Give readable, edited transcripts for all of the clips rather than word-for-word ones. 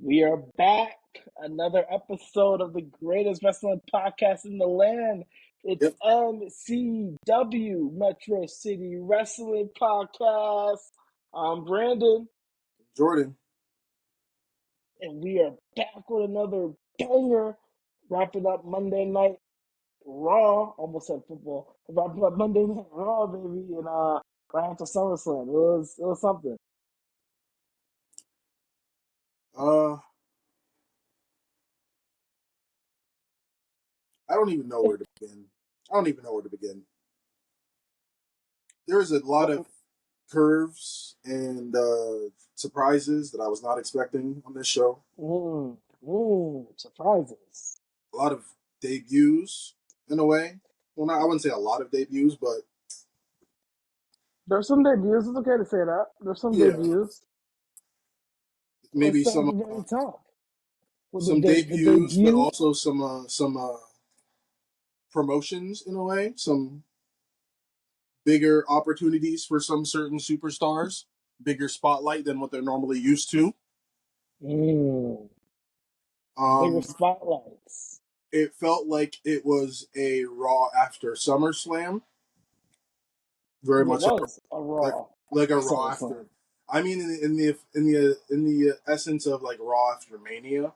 We are back. Another episode of the greatest wrestling podcast in the land. It's Yep. MCW, Metro City Wrestling Podcast. I'm Brandon, Jordan. and we are back with another banger. Wrapping up Monday Night Raw. Almost said football. Wrapping up Monday Night Raw, baby, and right after SummerSlam. It was something. Uh, I don't even know where to begin. There's a lot of curves and surprises that I was not expecting on this show. Surprises. A lot of debuts, in a way. Well, I wouldn't say a lot of debuts, but There's some debuts. It's okay to say that. There's some yeah, debuts. Let's maybe start at the very top. With some the debuts, but debut. also some promotions in a way. Some bigger opportunities for some certain superstars, bigger spotlight than what they're normally used to. Mm, bigger Um, spotlights. it felt like it was a Raw after SummerSlam, very It much was a like Raw like after a Raw after. SummerSlam. I mean, in the essence of like Raw after Mania,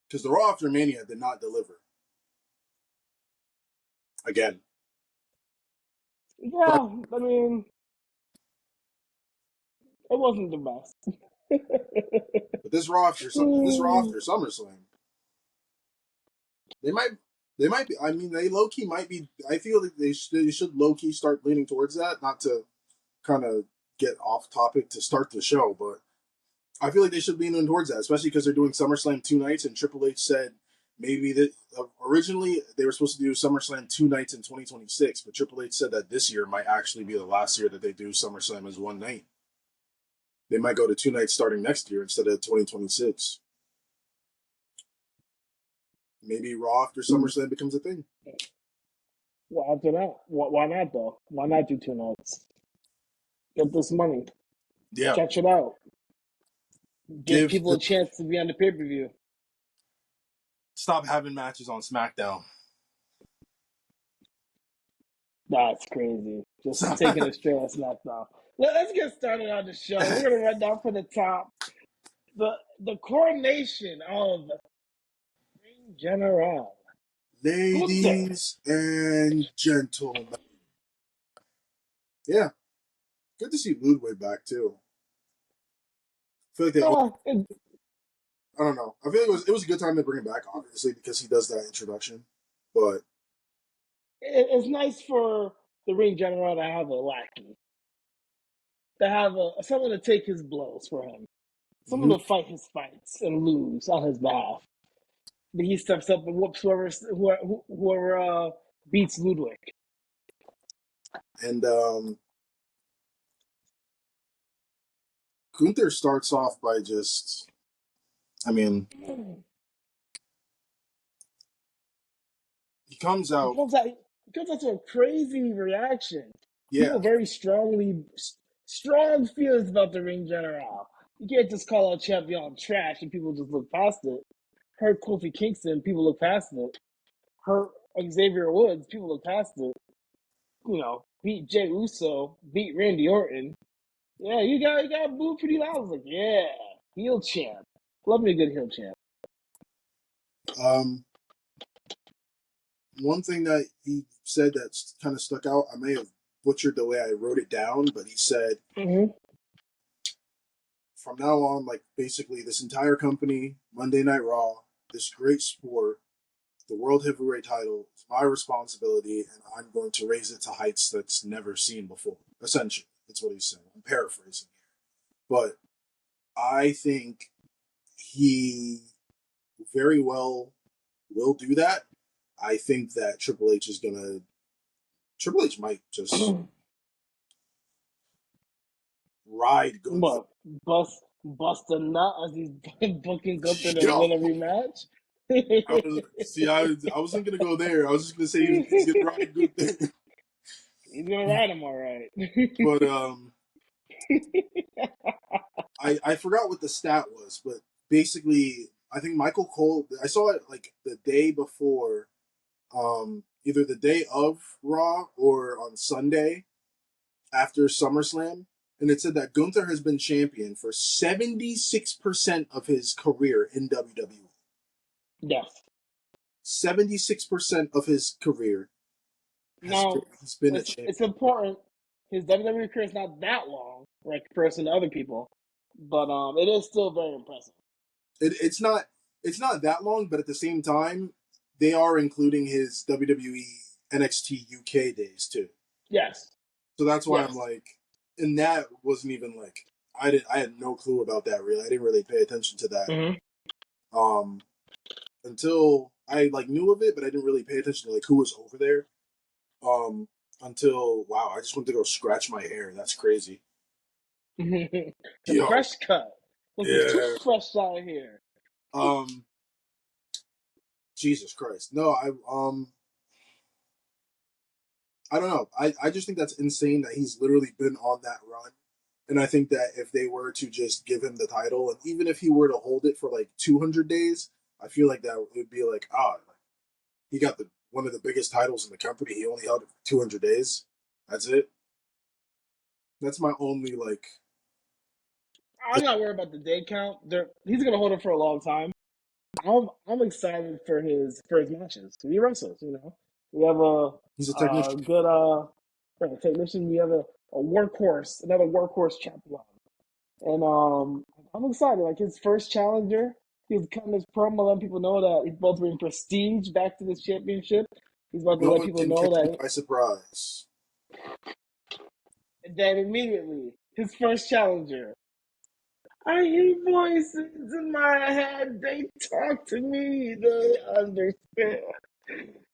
because the Raw after Mania did not deliver again. But Yeah, I mean, it wasn't the best. but this Raw after SummerSlam, they might they might be. I mean, they low key might be. I feel like they should low key start leaning towards that. Not to kind of get off topic to start the show, but I feel like they should lean in towards that, especially because they're doing SummerSlam 2 nights, and Triple H said maybe that originally they were supposed to do SummerSlam 2 nights in 2026, but Triple H said that this year might actually be the last year that they do SummerSlam as one night. They might go to 2 nights starting next year instead of 2026. Maybe Raw after SummerSlam becomes a thing. Well, after that, why not though? Why not do 2 nights? Get this money, Yeah, stretch it out, give give people a chance to be on the pay per view. stop having matches on SmackDown. That's crazy. Just taking a straight ass SmackDown. Let's get started on the show. We're gonna run down from the top. The coronation of Ring General. Gunther. Ladies and gentlemen, yeah, good to see Ludwig back too. I feel like they Yeah, it, I don't know. I feel like it was a good time to bring him back, obviously, because he does that introduction. But it's nice for the Ring General to have a lackey, to have someone to take his blows for him, someone mhm. to fight his fights and lose on his behalf. But he steps up and whoops whoever beats Ludwig. and Gunther starts off by just, I mean, he comes He out, comes out. He comes out to a crazy reaction. People yeah, very strong feelings about the Ring General. You can't just call out Champion trash and people just look past it. Hurt Kofi Kingston, people look past it. Hurt Xavier Woods, people look past it. Beat Jey Uso, beat Randy Orton. Yeah, you got booed pretty loud. I was like, yeah, heel champ. Love me a good heel champ. um, one thing that he said that kind of stuck out, I may have butchered the way I wrote it down, but he said, Mm-hmm. from now on, like basically this entire company, Monday Night Raw, this great sport, the World Heavyweight title is my responsibility, and I'm going to raise it to heights that's never seen before. Essentially, that's what he's saying. I'm paraphrasing here. But I think he very well will do that. I think that Triple H might just ride Gunther. What? Bust a nut as he's booking Gunther to Yo, win a rematch. I wasn't gonna go there. I was just gonna say he's gonna ride Gunther. He's gonna ride him all right. But I forgot what the stat was, but basically, I think Michael Cole. I saw it like the day before, either the day of Raw or on Sunday after SummerSlam, and it said that Gunther has been champion for 76% of his career in WWE. Yes. 76% of his career Now, he's been a it's champion. important. His WWE career is not that long, right, comparison to other people, but it is still very impressive. It's not that long, but at the same time, they are including his WWE NXT UK days too. Yes. So that's why I'm Yes. like, and that wasn't even like I had no clue about that really. I didn't really pay attention to that Mm-hmm. um until I like knew of it, but I didn't really pay attention to like who was over there. Um until wow, I just went to go scratch my hair. That's crazy. The Yo, fresh cut. Looking too yeah. fresh out here. Um Jesus Christ. No, I don't know. I just think that's insane that he's literally been on that run. And I think that if they were to just give him the title, and even if he were to hold it for like 200 days, I feel like that would be like, he got the one of the biggest titles in the company. He only held it for 200 days. That's it. That's my only like. I'm not worried about the day count. He's gonna hold it for a long time. I'm excited for his matches. He wrestles, you know. We have He's a a technician. good technician. We have a workhorse, another workhorse champion, and I'm excited. Like his first challenger, he was cutting his promo, letting people know that he's about to bring prestige back to this championship. He's about to No let one people can know catch me that. by surprise. And then immediately, his first challenger. I hear voices in my head. They talk to me. They understand.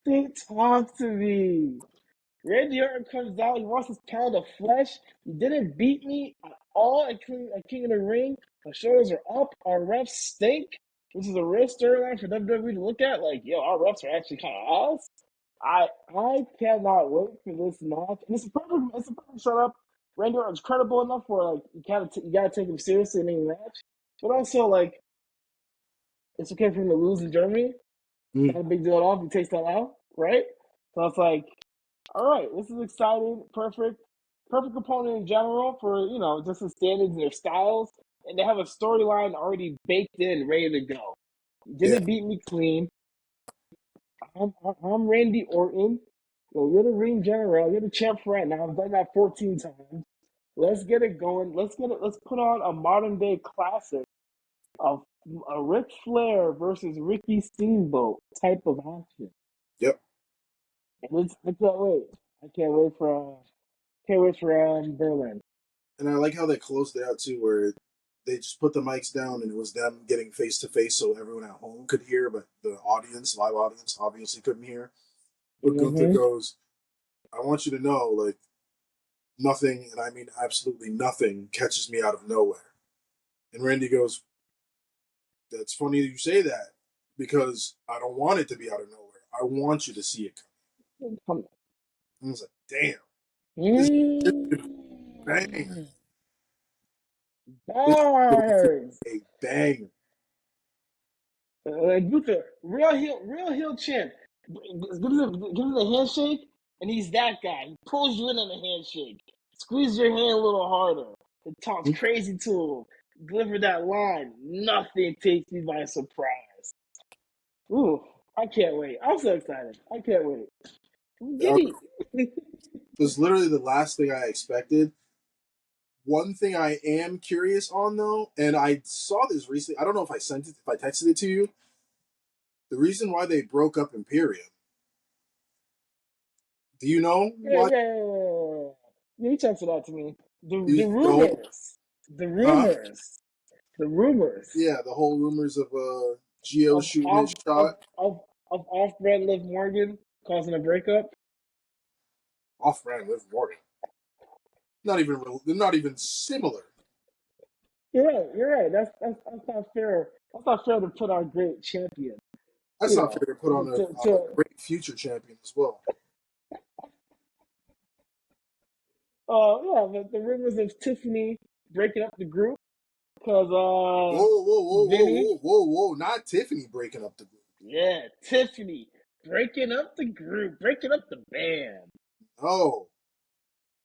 They talk to me. Randy Orton comes out. He wants his pound of flesh. You didn't beat me at all at King of the Ring. My shoulders are up. Our refs stink. This is a real storyline for WWE to look at. Like, yo, our refs are actually kind of ass. I cannot wait for this match. And it's a perfect setup. Randy Orton's credible enough where like you gotta take him seriously in any match. But also like it's okay for him to lose in Germany. Mm, Not a big deal at all if he takes that out, right? So it's like all right, this is exciting, perfect opponent in general for just the standards and their styles, and they have a storyline already baked in, ready to go. You yeah, didn't beat me clean. I'm Randy Orton. You're the ring general. You're the champ for right now. I've done that 14 times. Let's get it going. Let's put on a modern day classic of a Ric Flair versus Ricky Steamboat type of action. yep. And I can't wait. I can't wait for Berlin. And I like how they closed it out too, where they just put the mics down and it was them getting face to face, so everyone at home could hear, but the audience, live audience, obviously couldn't hear. But Gunther Mm-hmm. goes, "I want you to know, like nothing, and I mean absolutely nothing, catches me out of nowhere." And Randy goes, "That's funny you say that because I don't want it to be out of nowhere. I want you to see it Come coming." I was like, "Damn, this is mm. a banger. This is going to Bars. be a banger." Gunther, real heel champ. Gives him the handshake, and he's that guy. He pulls you in on the handshake, squeezes your hand a little harder, and talks crazy to him. Deliver that line. Nothing takes me by surprise. Ooh, I can't wait. I'm so excited. I can't wait. That Giddy. was literally the last thing I expected. One thing I am curious on though, and I saw this recently. I don't know if I texted it to you. The reason why they broke up Imperium. Do you know Yeah, why? yeah, yeah, yeah. Yeah, you texted that to me. The The whole, rumors, the huh? rumors, the rumors Yeah, the whole rumors of Geo of shooting his off shot of of of off-brand Liv Morgan causing a breakup. off brand with Morgan. Not even they're not even similar. You're right. You're right. That's not fair. That's not fair to put our great champion. That's You not know, fair to put on a to great future champion as well. yeah, the rumors of Tiffany breaking up the group Cause Whoa, whoa, whoa, whoa, Vinny, whoa, whoa, whoa! Not Tiffany breaking up the group. yeah, Tiffany breaking up the group, breaking up the band. No,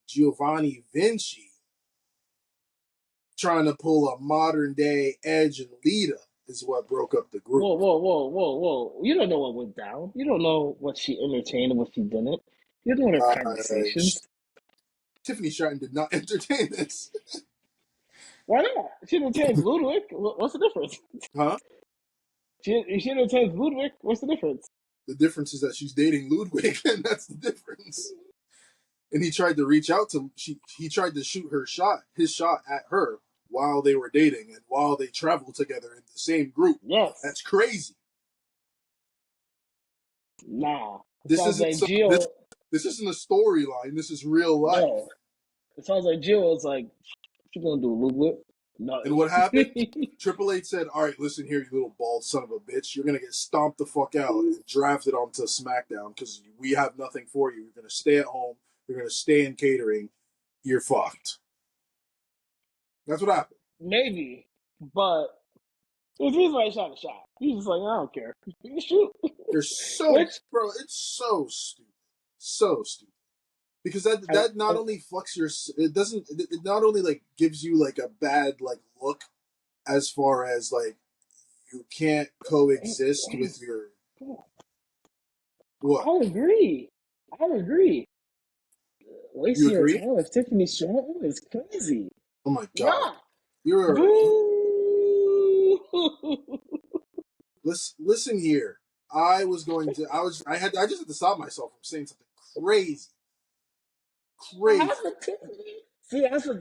Giovanni Vinci trying to pull a modern day Edge and Lita is what broke up the group. Whoa, whoa, whoa, whoa, whoa! You don't know what went down. You don't know what she entertained and what she didn't. You don't know her Uh, conversations. Tiffany Stratton did not entertain this. Why not? She entertains Ludwig. What's the difference? Huh? She entertains Ludwig. What's the difference? The difference is that she's dating Ludwig, and that's the difference. And he tried to reach out to he tried to shoot his shot at her while they were dating and while they traveled together in the same group. Yes. That's crazy. Nah. It This sounds isn't like some this Gio. this isn't a storyline. This is real life. No. It sounds like Gio was like, what you gonna do, Ludwig? And Nothing. what happened? Triple H said, "All right, listen here, you little bald son of a bitch. You're gonna get stomped the fuck out and drafted onto SmackDown because we have nothing for you. You're gonna stay at home. You're gonna stay in catering. You're fucked." That's what happened. Maybe. But there's a reason why he shot a shot. He's just like, I don't care. You can shoot. They're so, Which bro. It's so stupid. Because and, that not and only fucks your, it not only like gives you like a bad like look as far as like you can't coexist with your what. I'll agree. I'll agree. You Wasting your agree? time with Tiffany Stratton is crazy. Oh my god, Nah. you're Boo! listen here. I just had to stop myself from saying something crazy, What crazy. happened with Tiffany? See, that's what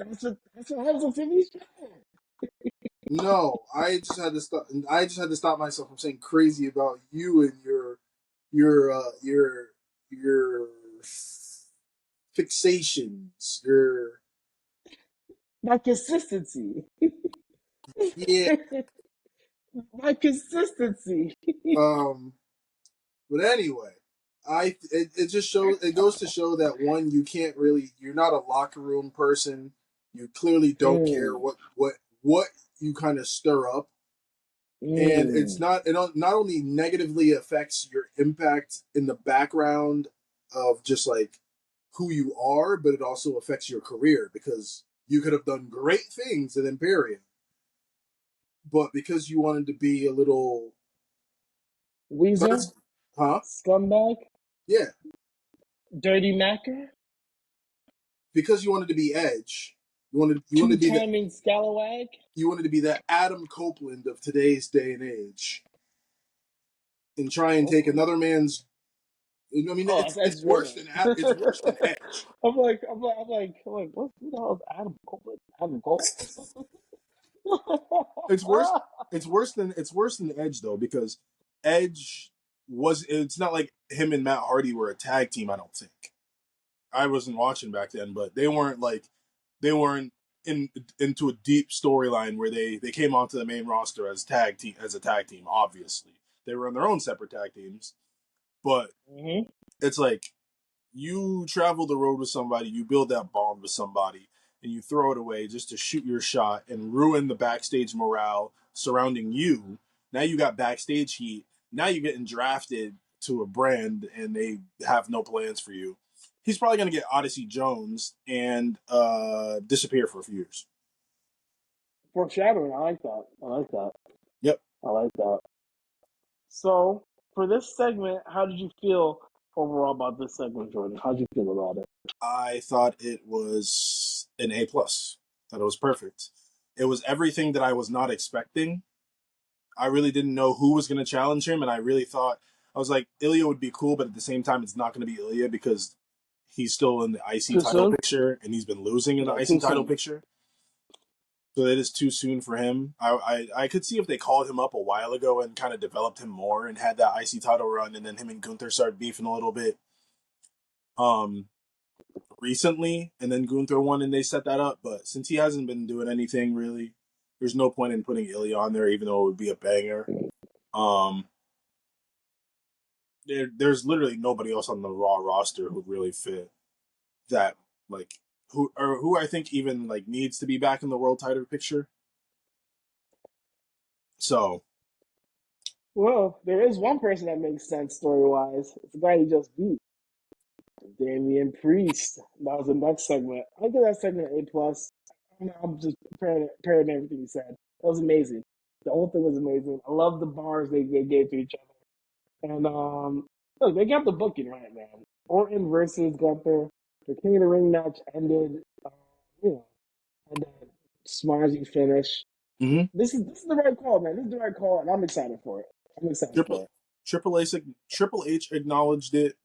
happens with Tiffany Stratton. No, I just had to stop. I just had to stop myself from saying crazy about you and your your fixations. Your My consistency. yeah. My consistency. Um. But anyway, it just shows. It goes to show that one, you can't really. You're not a locker room person. You clearly don't care Mm, what you kind of stir up, and mm. it not only negatively affects your impact in the background of just like who you are, but it also affects your career because you could have done great things at Imperium, but because you wanted to be a little, Weasel, huh? scumbag, Yeah, dirty macker, because you wanted to be Edge. You wanted to be the two-timing scalawag. you wanted to be the Adam Copeland of today's day and age, and try and take Copeland. another man's. I mean, Oh, that's Edge's it's worse brother. than it's worse than Edge. What? Who the hell is Adam Copeland? Adam Cole? It's worse. It's worse than Edge though because Edge was. It's not like him and Matt Hardy were a tag team. I don't think. I wasn't watching back then, but they weren't in into a deep storyline where they came onto the main roster as a tag team. Obviously, they were on their own separate tag teams, but hmm it's like you travel the road with somebody, you build that bond with somebody, and you throw it away just to shoot your shot and ruin the backstage morale surrounding you. Now you got backstage heat. Now you're getting drafted to a brand and they have no plans for you. He's probably going to get Odyssey Jones and disappear for a few years. Foreshadowing. I like that. I like that. Yep. I like that. So, for this segment, how did you feel overall about this segment, Jordan? How did you feel about it? I thought it was an A plus. Thought it was perfect. It was everything that I was not expecting. I really didn't know who was going to challenge him, and I really thought I was like Ilya would be cool, but at the same time, it's not going to be Ilya because he's still in the IC Too title soon? picture, and he's been losing in the Yeah, IC too title soon. picture. So that is too soon for him. I could see if they called him up a while ago and kind of developed him more and had that IC title run, and then him and Gunther started beefing a little bit um recently, and then Gunther won and they set that up. But since he hasn't been doing anything really, there's no point in putting Ilya on there, even though it would be a banger. Um, there's literally nobody else on the Raw roster who really fit that, like who I think even like needs to be back in the world title picture. So, Well, there is one person that makes sense story wise. It's the guy he just beat, Damian Priest. That was the next segment. I give that segment A plus. I'm just parroting everything he said. That was amazing. The whole thing was amazing. I love the bars they gave to each other. And look, they got the booking right, man. Orton versus Gunther. The King of the Ring match ended, you know, and then smazzy finish. mhm. This is the right call, man. This is the right call, and I'm excited for it. I'm excited Triple for it. Triple H Triple H acknowledged it.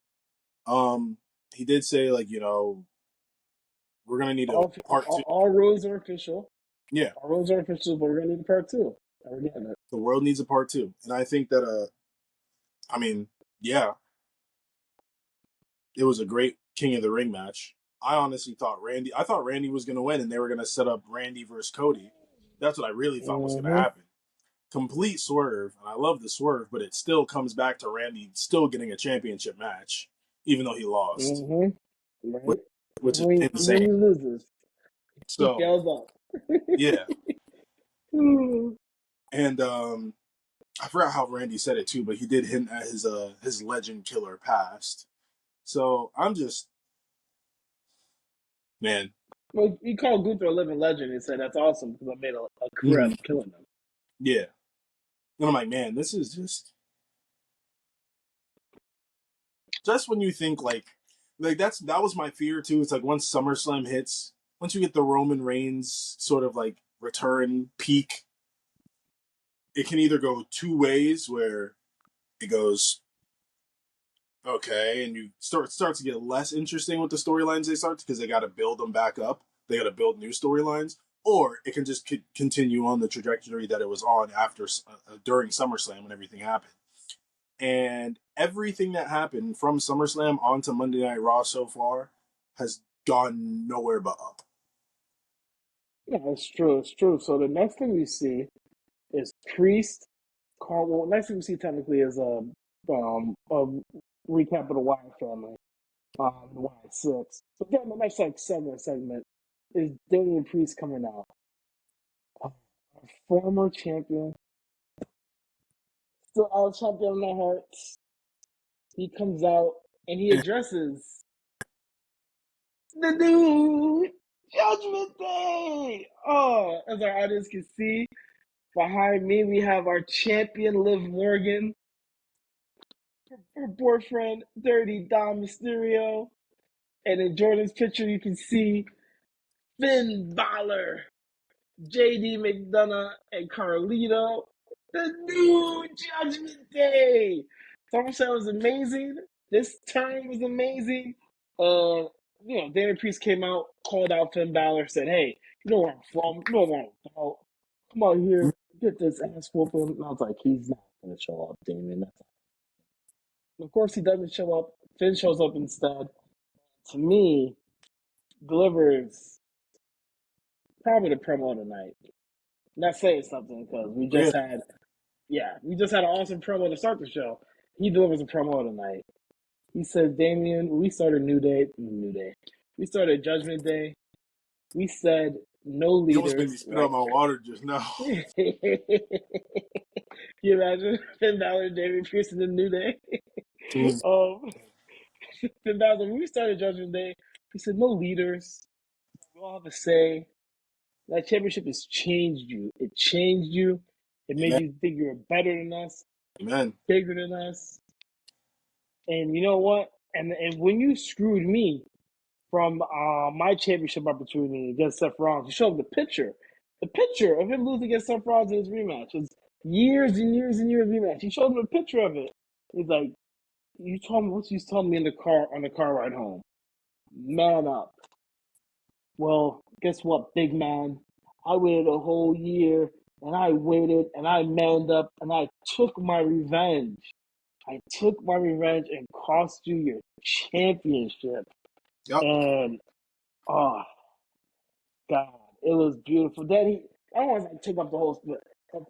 He did say like we're gonna need a part two. All rules are official. Yeah, All rules are official, but we're gonna need a part two. And we're getting it. the world needs a part two, and I think that I mean, yeah, it was a great King of the Ring match. I thought Randy was gonna win, and they were gonna set up Randy versus Cody. That's what I really thought was gonna Mm-hmm. happen. Complete swerve, and I love the swerve, but it still comes back to Randy still getting a championship match, even though he lost, Mm-hmm. which, Right. which is When insane. he loses, he So fails up. yeah, and I forgot how Randy said it too, but he did hint at his legend killer past. So I'm just man, Well, he called Gunther a living legend and said that's awesome because I made a career out mhm, of killing them. yeah. And I'm like, man, this is just when you think like that was my fear too. It's like once SummerSlam hits, once you get the Roman Reigns sort of like return peak, it can either go two ways where it goes okay, and you starts to get less interesting with the storylines they start because they got to build them back up. They got to build new storylines, or it can just continue on the trajectory that it was on after during SummerSlam when everything happened. And everything that happened from SummerSlam onto Monday Night Raw so far has gone nowhere but up. Yeah, it's true. It's true. So the next thing we see is Priest. Well, next thing we see technically is a recap of the Wyatt family. The Wyatt Six. But then the next like segment is Damian Priest coming out. Our former champion, still our champion in my hearts. He comes out and he addresses the new Judgment Day. Oh, as our audience can see, behind me we have our champion Liv Morgan, her boyfriend Dirty Dom Mysterio, and in Jordan's picture you can see Finn Balor, JD McDonough, and Carlito. The new Judgment Day. SummerSlam was amazing. This turn was amazing. Damian Priest came out, called out Finn Balor, said, "Hey, you know where I'm from. You know where I'm about. Come out here, get this ass whooping." And I was like, "He's not gonna show up, Damian." Of course, he doesn't show up. Finn shows up instead. To me, delivers probably the promo of the night. Not saying something because Really, we just had an awesome promo to start the show. He delivers a promo of the night. He says, Damien, we started New Day. We started Judgment Day. We said no you almost made me leaders, spit out right? my water just now. Can you imagine Finn Balor and Damien Priest in the New Day? um, Finn Balor, when we started Judgment Day, we said no leaders. We all have a say. That championship has changed you. It changed you. It made Amen. you think you were better than us, Amen. bigger than us. And you know what? And when you screwed me from my championship opportunity against Seth Rollins, you showed the picture of him losing against Seth Rollins in his rematch. It's years and years and years rematch. He showed him a picture of it. He's like, "You told me what you told me in the car on the car ride home. Man up." Well, guess what, big man? I waited a whole year and I waited and I manned up and I took my revenge. I took my revenge and cost you your championship. Yep. And oh God, it was beautiful. Then I don't want to take up the whole split. At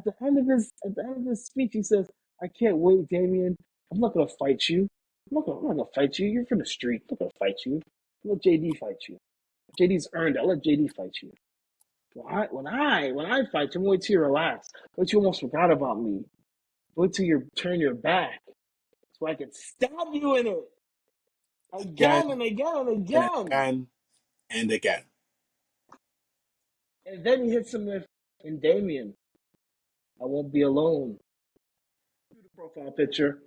the end of his speech, he says, "I can't wait, Damien. I'm not gonna fight you. I'm not gonna fight you. You're from the street. I'm not gonna fight you. Let JD fight you. JD's earned it. I'll let JD fight you." When I fight, you wait till you're relaxed. Wait till you almost forgot about me. Wait till you turn your back so I can stab you in it again Again and again and and again. again and again. And then he hits him with, and Damien, I won't be alone. The profile picture.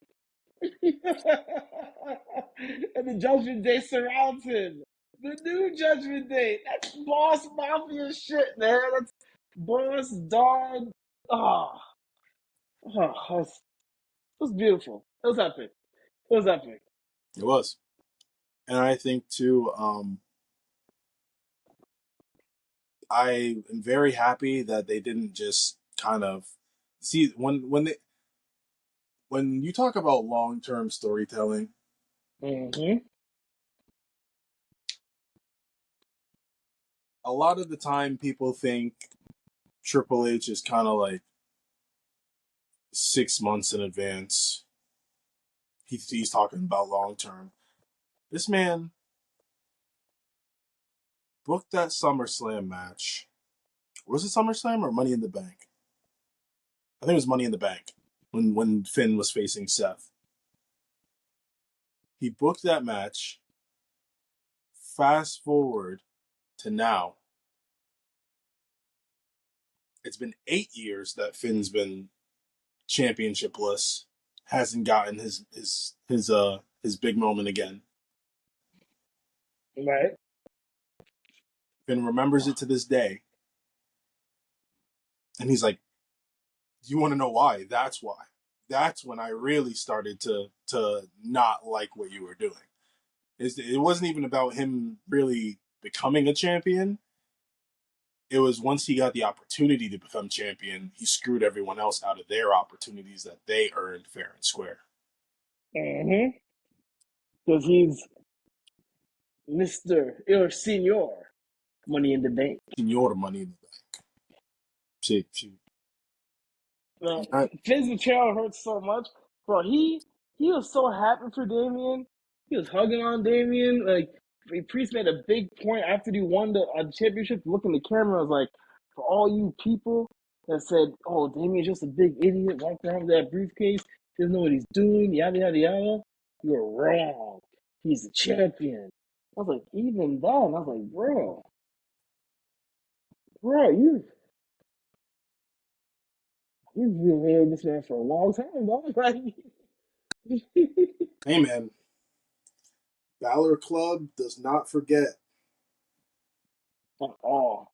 And the Judgment Day surrounds him. The new Judgment Day. That's boss mafia shit, man. That's boss dog. Oh, it was beautiful. It was epic. It was epic. It was. And I think too, I am very happy that they didn't just kind of see when you talk about long term storytelling, Mm-hmm. a lot of the time people think Triple H is kind of like 6 months in advance. He's talking about long term. This man booked that SummerSlam match. Was it SummerSlam or Money in the Bank? I think it was Money in the Bank when Finn was facing Seth. He booked that match. Fast forward to now. It's been 8 years that Finn's been championshipless. Hasn't gotten his big moment again. Right. Finn remembers it to this day, and he's like, "You want to know why? That's why. That's when I really started to not like what you were doing. It wasn't even about him really becoming a champion. It was once he got the opportunity to become champion, he screwed everyone else out of their opportunities that they earned fair and square. Mm-hmm. Because he's Mr. or Senor Money in the Bank. Senor Money in the Bank. See, Finn's betrayal hurts so much, bro. He was so happy for Damien. He was hugging on Damien. Like Priest made a big point after he won the championship. To look in the camera, was like, for all you people that said, "Oh, Damien's just a big idiot, walking around with that briefcase, doesn't know what he's doing, yada yada yada." You're wrong. He's a champion. I was like, even then, I was like, bro, you've been hearing this man for a long time, dog. Like, hey man, Valor Club does not forget. at all.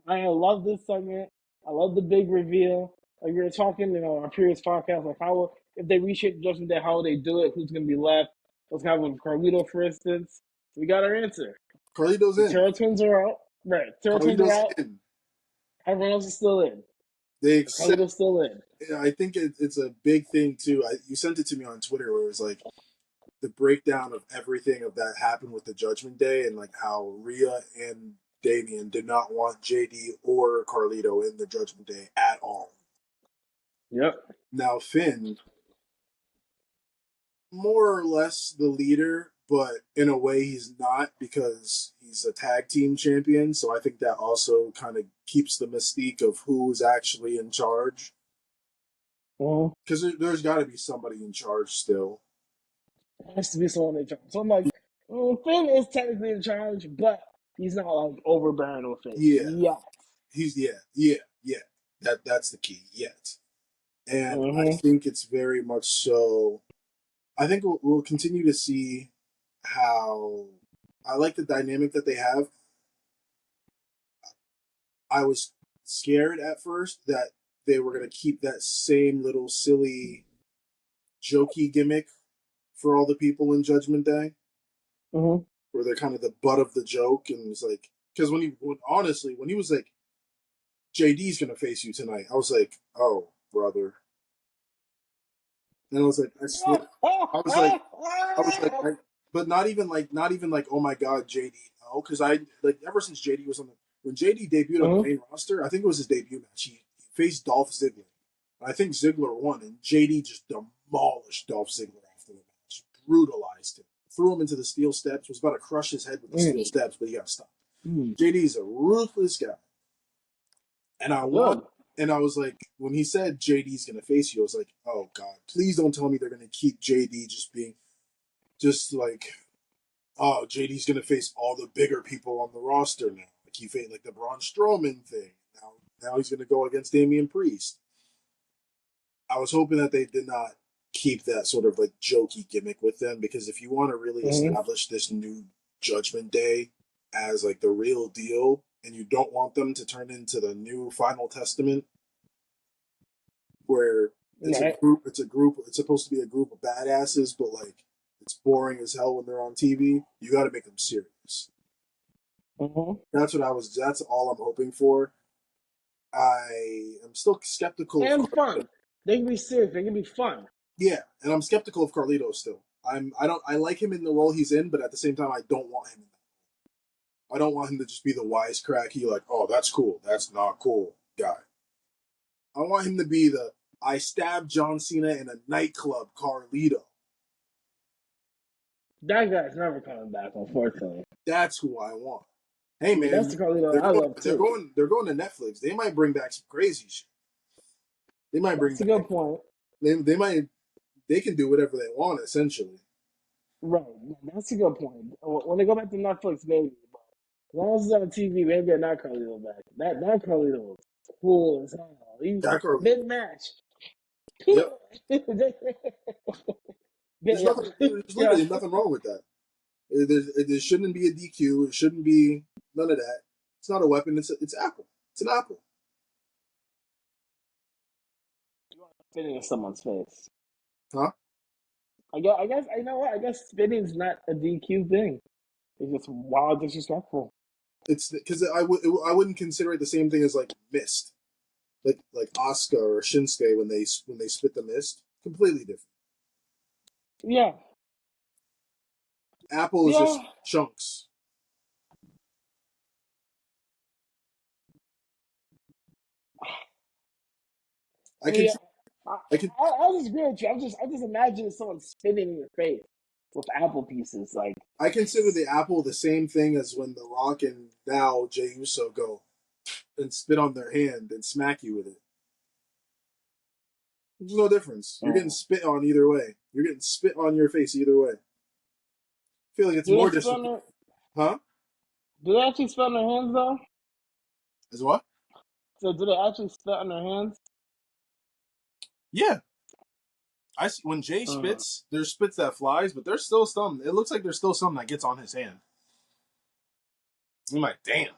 I love this segment. I love the big reveal. Like we were talking, our previous podcast, like how if they reshape the Judgment Day, how will they do it? Who's going to be left? What's going to happen with Carlito, for instance? We got our answer. Carlito's The in. Terror Twins are out. Right, Terror Twins are Carlito's out. in. Everyone else is still in. They But accept. Carlito's still in. I think it's a big thing too. You sent it to me on Twitter where it was like the breakdown of everything of that happened with the Judgment Day and like how Rhea and Damien did not want JD or Carlito in the Judgment Day at all. Yep. Now Finn, more or less the leader, but in a way he's not because he's a tag team champion. So I think that also kind of keeps the mystique of who's actually in charge. Mm-hmm. Because there's got to be somebody in charge still. There has to be someone in charge. So I'm like, Finn is technically in charge, but he's not like overbearing with it Yeah, yet. he's yeah. That's the key yet, and I Mm-hmm. think it's very much so. I think we'll continue to see how I like the dynamic that they have. I was scared at first that they were going to keep that same little silly, jokey gimmick for all the people in Judgment Day, Mm-hmm. where they're kind of the butt of the joke, and it's like because honestly when he was like JD's going to face you tonight, I was like, oh brother, and I was like, I was like, I was like, but not even like, oh my god, JD, no, because I like ever since JD was on the when JD debuted on the Mm-hmm. main roster, I think it was his debut match. He faced Dolph Ziggler, and I think Ziggler won, and JD just demolished Dolph Ziggler after the match, brutalized him, threw him into the steel steps, was about to crush his head with the steel steps, but he got stopped. Mm-hmm. JD's a ruthless guy, And I want, Good. and I was like, when he said JD's gonna face you, I was like, oh god, please don't tell me they're gonna keep JD just being just like, oh, JD's gonna face all the bigger people on the roster now. Like he faced like the Braun Strowman thing. Now he's gonna go against Damian Priest. I was hoping that they did not keep that sort of like jokey gimmick with them because if you want to really Hmm. establish this new Judgment Day as like the real deal, and you don't want them to turn into the new Final Testament where Right. it's supposed to be a group of badasses, but like it's boring as hell when they're on TV. You got to make them serious. Hmm. That's all I'm hoping for. I am still skeptical of And fun. They can be serious. They can be fun. Yeah, and I'm skeptical of Carlito still. I like him in the role he's in, but at the same time I don't want him in that. I don't want him to just be the wisecracky like, "Oh, that's cool. That's not cool" guy. I want him to be the I stabbed John Cena in a nightclub Carlito. That guy's never coming back, unfortunately. That's who I want. Hey Yeah, that's man, the Carlito I love too. they're going to Netflix. They might bring back some crazy shit. They might bring That's a back good point. they might they can do whatever they want essentially. Right. That's a good point. When they go back to Netflix, maybe. But as long as it's on TV, maybe get that Carlito back. That Carlito was cool as hell. He That Carlito. mid match. Yep. Yeah. There's Yeah. literally nothing wrong with that. There shouldn't be a DQ. It shouldn't be none of that. It's not a weapon. It's Apple. It's an Apple. Spitting in someone's face. Huh? I guess you know what? I guess spitting's not a DQ thing. It's just wild disrespectful. It's because I wouldn't consider it the same thing as like mist, like Asuka or Shinsuke when they spit the mist. Completely different. Yeah. Apple is Yeah. just chunks. I I can mean, I, I can I just agree with you. I just imagine someone spitting in your face with apple pieces. Like, I consider the Apple the same thing as when The Rock and now Jey Uso go and spit on their hand and smack you with it. There's no difference. You're getting mm. spit on either way. You're getting spit on your face either way. I feel like it's do they more spit on disrespectful. their, Huh? do they actually spit on their hands though? As what? So do they actually spit on their hands? Yeah. When Jay Mm. spits, there's spits that flies, but there's still some. It looks like there's still some that gets on his hand. I'm like, damn.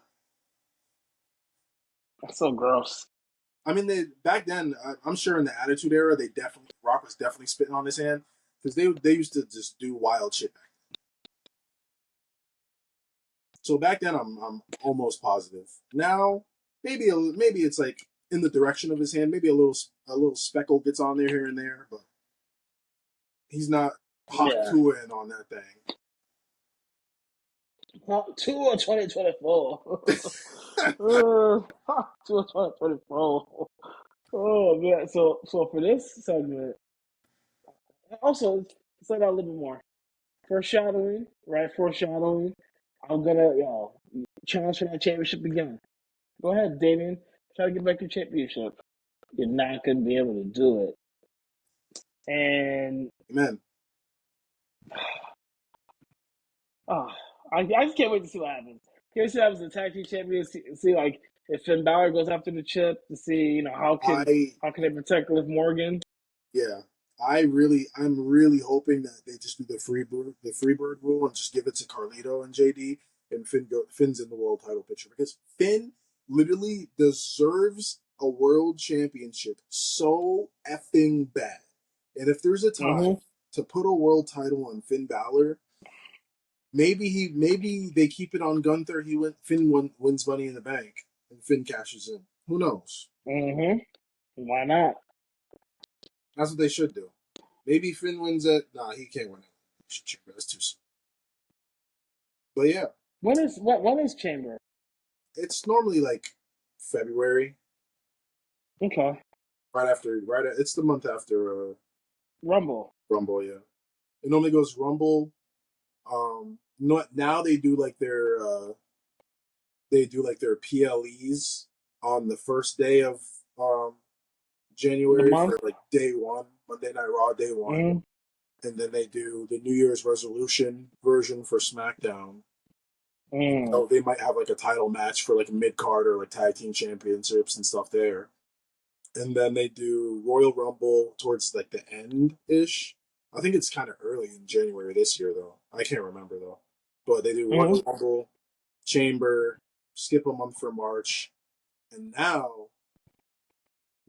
That's so gross. I mean, they back then. I'm sure in the Attitude Era, they definitely Rock was definitely spitting on his hand because they used to just do wild shit back then. So back then, I'm almost positive. Now, maybe it's like in the direction of his hand. Maybe a little speckle gets on there here and there, but he's not hot Yeah. cooling on that thing. Two or 2024. Two or 2024. Oh man. So for this segment, also let's let out a little bit more. Foreshadowing, right? Foreshadowing. I'm gonna, challenge for that championship again. Go ahead, Damien. Try to get back your championship. You're not gonna be able to do it. And Amen. oh, I just can't wait to see what happens. Can't see what happens in the tag team champion. See like if Finn Balor goes after the chip to see, I how can they protect Liv Morgan? Yeah, I'm really hoping that they just do the Freebird rule and just give it to Carlito and JD, and Finn's in the world title picture because Finn literally deserves a world championship so effing bad. And if there's a time Mm-hmm. to put a world title on Finn Balor, maybe they keep it on Gunther. Wins Money in the Bank, and Finn cashes in. Who knows? Mm-hmm. Why not? That's what they should do. Maybe Finn wins it. Nah, he can't win it. That's too soon. But yeah, When is Chamber? it's normally like February, Okay. It's the month after Rumble. Rumble. Yeah, it normally goes Rumble. Not now they do like their PLEs. on the first day of The January month. for like day one, Monday Night Raw day one, Mm-hmm. and then they do the New Year's resolution version for SmackDown. And Mm. so they might have like a title match for like a mid card or like tag team championships and stuff there. And then they do Royal Rumble towards like the end ish. I think it's kind of early in January this year though. I can't remember though. But they do Mm-hmm. Royal Rumble, Chamber, skip a month for March, and now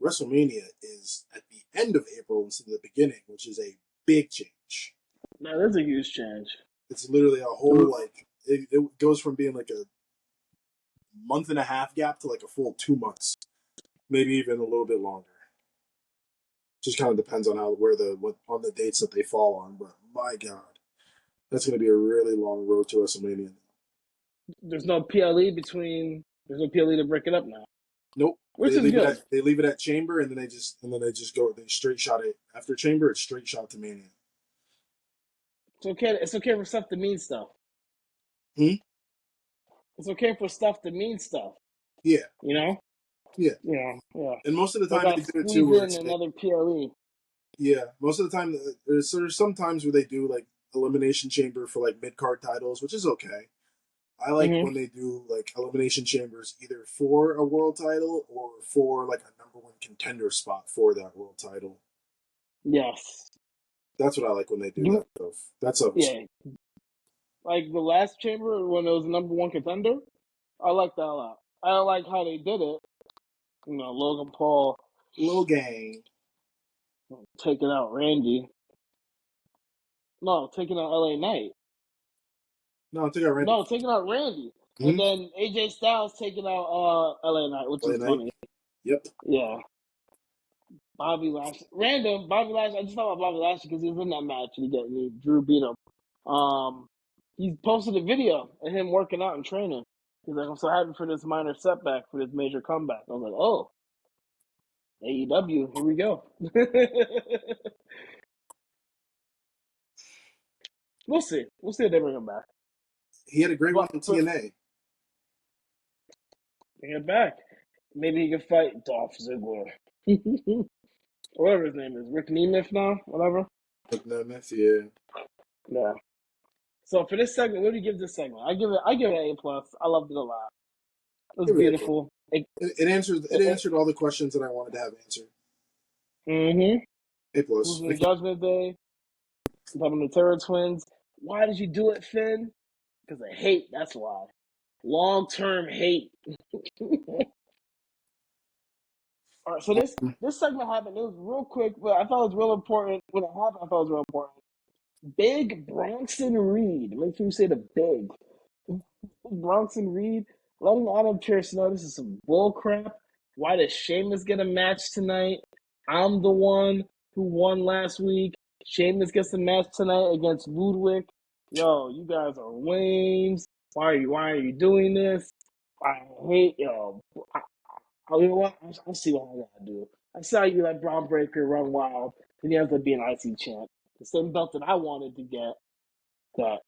WrestleMania is at the end of April instead of the beginning, which is a big change. That is a huge change. It's literally a whole like it goes from being like a month and a half gap to like a full 2 months, maybe even a little bit longer. Just kind of depends on how where the what on the dates that they fall on. But my God, that's going to be a really long road to WrestleMania. There's no PLE between. There's no PLE to break it up now, Nope. which is good. They leave it at Chamber, and then they just go they straight shot it after Chamber. It's straight shot to Mania. It's okay. It's okay for stuff to mean stuff. Hmm? It's okay for stuff to mean stuff. Yeah, You know. yeah. Yeah. And most of the They time got they to do it too, squeeze where in it's like another PLE. yeah. Most of the time, there's some times where they do like Elimination Chamber for like mid card titles, which is okay. I like Mm-hmm. when they do like elimination chambers either for a world title or for like a number one contender spot for that world title. Yes. That's what I like when they do Do that stuff. That stuff is yeah. Like the last chamber when it was the number one contender. I like that a lot. I don't like how they did it. Logan Paul Lil Gang. taking out Randy. No, taking out LA Knight. No, I think I ran it. No, taking out Randy. And Hmm. then AJ Styles taking out LA Knight, which LA is Knight. funny. Yep. Yeah. Bobby Lashley. Random. Bobby Lashley. I just thought about Bobby Lashley because he was in that match and Drew beat him. He posted a video of him working out and training. He's like, I'm so happy for this minor setback for this major comeback. I was like, oh, AEW, here we go. We'll see. We'll see if they bring him back. He had a great one But in for TNA. bring him back. Maybe he can fight Dolph Ziggler. Whatever his name is. Rick Nemeth now? Whatever. Like Nemeth, yeah. Yeah. So for this segment, what do you give this segment? I give it an A+. I loved it a lot. It was Give it a beautiful. it answered all the questions that I wanted to have answered. Mm-hmm. A Who's plus. in Judgment Day? Talking the Terror Twins. Why did you do it, Finn? Because of hate. That's why. Long-term hate. All right. So this segment happened. It was real quick, but I thought it was real important. When it happened, I thought it was real important. Big Bronson Reed. Make sure you say the big. Bronson Reed letting Adam Pearce know this is some bull crap. Why does Sheamus get a match tonight? I'm the one who won last week. Sheamus gets a match tonight against Ludwig. Yo, you guys are lames. Why are you doing this? I hate you know what? I'll see what I gotta do. I saw you let Braun Breaker run wild, and he ends up being IC champ. The same belt that I wanted to get. But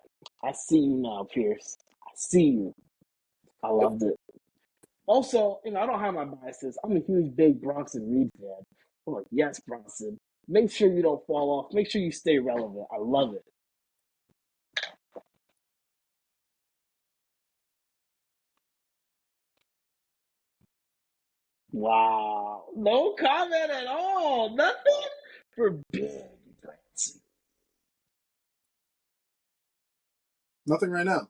I see you now, Pierce. I see you. I Yep. loved it. Also, I don't have my biases. I'm a huge big Bronson Reed fan. I'm like, yes, Bronson. Make sure you don't fall off. Make sure you stay relevant. I love it. Wow. No comment at all. Nothing for big Bronson. Nothing right now.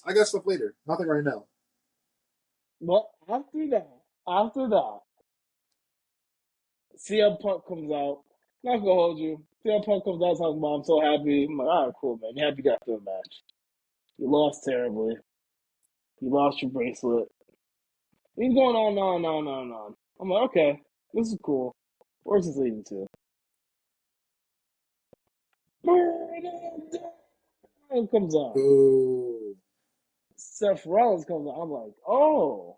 I got stuff later. Nothing right now. But after that, CM Punk comes out. Not gonna hold you. CM Punk comes out talking about I'm so happy. I'm like, all right, cool, man. You happy you got through a match. You lost terribly. You lost your bracelet. He's going on. I'm like, okay, this is cool. Where's this leading to? Comes on. Boo. Seth Rollins comes on. I'm like, oh,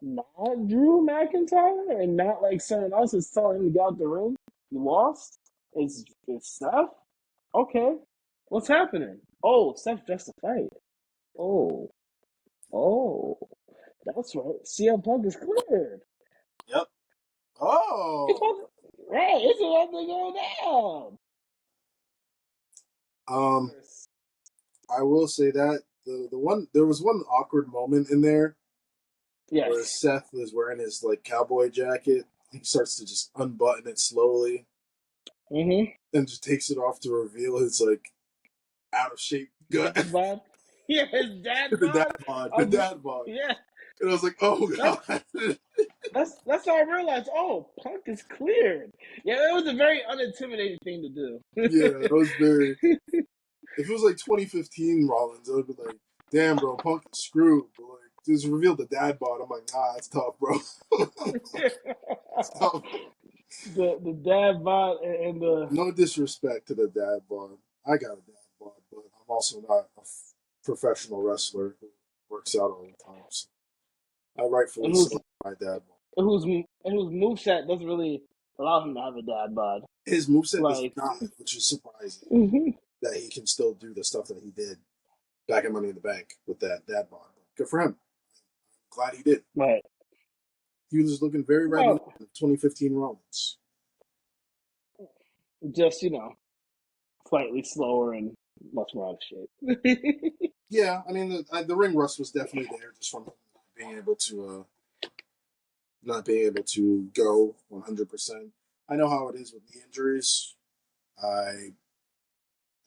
not Drew McIntyre and not like someone else is telling him to get out the ring. You lost? It's Seth? Okay. What's happening? Oh, Seth just a fight. Oh. Oh. That's right. CM Punk is cleared. Yep. It's Oh. about, right. It's about to go down. Of Um, course. I will say that the one there was one awkward moment in there where Yes. Seth is wearing his like cowboy jacket. He starts to just unbutton it slowly Mm-hmm. and just takes it off to reveal his like out of shape gut. Dad bod. Yeah, his dad the bod. dad bod, the Um, dad bod, yeah. and I was like, oh That's god, that's how I realized. Oh, Punk is cleared. Yeah, it was a very unintimidating thing to yeah, do. that was very. If it was like 2015 Rollins, I would be like, damn, bro, Punk is screwed. But like, just revealed the dad bod. I'm like, nah, it's tough, bro. It's tough. The dad bod and the No disrespect to the dad bod. I got a dad bod, but I'm also not a professional wrestler who works out all the time. So I rightfully and so my dad bod. whose moveset doesn't really allow him to have a dad bod. His moveset does Like, not, which is surprising mhm. that he can still do the stuff that he did back in Money in the Bank with that dad bod. Good for him. Glad he did. Right. He was looking very reminiscent Well, of 2015 Rollins. just slightly slower and much more out of shape. Yeah, I mean the ring rust was definitely there just from not being able to go 100%. I know how it is with knee injuries. I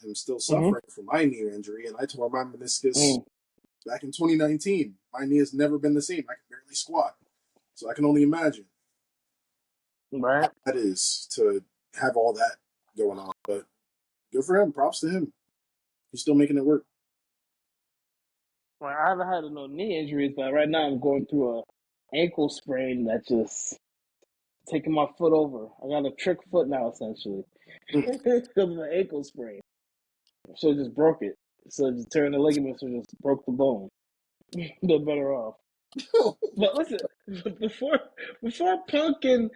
am still hmm suffering from my knee injury, and I tore my meniscus mm, back in 2019. My knee has never been the same. I can barely squat, so I can only imagine how right. that is to have all that going on. But good for him. Props to him. He's still making it work. Well, I haven't had no knee injuries, but right now I'm going through a ankle sprain that just taking my foot over. I got a trick foot now, essentially, Mm. because of an ankle sprain. So it just broke it. So just turned the ligaments, so just broke the bone. They're better off. But listen, before before Punk and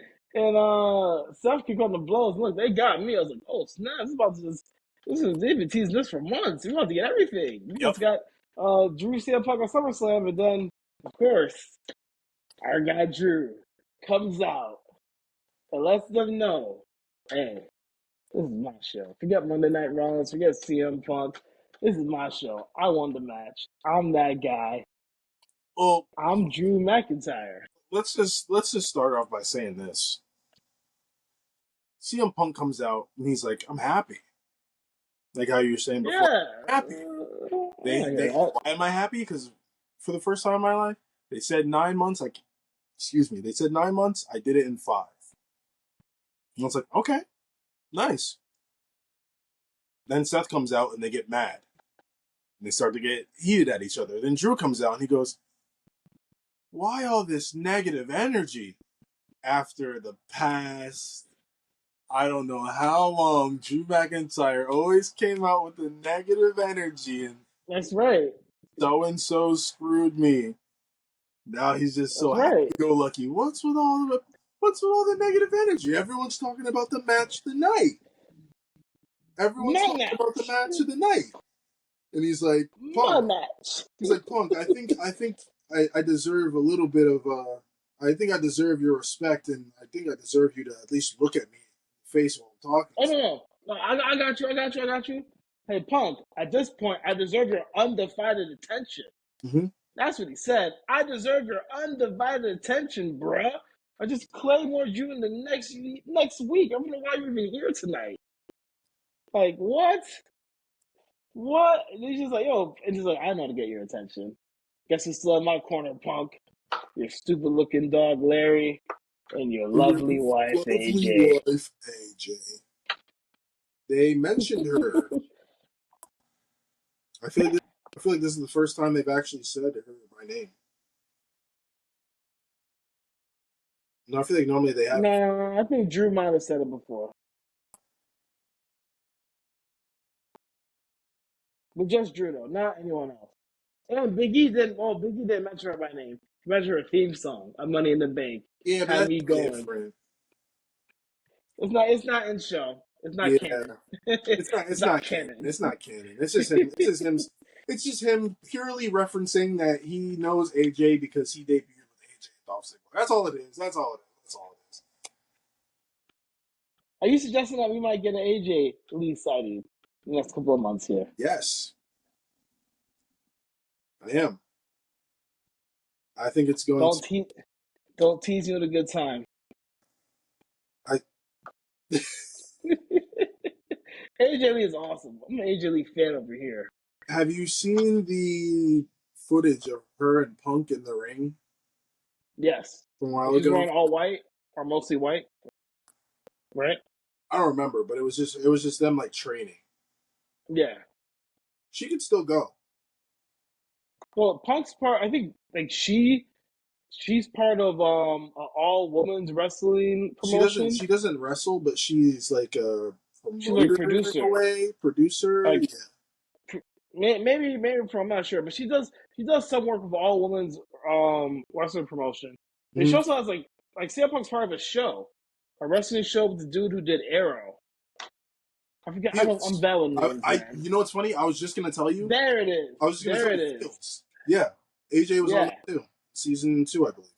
Seth could go to blows, look, they got me. I was like, oh snap, this is about to just they've been teasing this for months. We about to get everything. We Yep. just got Drew CM Punk on SummerSlam, and then of course our guy Drew comes out and lets them know, hey, this is my show. Forget Monday Night Raws, forget CM Punk. This is my show. I won the match. I'm that guy. Well, I'm Drew McIntyre. let's just start off by saying this. CM Punk comes out and he's like, "I'm happy." Like how you were saying before, Yeah, happy. I hear They that. why am I happy? Because for the first time in my life, they said 9 months. Like, excuse me, they said 9 months. I did it in 5. And I was like, okay, nice. Then Seth comes out and they get mad and they start to get heated at each other. Then Drew comes out and he goes, "Why all this negative energy after the past?" I don't know how long Drew McIntyre always came out with the negative energy and That's right. so and so screwed me. Now he's just so That's happy right. go lucky. What's with all the negative energy? Everyone's talking about the match tonight. Everyone's My talking about the match. match of the night. And My match. He's like, Punk, I deserve a little bit of I think I deserve your respect and I think I deserve you to at least look at me in the face while I'm talking Oh to no, no, no! I got you. I got you. I got you. Hey, Punk. At this point, I deserve your undivided attention. you. Mm-hmm. That's what he said. I deserve your undivided attention, bruh. I just claymored you in the next week. I don't know why you're even here tonight. Like what? What? And he's just like, yo, and he's like, I know how to get your attention. Guess you're still in my corner, Punk. Your stupid looking dog, Larry, and your lovely wife, Lovely AJ. wife, AJ. They mentioned her. I feel like this is the first time they've actually said her by name. No, I feel like normally they have. Nah, I think Drew might have said it before, but just Drew though, not anyone else. And Big E didn't. Oh, Big E didn't mention her by name. He mentioned her theme song, "Money in the Bank." Yeah, but Had that's me going. different. It's not. It's not in show. It's not Yeah, canon. it's not. It's It's not not canon. canon. It's not canon. It's just him. It's just him. It's just him purely referencing that he knows AJ because he debuted with AJ and Dolph Ziggler. That's all it is. That's all it is. That's all it is. Are you suggesting that we might get an AJ Lee sighting in the next couple of months here? Yes, I am. I think it's going to. Don't te- don't tease me with a good time. I AJ Lee is awesome. I'm an AJ Lee fan over here. have you seen the footage of her and Punk in the ring Yes. from a while She's ago? wearing all white or mostly white, right? I don't remember, but it was just them like training. Yeah. She could still go. Well, Punk's part. I think like she's part of an all women's wrestling She doesn't. promotion. She doesn't wrestle, but she's like a She's like a promoter in a producer. way, producer. Like Yeah. maybe I'm not sure, but she does some work with all women's wrestling promotion. And she Mhm. also has like CM Punk's part of a show, a wrestling show with the dude who did Arrow. I forget. I'm Heels. bad with names, I. man. You know what's funny? I was just gonna tell you. There it is. I was just gonna There tell it you. is. Heels. Yeah. AJ was on Yeah. that too. Season 2, I believe.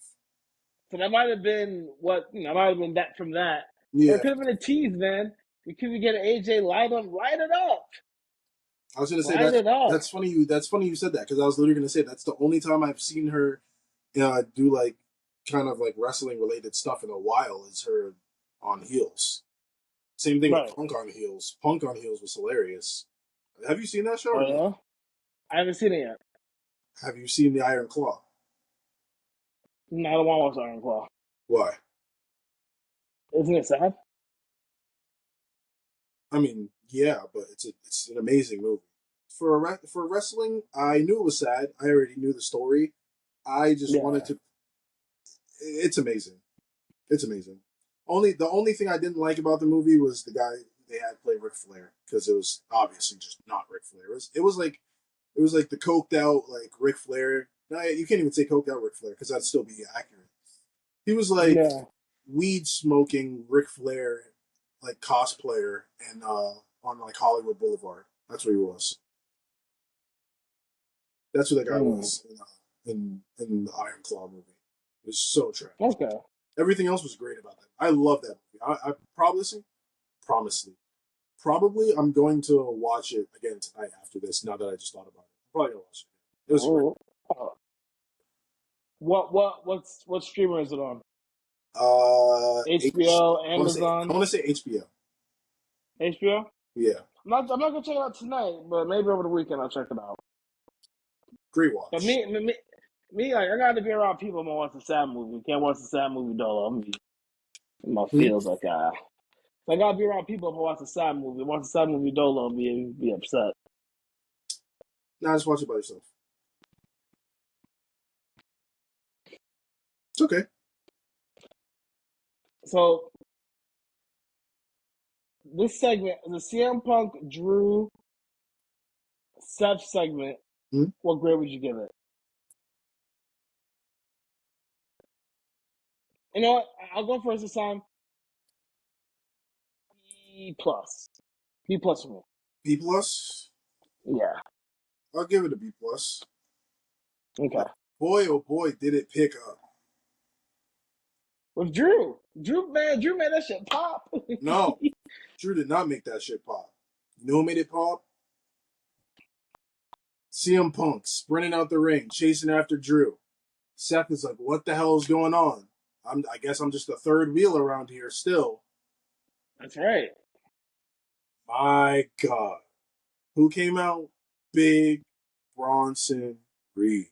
So that might have been might have been that from that, or it Yeah. could have been a tease, man. We could be getting AJ light it up, I was gonna say light that. it up. That's funny. That's funny you said that because I was literally gonna say that's the only time I've seen her do like kind of like wrestling related stuff in a while is her on heels. Same thing with Right. Punk on heels. Punk on heels was hilarious. Have you seen that show Oh or no? yeah. I haven't seen it yet. Have you seen the Iron Claw? No, I don't want to watch Iron Claw. Why? Isn't it sad? I mean, yeah, but it's an amazing movie. For wrestling, I knew it was sad. I already knew the story. I just wanted Yeah. to. It's amazing. It's amazing. The only thing I didn't like about the movie was the guy they had play Ric Flair because it was obviously just not Ric Flair. It was like the coked out like Ric Flair. No, you can't even say coked out Ric Flair because that'd still be accurate. He was like Yeah. weed smoking Ric Flair, like cosplayer, and on like Hollywood Boulevard. That's what he was. That's what that guy Mm. was in the Iron Claw movie. It was so trash. Okay. Everything else was great about that. I love that movie. I probably I'm going to watch it again tonight after this. Now that I just thought about it, I'm probably gonna watch it. It was great. Oh. What streamer is it on? HBO, I want to say I Amazon, want to say HBO. HBO. Yeah, I'm not gonna check it out tonight, but maybe over the weekend I'll check it out. great But watch. like I gotta be around people when I watch a sad movie. Can't watch a sad movie dolo. I'm gonna be in my Hmm? feels like So I gotta be around people if I watch a sad movie. Watch a sad movie dolo, be upset. Nah, just watch it by yourself. It's okay. So this segment, the CM Punk Drew Seth segment, Hmm? what grade would you give it? You know what? I'll go first this time. B plus. B plus for me. B plus. Yeah. I'll give it a B plus. Okay. Boy, oh boy, did it pick up. With Drew made that shit pop. No, Drew did not make that shit pop. You know who made it pop? CM Punk sprinting out the ring, chasing after Drew. Seth is like, "What the hell is going on? I guess I'm just the third wheel around here still." That's right. My God, who came out? Big Bronson Reed.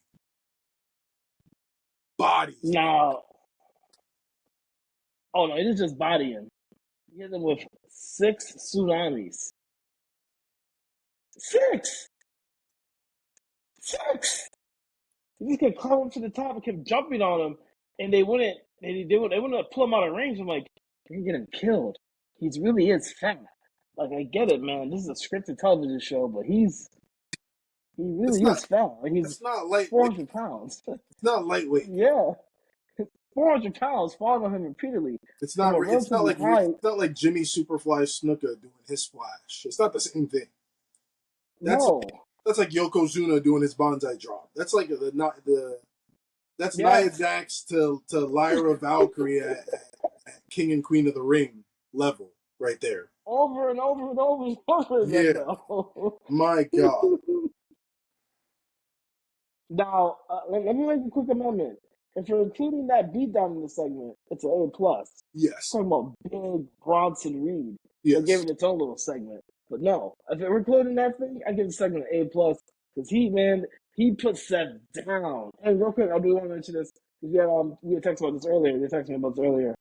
Bodies. Now, oh no, it is just bodying. He hit them with 6 tsunamis. Six! Six! He just kept climbing to the top and kept jumping on him, and they wouldn't pull him out of range. I'm like, you're gonna get him killed. He really is fat. Like I get it, man. This is a scripted television show, but he It's really not. is fat. Like It's he's not lightweight. 400 pounds. It's not lightweight. Yeah, 400 pounds falling on him repeatedly It's from not. a It's not relatively like. high. It's not like Jimmy Superfly Snuka doing his splash. It's not the same thing. That's No, that's like Yokozuna doing his bonsai drop. That's like that's Nia Yes, Jax to Lyra Valkyrie at King and Queen of the Ring level right there. over and over and over and over again, Yeah, though. my God. Now, let me make a quick amendment. If you're including that beatdown in the segment, it's an A plus. Yes, Talking about big Bronson Reed, they gave yes. it its own little segment. But no, if we're including that thing, I give the segment an A plus because he put Seth down. And real quick, I do want to mention this because we had texted about this earlier. You were texting about this earlier.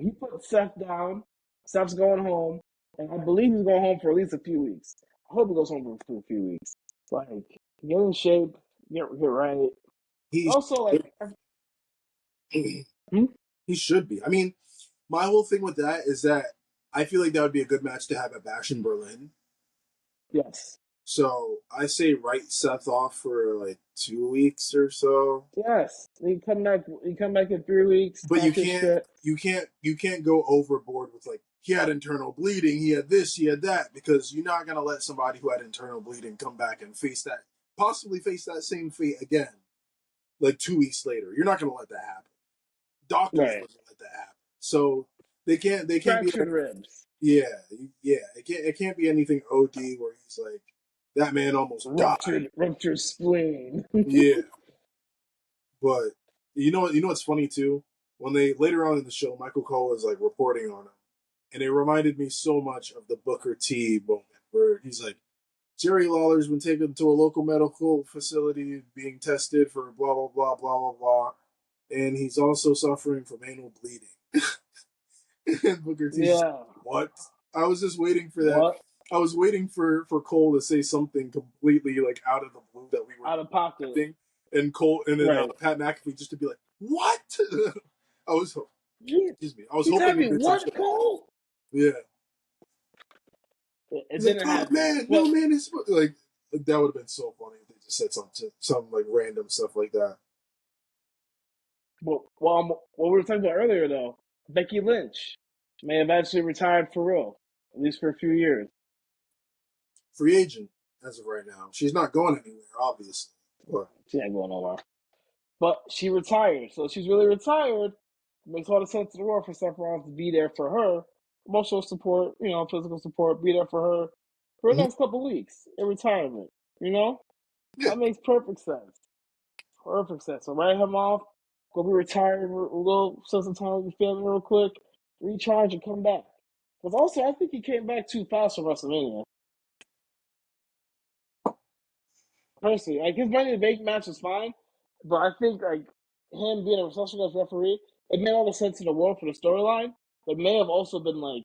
He put Seth down. Seth's going home, and I believe he's going home for at least a few weeks. I hope he goes home for a few weeks. Like, get in shape, get right. He Also, like, hmm? he should be. I mean, my whole thing with that is that I feel like that would be a good match to have at Bash in Berlin. Yes, So I say write Seth off for like 2 weeks or so. yes. He come back. He come back in 3 weeks. But Talk his shit. you can't go overboard with like he had internal bleeding, he had this, he had that, because you're not gonna let somebody who had internal bleeding come back and possibly face that same fate again, like 2 weeks later. You're not gonna let that happen. Doctors Right. wouldn't let that happen. So they can't be Fractured like ribs, yeah, yeah. It can't be anything OD where he's like that man almost died. ruptured spleen. Yeah. But you know what's funny too? When they later on in the show, Michael Cole was like reporting on him, and it reminded me so much of the Booker T moment where he's like, Jerry Lawler's been taken to a local medical facility being tested for blah blah blah blah blah blah, and he's also suffering from anal bleeding. And Booker T's just Yeah. like, what? I was just waiting for that. What? I was waiting for Cole to say something completely like out of the blue that we were Out of pocket. expecting, and Cole and then Right. Pat McAfee just to be like, "What?" I was, He, excuse me, I was he told hoping he me did some what, shit like that. Cole? Yeah, It he's like, didn't "Oh happen. man, no But man is like." That would have been so funny if they just said some like random stuff like that. what we were talking about earlier, though, Becky Lynch may have actually retired for real, at least for a few years. Free agent as of right now. She's not going anywhere, obviously. But She ain't going nowhere. But she retired, so she's really retired. It makes all the sense in the world for Seth Rollins to be there for her, emotional support, physical support, be there for her for the mhm. next couple of weeks in retirement. You know, Yeah, that makes perfect sense. Perfect sense. So write him off. Go be retired a little, spend some time with your family real quick, recharge, and come back. Because also, I think he came back too fast for WrestleMania. Personally, like his Money in the Bank match was fine, but I think like him being a special guest referee, it made all the sense in the world for the storyline. But may have also been like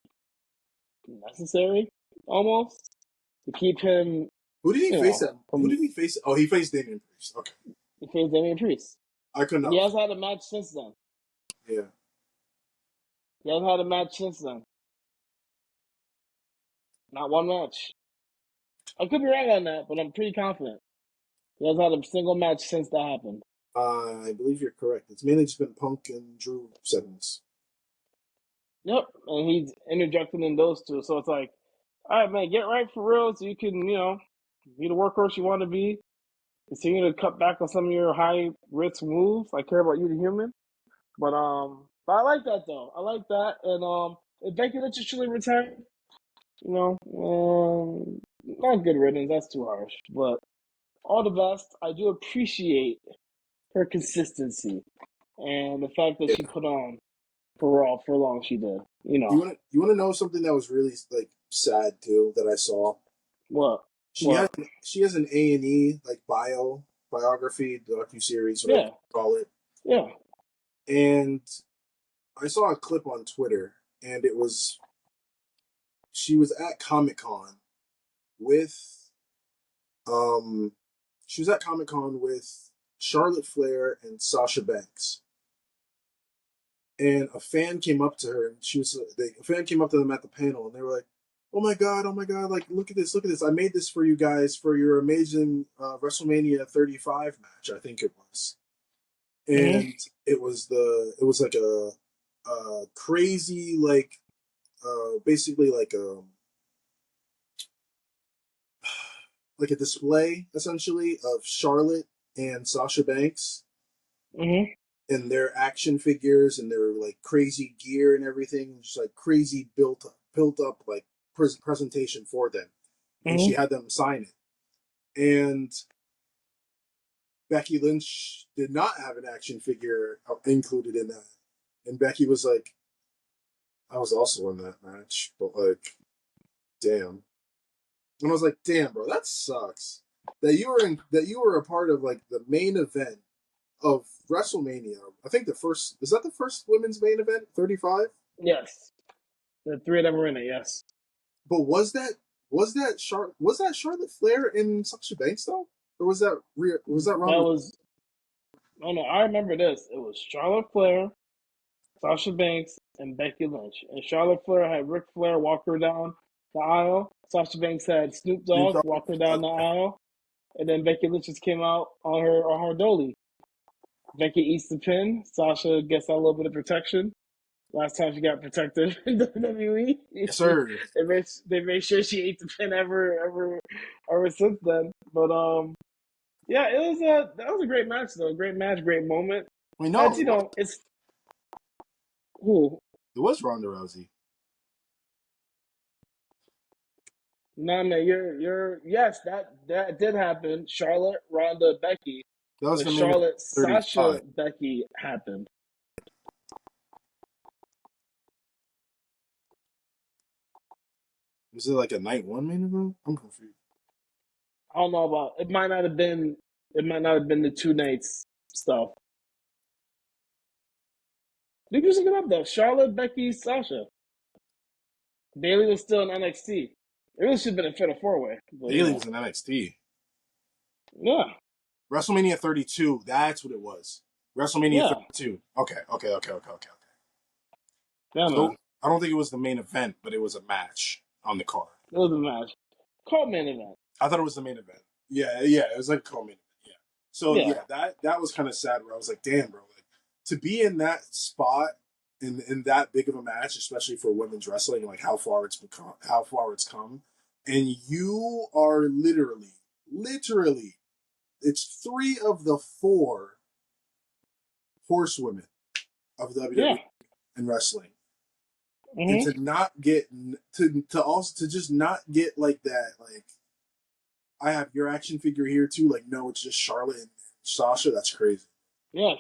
necessary almost to keep him, who did he face? Who from did he face? Oh, he faced Damian Priest. Okay, the case Damian Priest. I could And he not. hasn't had a match since then. Yeah, He hasn't had a match since then. Not one match. I could be wrong on that, but I'm pretty confident. He hasn't had a single match since that happened. I believe you're correct. It's mainly just been Punk and Drew segments. Yep, and he's interjected in those two. So it's like, all right, man, get right for real, so you can, be the workhorse you want to be. Continue to cut back on some of your high risk moves. I care about you, the human. But I like that though. I like that, and if Becky Lynch is truly retired, not good riddance. That's too harsh. But all the best. I do appreciate her consistency and the fact that Yeah. she put on for all for long she did. You want to know something that was really like sad too that I saw? What? She has What? she has an A&E like biography docu series, whatever Yeah. you call it, Yeah. and I saw a clip on Twitter, and she was at Comic Con with um she was at Comic Con with Charlotte Flair and Sasha Banks, and a fan came up to her, and a fan came up to them at the panel, and they were like, oh my god, like look at this, I made this for you guys for your amazing WrestleMania 35 match, I think it was, Mm-hmm. and it was like a crazy like basically like like a display essentially of Charlotte and Sasha Banks Mm-hmm. and their action figures and their like crazy gear and everything, just like crazy built up like presentation for them, and she Mm-hmm. had them sign it. And Becky Lynch did not have an action figure included in that, and Becky was like, "I was also in that match, but like, damn." And I was like, "Damn, bro, that sucks." That you were a part of like the main event of WrestleMania. I think the first is that the first women's main event, 35. Yes. The three of them were in it, yes. But was that Charlotte Flair and Sasha Banks though, or was that That Ronda? was, oh no, I remember this. It was Charlotte Flair, Sasha Banks, and Becky Lynch. And Charlotte Flair had Ric Flair walk her down the aisle. Sasha Banks had Snoop Snoop Dogg Dogg? walk her down the aisle. And then Becky Lynch just came out on her dolly. Becky eats the pin. Sasha gets a little bit of protection. Last time she got protected in WWE, Yes, sir. they made sure she ate the pin ever since then. But yeah, that was a great match though. Great match, great moment. Wait, no, But you know, it's who. it was Ronda Rousey. No, man, you're yes, that did happen. Charlotte, Ronda, Becky, That was but the main event, Charlotte, 35. Sasha, Becky happened. Was it like a night one main event? I'm confused. I don't know about it. Might not have been. It might not have been the two nights stuff. You can just look it up though. Charlotte, Becky, Sasha. Bailey was still in NXT. It really should have been a Fatal Four Way, but you Bailey know, was in NXT. yeah, WrestleMania 32. That's what it was. WrestleMania yeah, 32. Okay. yeah, man. So I don't think it was the main event, but it was a match on the card. It was a match. Called main event. I thought it was the main event. Yeah, it was like a co-main event. Yeah. So Yeah, yeah, that was kind of sad. Where I was like, damn, bro, like to be in that spot in that big of a match, especially for women's wrestling, like how far it's come, and you are literally, it's three of the four horsewomen of yeah. WWE in wrestling, and Mm-hmm. to not get to also to just not get like that, like I have your action figure here too. Like, no, it's just Charlotte and Sasha. That's crazy. Yes.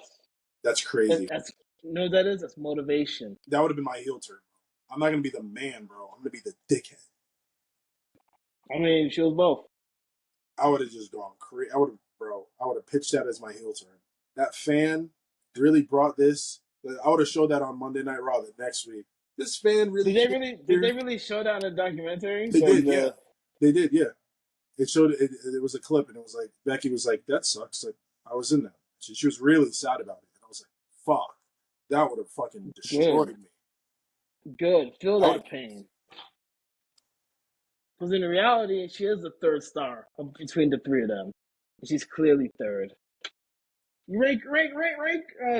That's crazy. That's you know what that is. That's motivation. That would have been my heel turn. I'm not gonna be the man, bro. I'm gonna be the dickhead. I mean, she was both. I would have just gone crazy. I would have pitched that as my heel turn. That fan really brought this. I would have showed that on Monday Night Raw the next week. This fan really came Did they here. really show that in the documentary? They Like did, yeah. the They did, yeah. It showed it was a clip, and it was like Becky was like, "That sucks." Like I was in that. She was really sad about it, and I was like, "Fuck, that would have fucking good, destroyed me." good. Feel I would that pain. Because in reality, she is the third star between the three of them. She's clearly third. You rank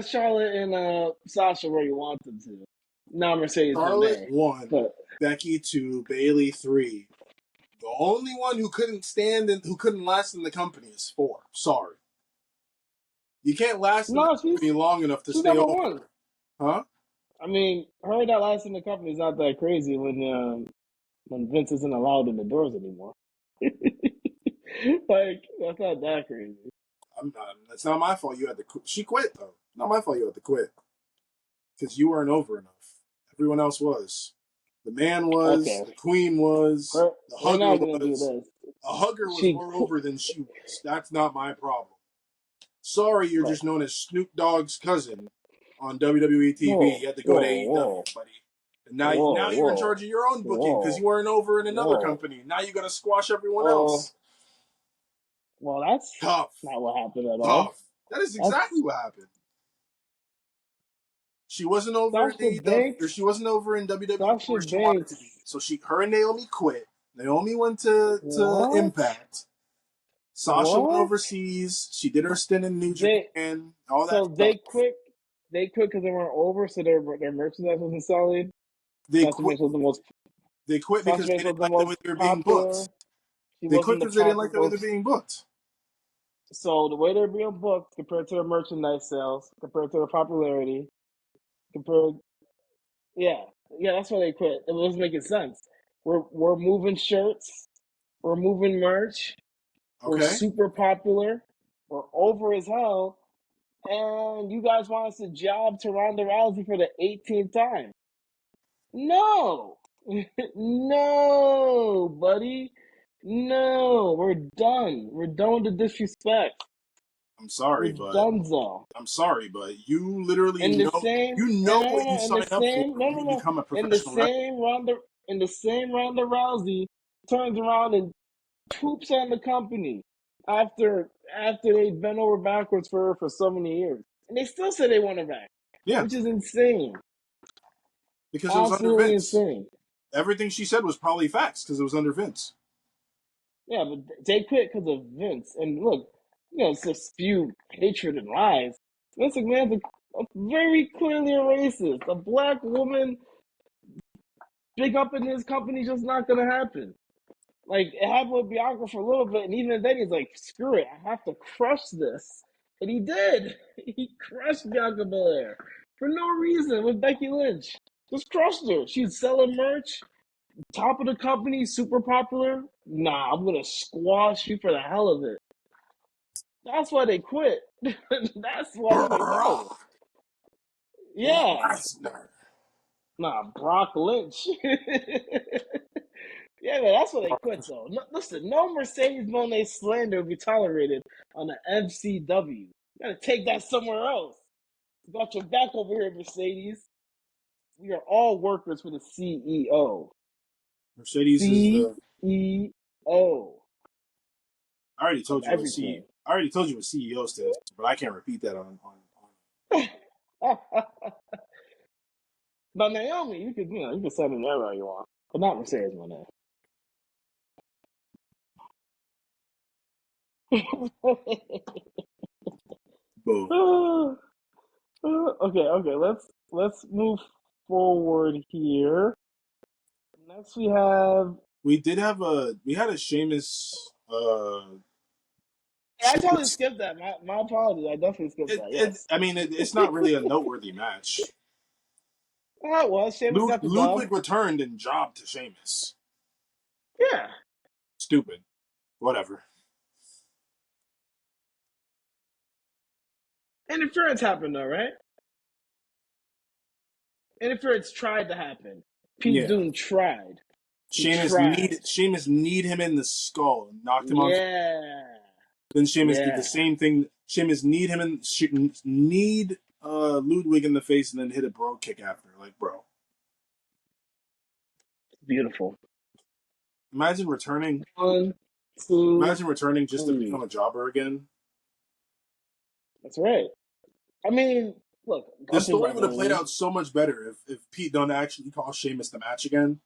Charlotte and Sasha where you want them to. Now Mercedes Charlotte Moné, 1, but Becky 2, Bailey 3. The only one who couldn't stand and who couldn't last in the company is 4. Sorry, you can't last in the no, company long enough to she's stay number over, one. huh? I mean, her that last in the company is not that crazy when Vince isn't allowed in the doors anymore. Like that's not that crazy. I'm not. That's not my fault. You had to. She quit though. Not my fault. You had to quit because you weren't over enough. Everyone else was. The man was. Okay, The queen was. The we're hugger not gonna do was. this. A hugger was She, more over than she was. That's not my problem. Sorry, you're but just known as Snoop Dogg's cousin on WWE TV. whoa, You had to go to whoa, AEW, whoa, buddy. And now whoa, you're in whoa, charge of your own booking because you whoa, weren't over in another whoa. company. Now you got to squash everyone Well, else. well, that's Tough, not what happened at all. tough. That is exactly That's what happened. She wasn't over in Sasha AEW, or Banks. she wasn't over in WWE Sasha where she wanted to be. Banks. So her and Naomi quit. Naomi went to What? Impact. Sasha went What? overseas. She did her stint in New They Japan. All that so stuff. they quit. They quit because they weren't over, so their merchandise wasn't selling. They Sasha quit. Banks was the most. They quit Sasha because they Banks was didn't the like the most way they were being booked. popular. She They quit wasn't the because they didn't like the way they're pocketbooks. being booked. So the way they're being booked compared to the merchandise sales, compared to the popularity, compared, yeah, yeah, that's why they quit. It wasn't making sense. We're moving shirts, we're moving merch, we're Okay, super popular, we're over as hell, and you guys want us to job to Ronda Rousey for the 18th time? No, no, buddy, no. We're done. We're done with the disrespect. I'm We're sorry, but donezo. you literally In the know same, what you in the sign up for same, no, when no, you no, become a in the professional wrestler. same Ronda, in the same Ronda Rousey turns around and poops on the company after they've been over backwards for her for so many years, and they still say they want her back, Yeah, which is insane, because it was under absolutely Vince. insane. Everything she said was probably facts because it was under Vince. Yeah, but they quit because of Vince. And look, it's just spew hatred and lies. Vince McMahon's a very clearly a racist. A black woman big up in his company just not gonna happen. Like it happened with Bianca for a little bit, and even then he's like, "Screw it, I have to crush this," and he did. He crushed Bianca Belair for no reason with Becky Lynch. Just crushed her. She's selling merch, top of the company, super popular. Nah, I'm gonna squash you for the hell of it. That's why they quit. That's why they're like, no. Brock Yeah. Lesnar. Nah, Brock Lynch. Yeah, man, that's why they quit, though. No, listen, no Mercedes Moné slander will be tolerated on the MCW. You gotta take that somewhere else. You got your back over here, Mercedes. We are all workers for the CEO. Mercedes is the. CEO I already of told you what everything. I already told you what CEO stands for, but I can't repeat that on. But Naomi, you could send in wherever you want, but not Mercedes Moné. Boom. Okay. Let's move forward here. Next, we have. We had a Sheamus Yeah, I totally Sheamus. skipped that. My apologies. I definitely skipped that. Yes. I mean, it's not really a noteworthy match. Oh, well, Sheamus got the dub. Ludwig returned and jobbed to Sheamus. Yeah. Stupid. Whatever. Interference happened though, right? Interference tried to happen. Pete Yeah. Dunne tried. He tried. Sheamus need him in the skull and knocked him on. Yeah. Then Sheamus did the Yeah. same thing. Sheamus need him in need Ludwig in the face and then hit a bro kick after. Like, bro, Beautiful. imagine returning. One, two, Imagine returning just to three. become a jobber again. That's right. I mean, look, The Gunther's story not would have going to played lose. out so much better if Pete Dunne actually cost Sheamus the match again.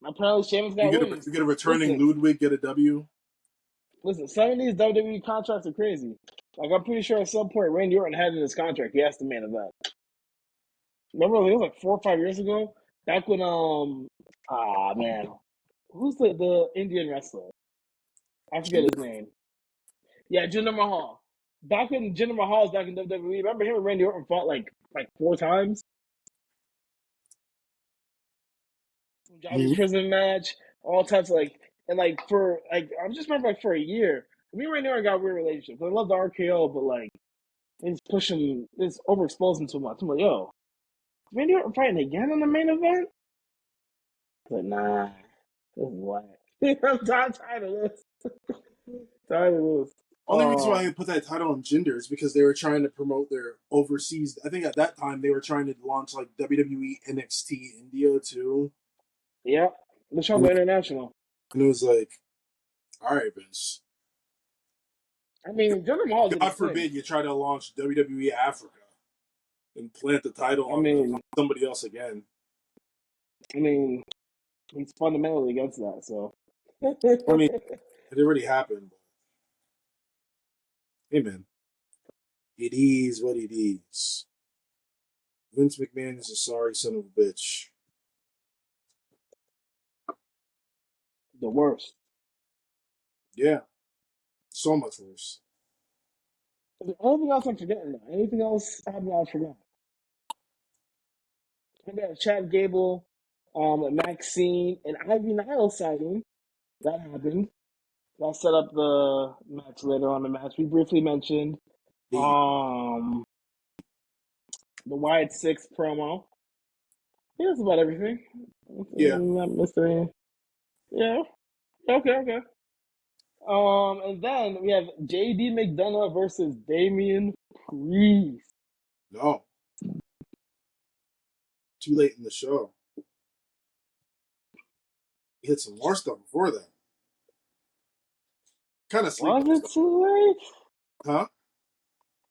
Apparently, Sheamus got You wins. get a returning Listen, Ludwig get a W. listen. Some of these WWE contracts are crazy. Like I'm pretty sure at some point Randy Orton had in his contract he has to main event. Remember, it was like 4 or 5 years ago. Back when man, who's the Indian wrestler? I forget his name. Yeah, Jinder Mahal. Back when Jinder Mahal was back in WWE, remember him and Randy Orton fought like 4 times? Punjabi Mm-hmm. prison match, all types of and like for like I just remember like for a year, me and Randy Orton got a weird relationship. I love the RKO, but like he's pushing, he's overexposing too much. I'm like, yo, is Randy Orton fighting again in the main event? But nah, this is whack. I'm tired of this. Tired of this. Only reason why I put that title on Jinder is because they were trying to promote their overseas. I think at that time they were trying to launch like WWE NXT India too, Yeah, the and Trouble International. it was like, all right, Vince. I mean, Jinder Mahal did God his thing. forbid you try to launch WWE Africa and plant the title I on mean, somebody else again. I mean, he's fundamentally against that. So, I mean, it already happened. But, hey, man, it is what it is. Vince McMahon is a sorry son of a bitch. The worst. Yeah, so much worse. Is there anything else I'm forgetting now? Anything else happened I forgot? I got Chad Gable, Maxine, and Ivy Nile sighting. That happened. That set up the match later on the match. We briefly mentioned The the Wyatt Six promo. Yeah, that's about everything. yeah, Not missing. Yeah. Okay. Okay. And then we have JD McDonough versus Damian Priest. no, too late in the show. He hit some more stuff before that. Kind of Was sleeping it stuff, too late? huh?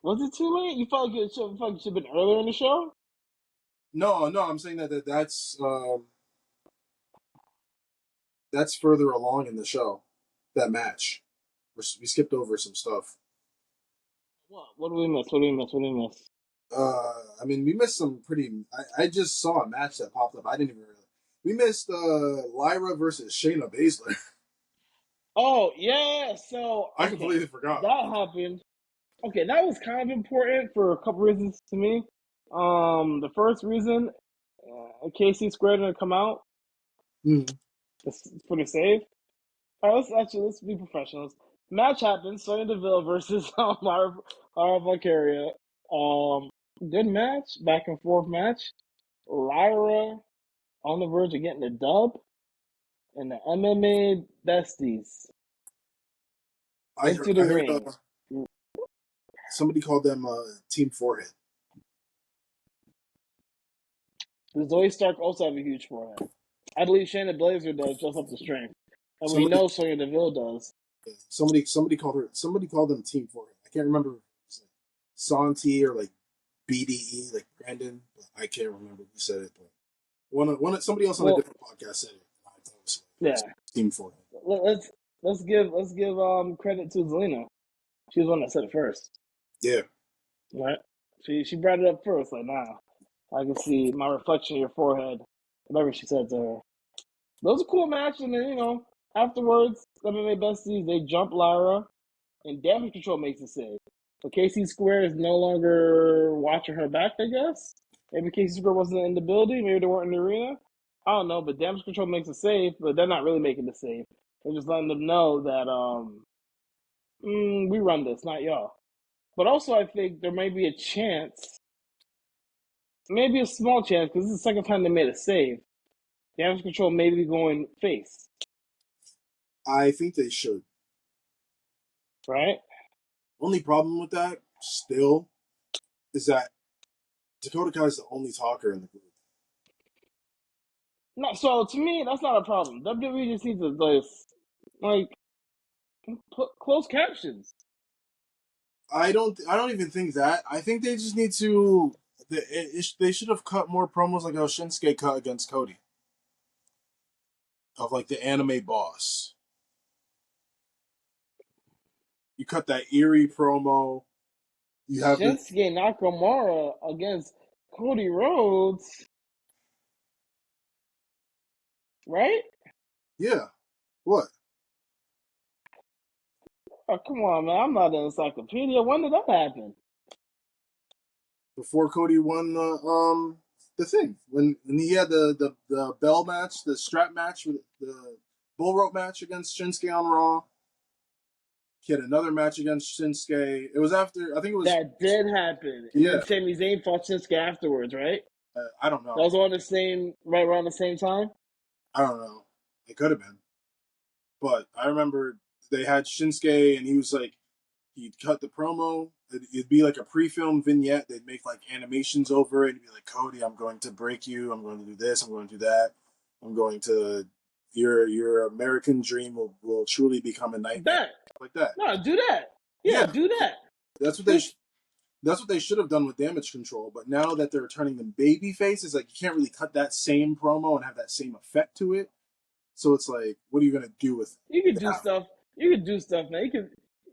Was it too late? You felt like it should have been earlier in the show? No, no, I'm saying that's further along in the show. That match, we skipped over some stuff. What? What do we miss? What do we miss? What do we miss? I mean, we missed some pretty. I just saw a match that popped up. I didn't even realize. We missed Lyra versus Shayna Baszler. Oh yeah. So I okay, completely forgot. that happened. Okay, that was kind of important for a couple reasons to me. The first reason, KC Square didn't come out Mm, for the save. All right, let's be professionals. Match happens: Sonya Deville versus Lara Valkyria. Good match, back and forth match. Lyra on the verge of getting the dub, and the MMA besties into the I heard ring. somebody called them Team Forehead. Zoe Stark also have a huge forehead. I believe Shayna Blazer does just up the strength, and we Somebody know Sonya Deville does. somebody called them Team Forehead. I can't remember if it was like Santi or like BDE, like Brandon. I can't remember who said it, but somebody else on a Well, different podcast said it. I thought it was yeah. Team Forehead. Let's let's give credit to Zelina. She was the one that said it first, Yeah, right? She brought it up first. Like, nah, I can see my reflection in your forehead. Whatever she said to her. Those are cool match, and then afterwards, MMA besties they jump Lyra, and Damage Control makes a save. But KC Square is no longer watching her back, I guess. Maybe KC Square wasn't in the building, maybe they weren't in the arena. I don't know, but Damage Control makes a save, but they're not really making the save. They're just letting them know that we run this, not y'all. But also, I think there may be a chance, maybe a small chance, because this is the second time they made a save. Damage Control may be going face, I think they should. right? Only problem with that still is that Dakota Kai is the only talker in the group. No, so to me, that's not a problem. WWE just needs to like put closed captions. I don't even think that. I think they just need to. They should have cut more promos like how Shinsuke cut against Cody of like the anime boss. You cut that eerie promo. You have the Shinsuke Nakamura against Cody Rhodes, right? yeah. What Oh, come on, man. I'm not an encyclopedia. When did that happen? before Cody won the thing when he had the bell match, the strap match with the bull rope match against Shinsuke on Raw. He had another match against Shinsuke. It was after I think it was That did happen. And then yeah. Sami Zayn fought Shinsuke afterwards, right? I don't That know. was on the same, right around the same time? I don't know. It could have been, but I remember they had Shinsuke and he was like he'd cut the promo. It'd be like a pre-filmed vignette. They'd make like animations over it. It'd be like, Cody, I'm going to break you. I'm going to do this. I'm going to do that. I'm going to your American dream will truly become a nightmare. That. Like that. No, do that. Yeah, Yeah, do that. that's what Just that's what they should have done with Damage Control. But now that they're turning them baby faces, like you can't really cut that same promo and have that same effect to it. So it's like, what are you gonna do with you could it? do stuff. You could do stuff, man. You could.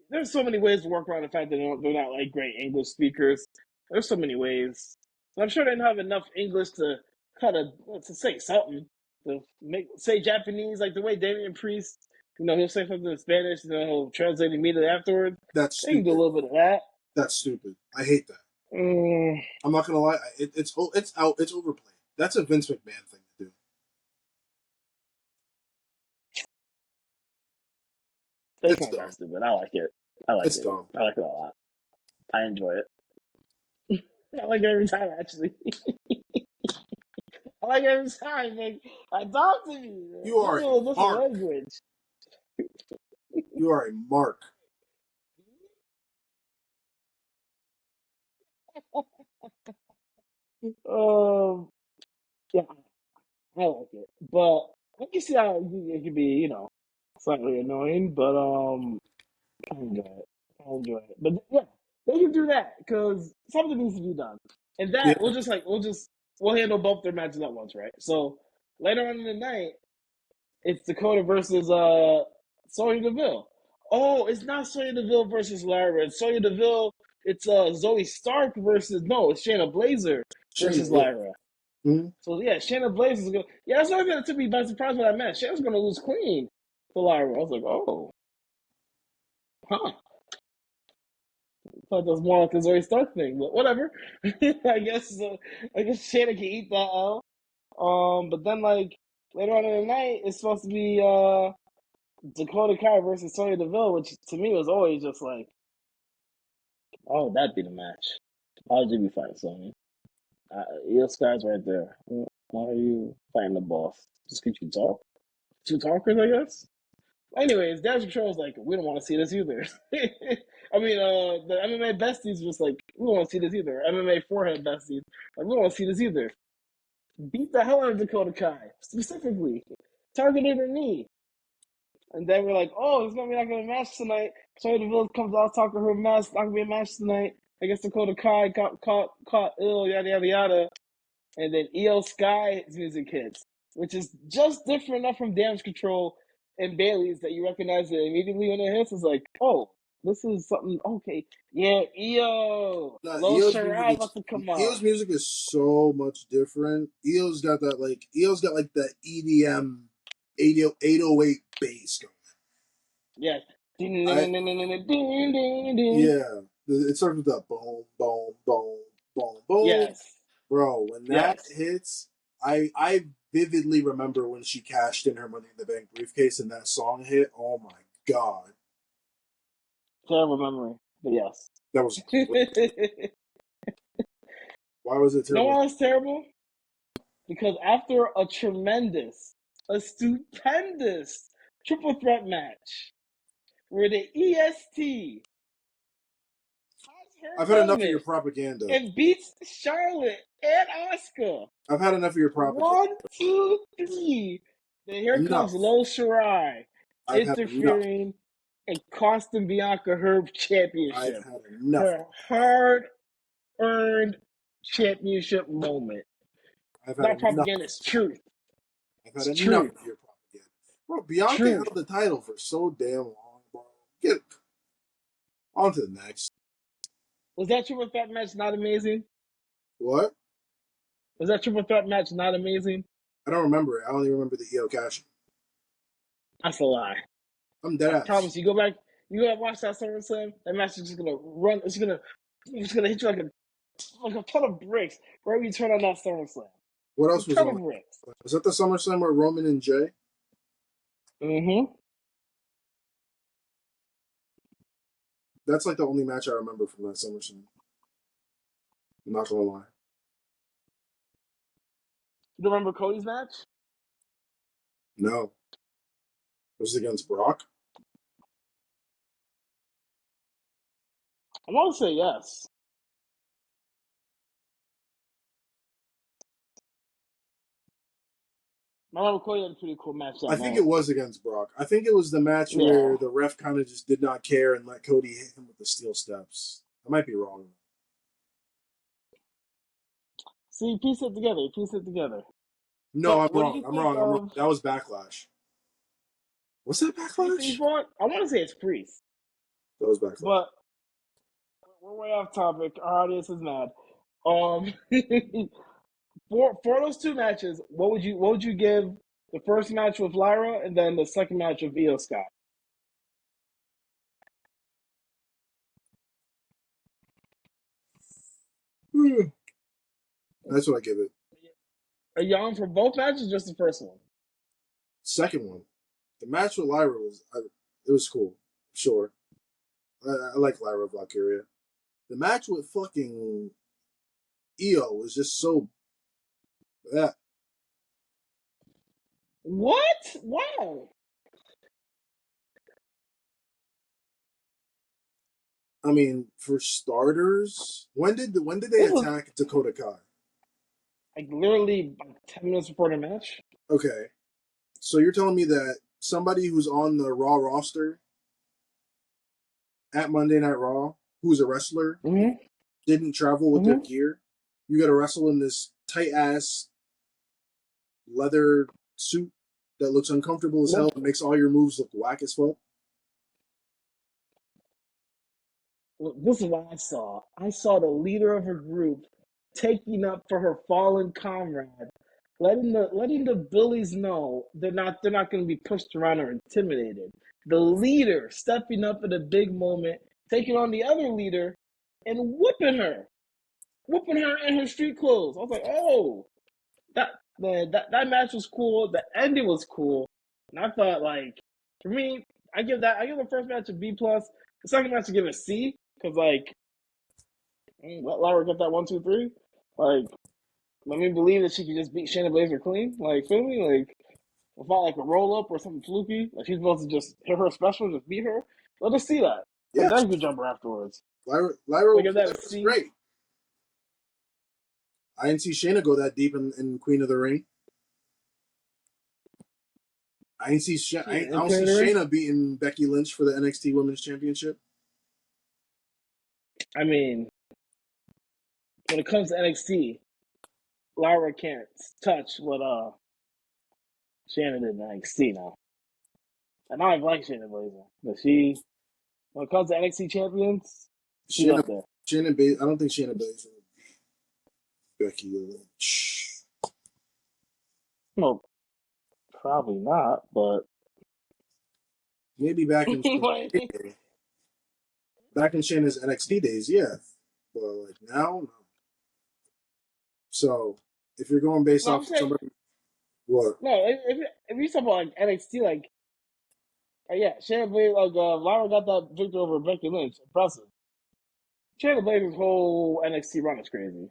There's so many ways to work around the fact that they're not like great English speakers. There's so many ways. So I'm sure they don't have enough English to cut a to say something. to make say Japanese, like the way Damian Priest, he'll say something in Spanish and then he'll translate immediately afterwards. That's They can do a stupid. little bit of that. That's stupid. I hate that. Mm, I'm not gonna lie. It's overplayed. That's a Vince McMahon thing to do. it's It's not that dumb. stupid. I like it. I like It's it. dumb. I like it a lot. I enjoy it. I like it every time, actually. I like it every time. Like, talk to me. Man. You are a What's the mark. language? You are a mark. Um, yeah, I like it, but I can see how it could be, slightly annoying. But I enjoy it. I enjoy it. But yeah, they can do that because something needs to be done, and Yeah, that we'll handle both their matches at once, right? So later on in the night, it's Dakota versus Sonya Deville. Oh, it's not Sonya Deville versus Lyra. It's Sonya Deville. It's Zoe Stark versus no, it's Shayna Blazer Shayna. versus Yeah. Lyra. Mm-hmm. So yeah, Shayna Blazer is going. Yeah, that's another thing that took me by surprise when I met. Shayna's going to lose clean to Lyra. I was like, oh, huh. I thought that was more like a Zoe Stark thing, but whatever. I guess I guess Shayna can eat that L. But then like later on in the night, it's supposed to be Dakota Kai versus Sonya Deville, which to me was always just like, oh, that'd be the match. Why would you be fighting Sonya? Your Sky's right there. Why are you fighting the boss? Just because you talk? Two talkers, I guess? Anyways, Damage Control was like, we don't want to see this either. I mean, the MMA besties was like, we don't want to see this either. MMA forehead besties, like, we don't want to see this either. Beat the hell out of Dakota Kai, specifically. Targeted her knee. And then we're like, oh, there's gonna be not gonna be a match tonight. Sonya Deville comes out talking her mess. Not gonna be a match tonight. I guess Dakota Kai got caught ill, yada yada yada. And then EO Sky's music hits, which is just different enough from Damage Control and Bailey's that you recognize it immediately when it hits. It's like, oh, this is something. Okay, yeah, EO, Nah, Lil Shirai about to come out. EO's music is so much different. EO's got like that EDM 808 bass going. Yes. Ding, I ding, ding, ding, ding, ding, ding, ding. Yeah, it starts with that boom, boom, boom, boom, boom. Yes, Bro, when that yes. hits, I vividly remember when she cashed in her Money in the Bank briefcase and that song hit. Oh my god, Terrible memory, but yes. that was great. You Why was it know terrible? why it's terrible? Because after a stupendous triple threat match where the EST has I've her had enough of your moment propaganda. and beats Charlotte and Asuka. I've had enough of your propaganda. 1, 2, 3. Then here comes Enough. Lil Shirai I've had enough. interfering and costing Bianca her I've championship. had enough. Her hard earned championship moment. I've had Not enough. propaganda, it's truth. I've had It's enough truth. of your propaganda. Bro, Bianca Truth. held the title for so damn long, bro. Get on to the next. Was that triple threat match not amazing? What? Was that triple threat match not amazing? I don't remember it. I only remember the EO cash. That's a lie. I'm dead I ass. promise you. Go back. You gotta watch that SummerSlam. That match is just gonna run. It's gonna hit you like a ton of bricks wherever you turn on that SummerSlam. What A else was ton on of it? bricks. Was that the SummerSlam where Roman and Jay? Mm-hmm. That's like the only match I remember from that SummerSlam. I'm not gonna lie. You remember Cody's match? No. Was it against Brock? I want to say yes. I remember Cody had a pretty cool match that I think night. it was against Brock. I think it was the match Yeah. where the ref kind of just did not care and let Cody hit him with the steel steps. I might be wrong. See, piece it together. Piece it together. No, I'm But what do wrong. you I'm think wrong. I'm wrong. of That was Backlash. Was that Priest that he Backlash? fought? I want to say it's Priest, That was Backlash. but we're way off topic. Our audience is mad. Um, for those two matches, what would you give The first match with Lyra, and then the second match with Io Sky. That's what I give it. Are you on for both matches? Just the first one. Second one, the match with Lyra it was cool. Sure, I like Lyra Valkyria. The match with fucking Io was just so. Yeah, What? Wow. I mean, for starters, when did they This was attack Dakota Kai? like literally like 10 minutes before the match. Okay, so you're telling me that somebody who's on the Raw roster at Monday Night Raw, who's a wrestler, Mm-hmm. didn't travel with their Mm-hmm. gear? You got to wrestle in this tight ass leather suit that looks uncomfortable as hell Look, and makes all your moves look whack as fuck. this is what I saw. I saw the leader of her group taking up for her fallen comrade, letting the bullies know they're not going to be pushed around or intimidated. The leader stepping up at a big moment, taking on the other leader, and whooping her in her street clothes. I was like, oh, that man, that match was cool. The ending was cool, and I thought like for me, I give the first match a B plus. The second match I give it a C because like let Laura get that 1, 2, 3. Like let me believe that she can just beat Shayna Baszler clean. Like feel me? Like without like a roll up or something fluky. Like she's supposed to just hit her special, just beat her. Let us see that. And Yeah, then you can jump her afterwards. Lyra So I give that a was C. great. I didn't see Shayna go that deep in Queen of the Ring. I In don't see Queen of the Ring. Shayna beating Becky Lynch for the NXT Women's Championship. I mean, when it comes to NXT, Laura can't touch what Shannon did in NXT now. And I don't like Shannon Blazer, but when it comes to NXT champions, she's Shayna up there. I don't think Shayna Baszler Becky Lynch. No, probably not, but Maybe back in Shayna's NXT days, yeah. But like now, no. So if you're going based no, off I'm of saying somebody, what? no. If you talk about like NXT, like yeah, Shannon Blazer, like Lara got that victory over Becky Lynch, impressive. Shannon Blazer's whole NXT run is crazy.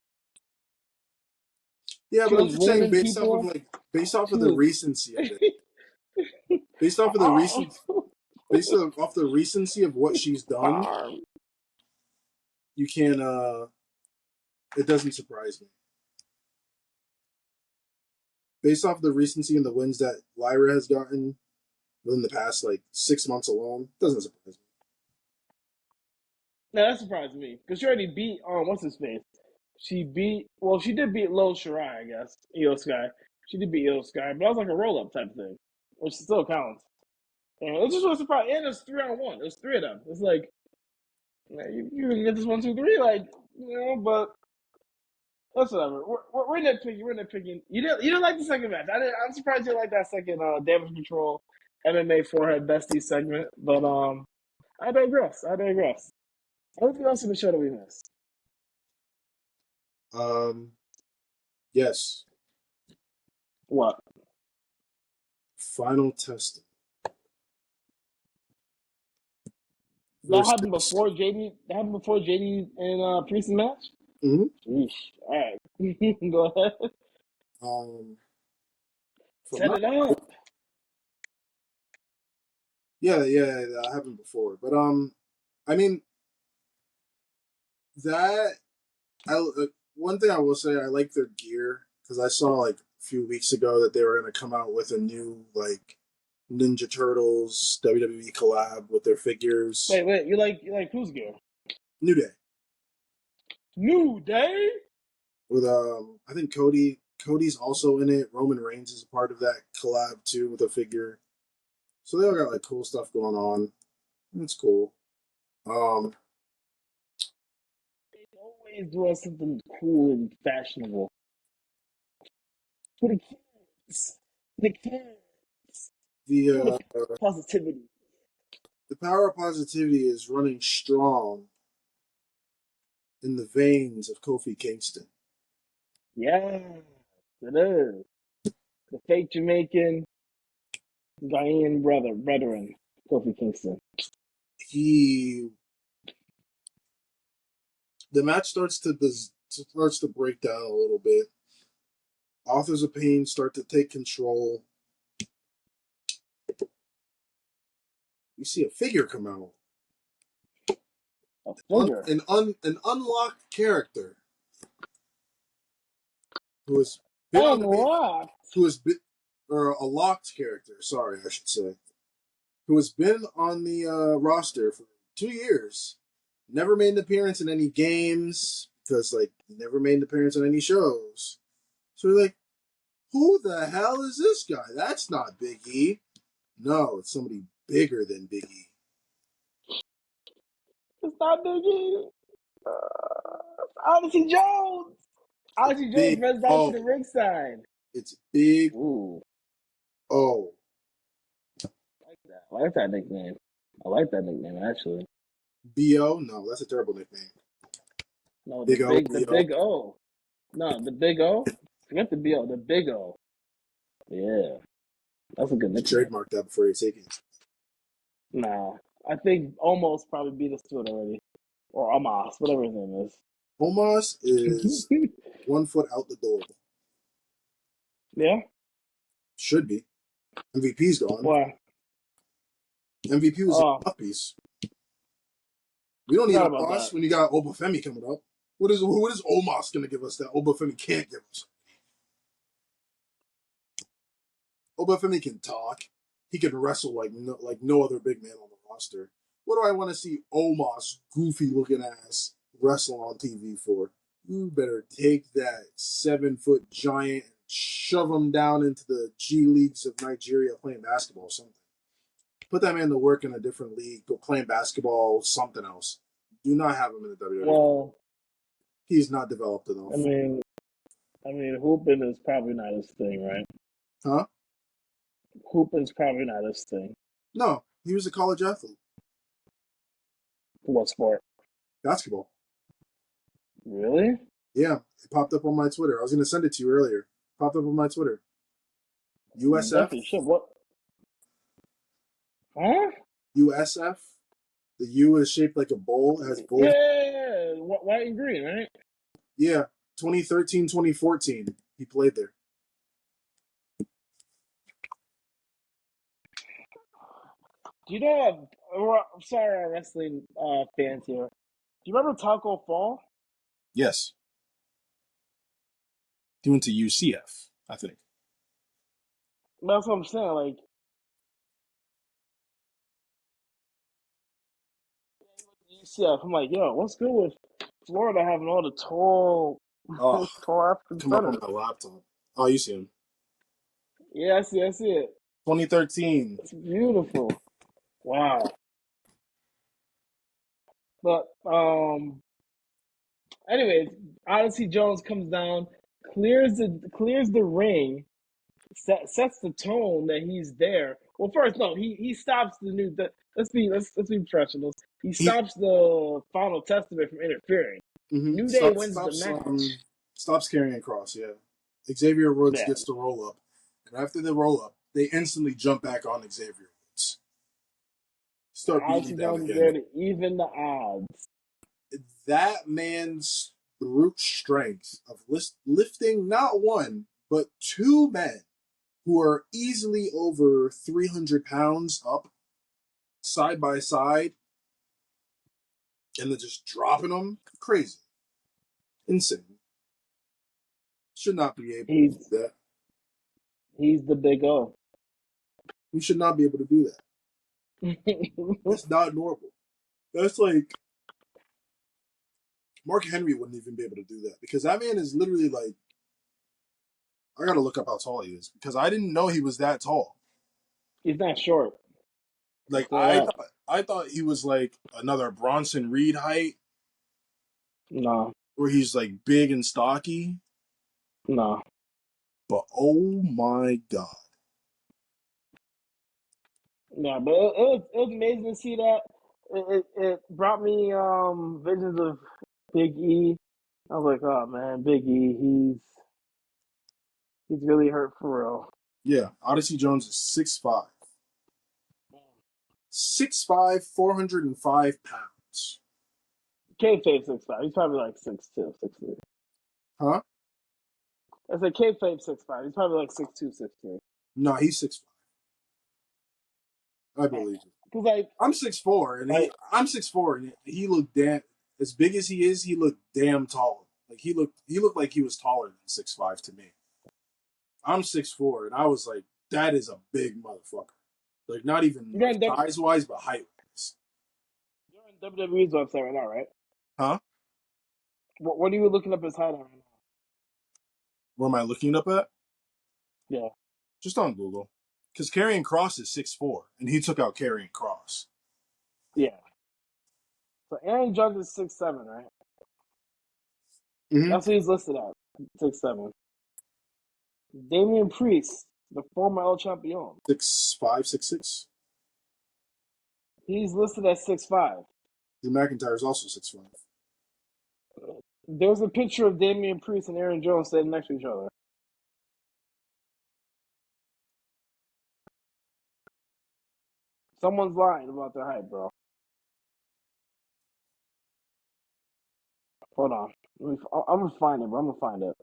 Yeah, She but I'm was just saying wounding people. based off She of the was. recency of it, based off of the recent off the recency of what she's done, you can't. It doesn't surprise me. Based off the recency and the wins that Lyra has gotten within the past like 6 months alone, doesn't surprise me. No, that surprised me because she already beat what's his face. She did beat Lil Shirai, I guess. Io Sky. She did beat Io Sky, but that was like a roll up type thing, which still counts. And it just was surprising. And it's 3-on-1. There's three of them. It's like you can get this 1, 2, 3, like but that's whatever. We're nitpicking. We're nitpicking. You didn't like the second match. I'm surprised you like that second damage control MMA forehead bestie segment. But I digress. I digress. Anything else in the show that we missed? Um, yes, What? final testing That happened versus. before JD. That happened before JD and Priest's match. Mhm. Sheesh. All right, go ahead. Um, if I'm Set not, it up. yeah, that happened before. But I mean that one thing I will say, I like their gear because I saw like a few weeks ago that they were going to come out with a new like Ninja Turtles WWE collab with their figures. Wait. You like whose gear? New Day New Day. with I think Cody's also in it. Roman Reigns is a part of that collab too with a figure. So they all got like cool stuff going on. It's cool. Um, They always doing something cool and fashionable for the kids. The kids. Feel The the positivity. the power of positivity is running strong in the veins of Kofi Kingston. Yeah, it is. The fake Jamaican Ghanaian brethren, Kofi Kingston. He the match starts to break down a little bit. Authors of Pain start to take control. You see a figure come out, A figure. an unlocked character who has been on the main, Unlocked. who has been or a locked character. Sorry, I should say, who has been on the roster for 2 years. Never made an appearance in any games because like he never made an appearance on any shows. So we're like, who the hell is this guy? That's not Big E. No, it's somebody bigger than Big E. It's not Big E. Odyssey Jones. It's Odyssey Jones Big runs down to O. the ringside. It's Big Ooh, O. I like that. I like that nickname. I like that nickname actually. B.O.? No, that's a terrible nickname. No, Big O, the B.O. big O. No, the big O. Forget the B O. The big O. Yeah, that's a good Just nickname. trademark that before you take it. Nah, I think almost probably beat us to it already, or Amos, whatever his name Omos is is. 1 foot out the door. Yeah. Should be. MVP's gone. Why? MVP was Oh, a piece. We don't need forgot about Omos that. when you got Obafemi coming up. What is Omos going to give us that Obafemi can't give us? Obafemi can talk. He can wrestle like no other big man on the roster. What do I want to see Omos goofy looking ass wrestle on TV for? You better take that 7 foot giant and shove him down into the G leagues of Nigeria playing basketball or something. Put that man to work in a different league, go playing basketball, something else. Do not have him in the WWE. Well, He's not developed I enough. mean, hooping is probably not his thing, right? Huh? Hooping's probably not his thing. No, he was a college athlete. What sport? Basketball. Really? Yeah, it popped up on my Twitter. I was going to send it to you earlier. Popped up on my Twitter. USF, Definitely should. What? Huh? USF. The U is shaped like a bowl. It has bowl. Yeah, white and green, right? Yeah, 2013, 2014. He played there. Do you know? I'm sorry, our wrestling fans here. Do you remember Taco Fall? Yes. He went to UCF, I think. That's what I'm saying. Like UCF. I'm like, yo, what's good with Florida having all the tall, Oh, tall African come up on centers? my laptop. Oh, you see him. Yeah, I see. I see it. 2013. It's beautiful. Wow. But anyways, Odyssey Jones comes down, clears the ring, sets the tone that he's there. Well, first, no, he stops the new. Let's be professionals. He He stops the Final Testament from interfering. New Day stops wins the stops match. stops carrying across. Yeah, Xavier Woods Yeah, gets the roll up, and after the roll up, they instantly jump back on Xavier Woods. Start beating him Odyssey down Jones is again. there to even the odds. That man's brute strength of lifting not one but two men who are easily over 300 pounds up side by side and then just dropping them, crazy, insane. Should not be able to do He's that. he's the big O. You should not be able to do that. That's not normal. That's like Mark Henry wouldn't even be able to do that because that man is literally like, I gotta look up how tall he is because I didn't know he was that tall. He's not short. Like Straight up. I thought he was like another Bronson Reed height No, where he's like big and stocky. no. But oh my god. Yeah, but it was amazing to see that. It brought me visions of Big E. I was like, oh man, Big E, he's really hurt for real. Yeah, Odyssey Jones is 6'5". 6'5", 405 pounds. Kayfabe 6'5". He's probably like 6'2", 6'3". Huh? I said Kayfabe 6'5". He's probably like 6'2", 6'3". No, he's 6'5". I believe it. Cause like I'm 6'4", and like I'm 6'4", and he looked damn as big as he is. He looked damn tall. Like he looked like he was taller than 6'5" to me. I'm 6'4", and I was like, that is a big motherfucker. Like not even you're like on size wise, but height wise. you're on WWE's website right now, right? Huh? What are you looking up his height on right now? Where am I looking it up at? Yeah, Just on Google. Because Karrion Cross is 6'4", and he took out Karrion Cross. yeah. So Aaron Judge is 6'7", right? Mm-hmm. That's what he's listed at, 6'7". Damian Priest, the former El Champion, 6'5", 6'6". he's listed at 6'5". Drew McIntyre is also 6'5". There's a picture of Damian Priest and Aaron Jones sitting next to each other. Someone's lying about their height, bro. Hold on. I'm gonna find it, bro. I'm gonna find it.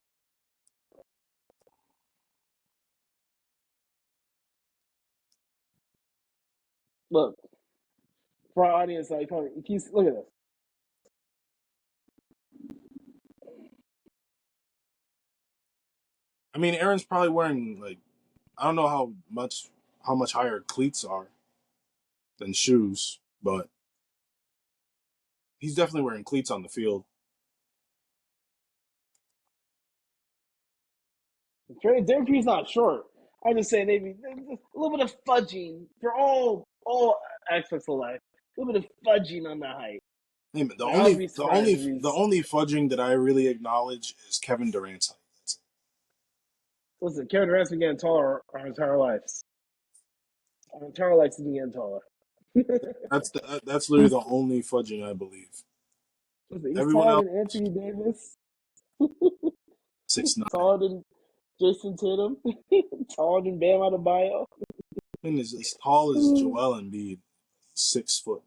Look, for our audience, like, probably, look at this. I mean, Aaron's probably wearing like I don't know how much higher cleats are than shoes, but he's definitely wearing cleats on the field. Damian Priest's not short. I'm just saying maybe a little bit of fudging for all aspects of life. A little bit of fudging on the height. Hey, man, the Like I would only be the surprised only if the he's only fudging that I really acknowledge is Kevin Durant's height. listen. Kevin Durant's been getting taller our entire lives. Our entire lives has been getting taller. That's literally he's the only fudging I believe. listen, he's Everyone taller else than Anthony Davis. 6'9". Taller than Jason Tatum. Taller than Bam Adebayo. And is as tall as Joel Embiid, 6 foot.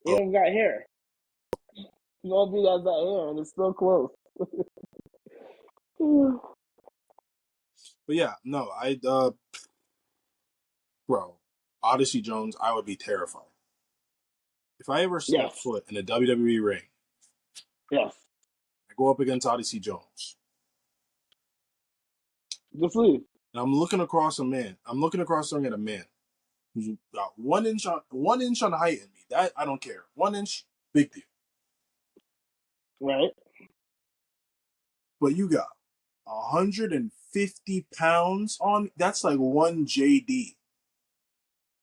He Oh, don't got hair. Nobody has that hair, and it's still close. but yeah, no, bro, Odyssey Jones, I would be terrified if I ever step Yes, foot in a WWE ring. yes. I go up against Odyssey Jones, Just leave. and I'm looking across a man. I'm looking across the ring at a man who's got 1 inch on height in me. That I don't care. 1 inch, big deal. Right? But you got 150 pounds on. That's like one JD.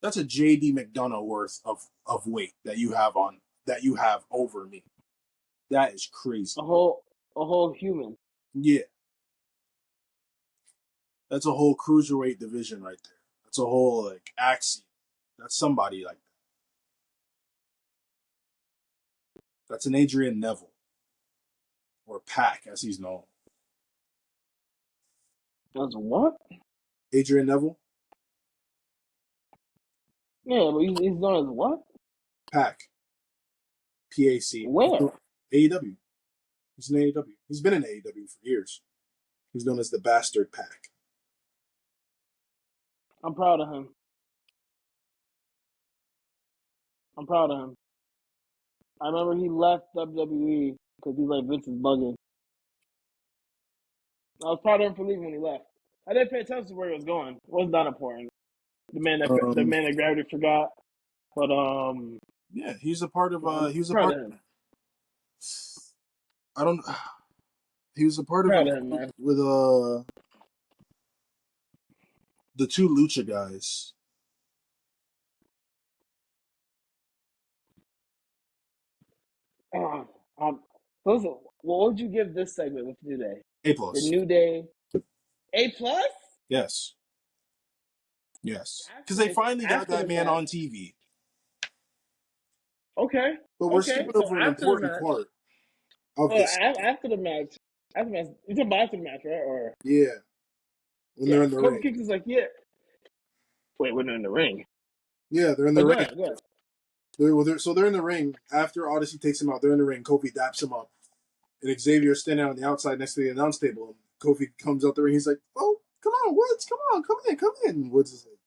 That's a JD McDonough worth of weight that you have over me. That is crazy. A whole human. Yeah, that's a whole cruiserweight division right there. That's a whole like axiom. That's somebody like that. That's an Adrian Neville or Pac as he's known. That's what? Adrian Neville, Yeah, but he's known as what? Pac, PAC. Where? AEW. He's in AEW. He's been in AEW for years. He's known as the Bastard Pac. I'm proud of him. I'm proud of him. I remember he left WWE because he's like Vince is bugging. I was proud of him for leaving when he left. I didn't pay attention to where he was going. It wasn't that important. The Um, man that gravity forgot. But yeah, he's a part of. I'm He was a proud part. of him. I don't. He was a part of a Proud of him, man. with the two Lucha guys. Uh, um, listen, what would you give this segment with New Day? A The plus. New Day A plus? Yes. Yes, because they After finally got after that the man match, on TV. okay, But we're okay. skipping So over an after the important match, part of this. after the match, you talking about after the match, right? Or Yeah, when they're yeah, in the Kofi ring. Kingston's like, yeah. Wait, we're in the ring. Yeah, they're in Oh, the go ring. ahead, go ahead. They're in the ring after Odyssey takes him out. They're in the ring. Kofi daps him up, and Xavier's standing on the outside next to the announce table. And Kofi comes out the ring. He's like, "Oh, come on, Woods, come on, come in, come in." And Woods is like,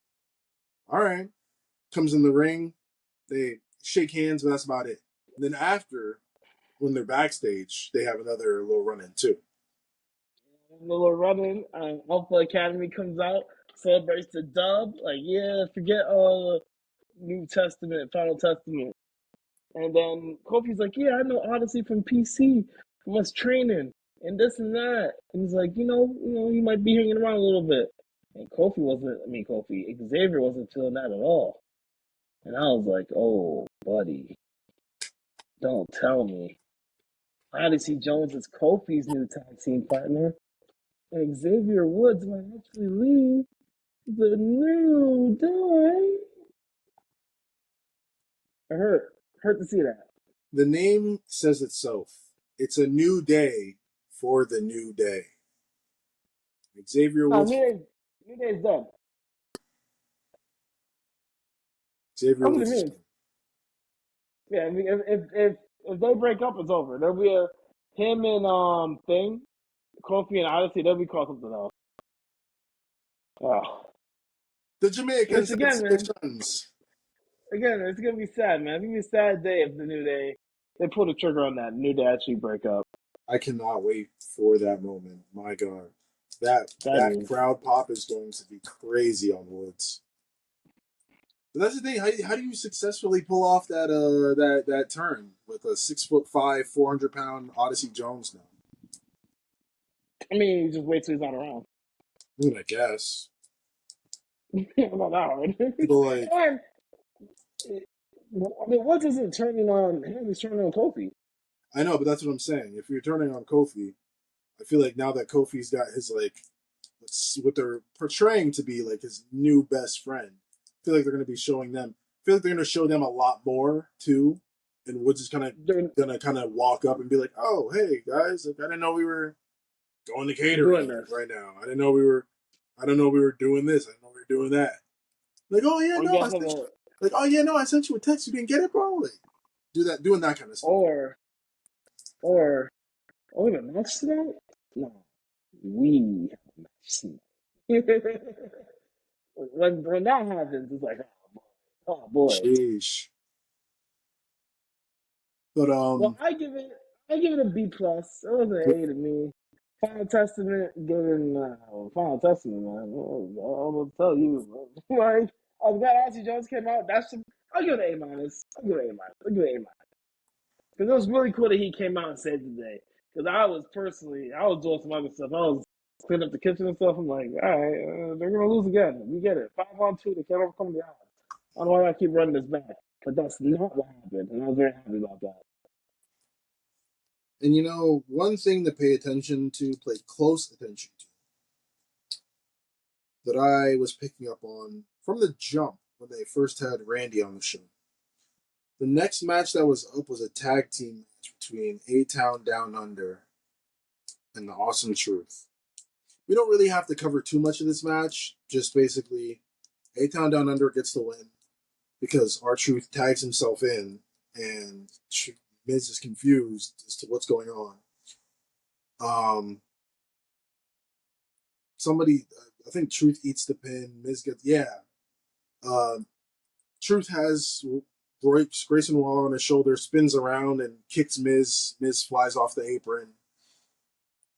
"All right." Comes in the ring. They shake hands, but that's about it. And then after, when they're backstage, they have another little run in too. Little running. Alpha Academy comes out, celebrates the dub. Like, yeah, forget all the New Testament, Final Testament. And then Kofi's like, yeah, I know Odyssey from PC, from us training, and this and that. And he's like, he might be hanging around a little bit. And Xavier wasn't feeling that at all. And I was like, oh, buddy, don't tell me. Odyssey Jones is Kofi's new tag team partner, and Xavier Woods might actually lead the new day. I hurt to see that. The name says itself. It's a new day for the new day. Xavier No, Woods. New Day's done. Xavier That's what it Woods is means. gone. Yeah, I mean, if they break up, it's over. There'll be a him and thing, Kofi and Odyssey. They'll be called something else. Oh, The Jamaican which again, man, sensations. again, it's gonna be sad, man. It's gonna be a sad day if the New Day they pull the trigger on that New Day actually break up. I cannot wait for that moment. My God, That that is. crowd pop is going to be crazy on Woods. But that's the thing. How do you successfully pull off that turn with a 6'5", 400-pound Odyssey Jones now? I mean, you just wait till he's not around. I mean, I guess. Not that hard. But like, And I mean, what is it turning on him? He's turning on Kofi. I know, but that's what I'm saying. If you're turning on Kofi, I feel like now that Kofi's got his like what they're portraying to be like his new best friend, I feel like they're going to be showing them. I feel like they're going to show them a lot more too, and Woods is kind of They're going to kind of walk up and be like, "Oh, hey guys, like, I didn't know we were going to doing catering this. right now. I didn't know we were. I didn't know we were doing this. I didn't know we were doing that. Like, oh yeah, Or you no, guys I have sent you. a Like, oh yeah, no, I sent you a text. You didn't get it, bro. Like, doing that kind of stuff. or or we have a match tonight? No, we have a match tonight. when that happens, it's like, oh boy. Sheesh. But Well, I give it a B plus. It was an A to me. Final Testament, given Final Testament, man. I'm gonna tell you, like, I'm glad Ozzy Jones came out. I'll give it an A minus. I'll give it an A minus. I'll give it an A minus. Because it was really cool that he came out and saved the day. Because I was doing some other stuff. I was cleaning up the kitchen and stuff. I'm like, all right, they're gonna lose again. We get it. 5-on-2, they can't overcome the odds. I don't know why I keep running this back, but that's not what happened, and I was very happy about that. and one thing to pay attention to, pay close attention to, that I was picking up on from the jump when they first had Randy on the show. The next match that was up was a tag team match between A Town Down Under and the Awesome Truth. We don't really have to cover too much of this match. Just basically, A Town Down Under gets the win because R-Truth tags himself in, and Miz is confused as to what's going on. Um, somebody, I think Truth eats the pin. Miz gets, yeah. Truth has breaks Grayson Waller on his shoulder, spins around and kicks Miz. Miz flies off the apron.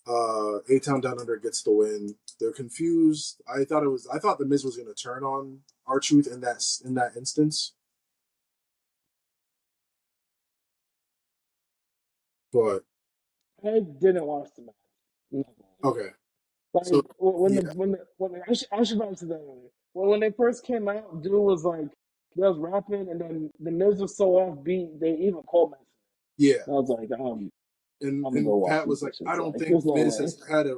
A Town Down Under gets the win. They're confused. I thought the Miz was going to turn on R-Truth in that instance, but I didn't watch the match. okay. So Like yeah, I should probably say that earlier. When they first came out, dude was like, they was rapping, and then the Miz was so offbeat, they even called me. yeah. I was like, I'm gonna go and watch Pat what was like, this I shit's don't like. think There's no Miz way. has had a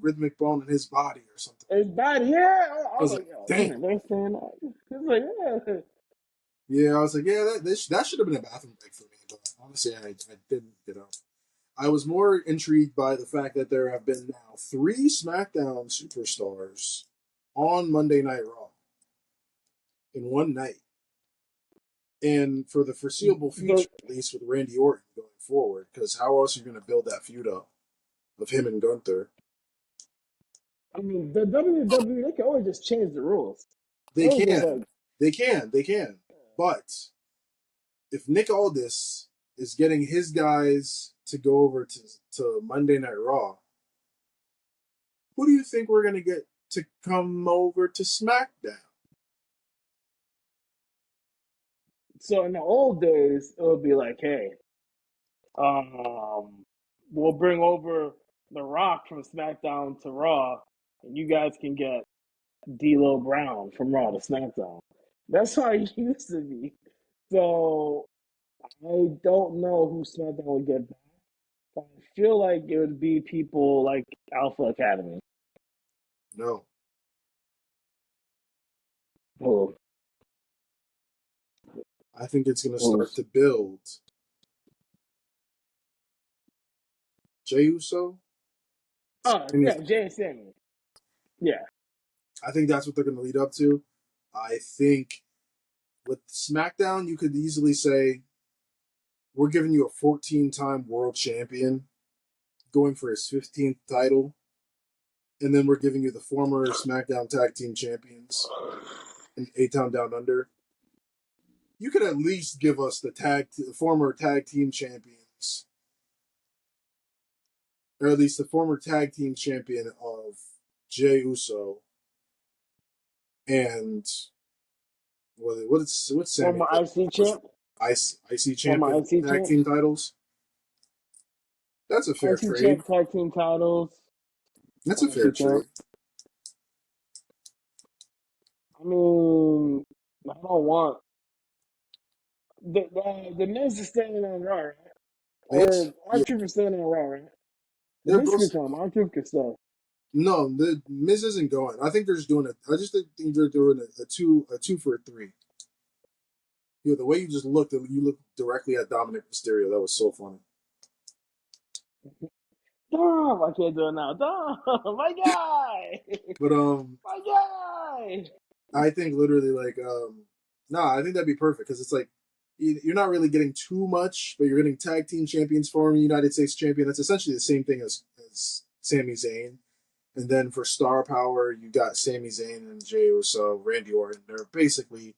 rhythmic bone in his body or something. It's bad. Yeah, I I was was like, like, yo, damn. even they're saying that. It's like, yeah. Yeah, I was like, yeah, that should have been a bathroom break for me. But honestly, I didn't, I was more intrigued by the fact that there have been now 3 SmackDown superstars on Monday Night Raw in one night. And for the foreseeable The future, at least with Randy Orton going forward, because how else are you going to build that feud up of him and Gunther? I mean, the WWE, they can always just change the rules. They It was just can. like, They can. But if Nick Aldis is getting his guys to go over to Monday Night Raw, who do you think we're going to get to come over to SmackDown? so in the old days, it would be like, hey, um, we'll bring over The Rock from SmackDown to Raw, and you guys can get D'Lo Brown from Raw to SmackDown. That's how it used to be. So I don't know who SmackDown would get back. But I feel like it would be people like Alpha Academy. No. Who? I think it's going to start Who's? to build Jey Uso, Oh, Sami yeah, Zayn. Jay and Sammy. Yeah. I think that's what they're going to lead up to. I think with SmackDown, you could easily say, we're giving you a 14-time world champion going for his 15th title, and then we're giving you the former SmackDown Tag Team Champions in A-Town Down Under. You could at least give us the former Tag Team Champions, or at least the former Tag Team Champion of Jey Uso and what's Sami Former Zayn? IC Was champ. IC Former champion IC tag champ. team titles? That's a fair IC trade. champ, tag team titles. That's a fair IC champ. trade. I mean, I don't want the Miz is staying on Raw, right? Miz? Or Yeah. R-Truth is staying on Raw, right? The They're Miz both could come. R-Truth could stay. no, the Miz isn't going. I think they're just doing it. I just think they're doing a two for a three. The way you just looked, you looked directly at Dominic Mysterio. That was so funny. Dom, I can't do it now. Dom, my guy, But my guy. I think literally I think that'd be perfect because it's like you're not really getting too much, but you're getting tag team champions, former United States champion. That's essentially the same thing as Sami Zayn. And then for star power, you got Sami Zayn and Jey Uso, Randy Orton. They're basically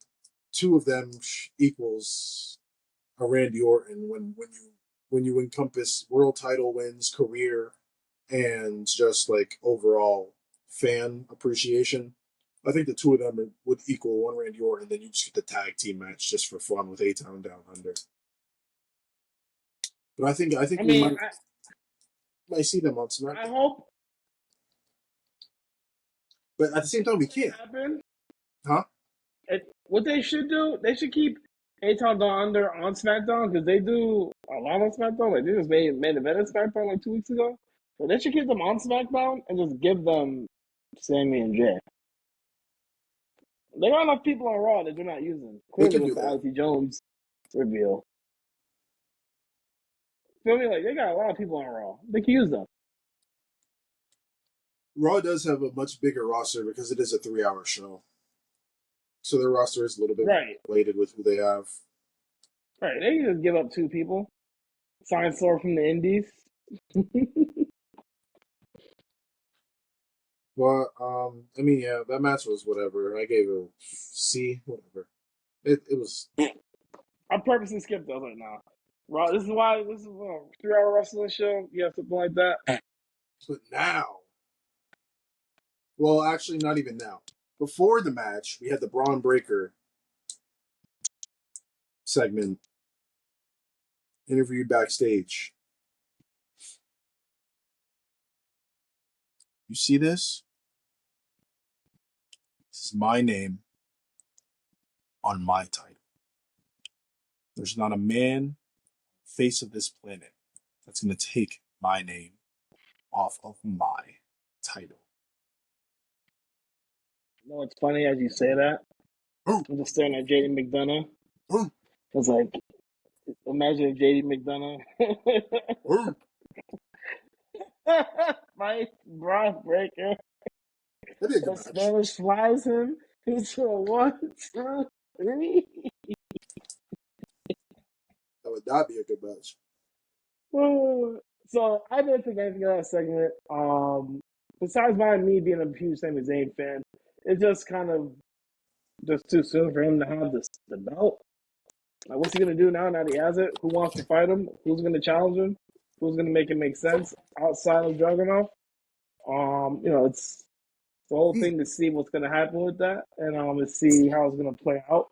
two of them equals a Randy Orton when you encompass world title wins, career, and just like overall fan appreciation. I think the two of them would equal one Randy Orton, and then you just get the tag team match just for fun with A-Town Down Under. But I think I we mean, might see them on I SmackDown. hope But at the same time, we it can't, happen. huh? What they should do, they should keep A-Town Down Under on SmackDown because they do a lot on SmackDown. Like they just made event on SmackDown like 2 weeks ago. But they should keep them on SmackDown and just give them Sammy and Jay. They got enough people on Raw that they're not using. They Clearly could with do the that. Odyssey Jones reveal. Feel me? Like they got a lot of people on Raw. They can use them. Raw does have a much bigger roster because it is a 3-hour show, so their roster is a little bit more Right. related with who they have. Right. They can just give up 2 people. Sign Sword from the Indies. But I mean, yeah, that match was whatever. I gave it a C, whatever. It was. I purposely skipped those right now. Raw. This is a 3 hour wrestling show. You have something like that. But now, well, actually, not even now. Before the match, we had the Braun Breaker segment interviewed backstage. You see this? This is my name on my title. There's not a man, face of this planet, that's going to take my name off of my title. You know what's funny as you say that? Ooh, I'm just staring at JD McDonough. ooh, It's like, imagine if JD McDonough ooh. fights Brock Breaker That'd be a and good match. Spanish flies him. He's a 1, 2, 3. That would not be a good match. So I didn't think anything of that segment. Besides me being a huge Sami Zayn fan, it's just kind of just too soon for him to have the belt. Like, what's he gonna do now? Now that he has it, who wants to fight him? Who's gonna challenge him? Who's gonna make it make sense outside of Dragunov? It's the whole Hmm. thing to see what's gonna happen with that, and to see how it's gonna play out.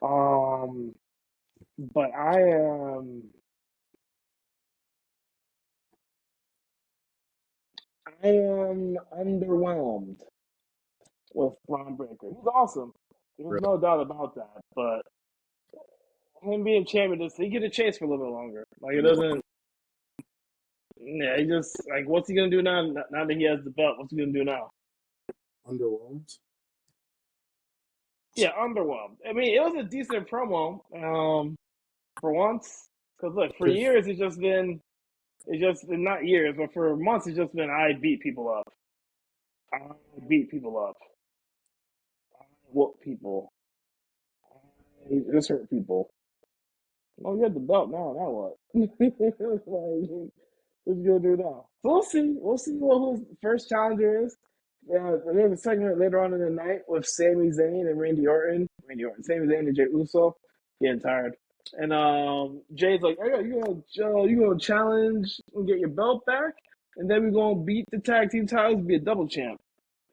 Um, but I am underwhelmed with Ron Breaker. He's awesome. There's Really. no doubt about that. But him being champion, he get a chase for a little bit longer. Like it Underwhelmed. doesn't. Yeah, he just like what's he gonna do now? Now that he has the belt, what's he gonna do now? Underwhelmed. Yeah, underwhelmed. I mean, it was a decent promo, for once. Because look, for Because years it's just been not years, but for months it's just been I beat people up. I beat people up. I whoop people. I just hurt people. Oh, you have the belt now. Now what? Like, what you gonna do now? So we'll see. We'll see what his first challenger is. There's a segment later on in the night with Sami Zayn and Randy Orton. Sami Zayn and Jey Uso. Getting tired. And Jay's like, "Hey, you gonna challenge and get your belt back, and then we're gonna beat the tag team titles, be a double champ."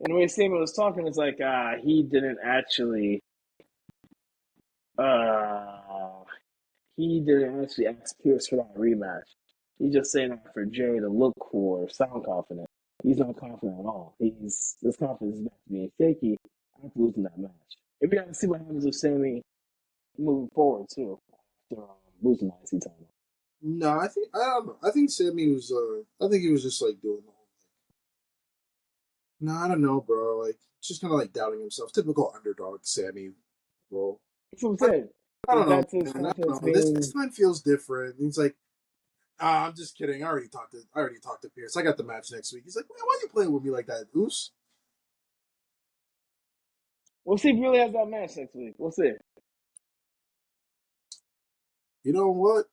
And the way Sami was talking, it's like he didn't actually uh he didn't actually ask Pierce for that rematch. He's just saying that for Jay to look cool or sound confident. He's not confident at all. His confidence is back to being shaky after losing that match. And we got to see what happens with Sammy moving forward too after losing the IC title. no, I don't know. I think Sammy was. I think he was just like doing the whole. No, I don't know, bro. Like just kind of like doubting himself. Typical underdog Sammy role. That's what I'm I, saying. I don't know, That's his man. I confidence don't know. This being. time feels different. He's like, I'm just kidding. I already talked to Pierce. I got the match next week. He's like, man, why are you playing with me like that, Oos? We'll see if he really has that match next week. We'll see. You know what?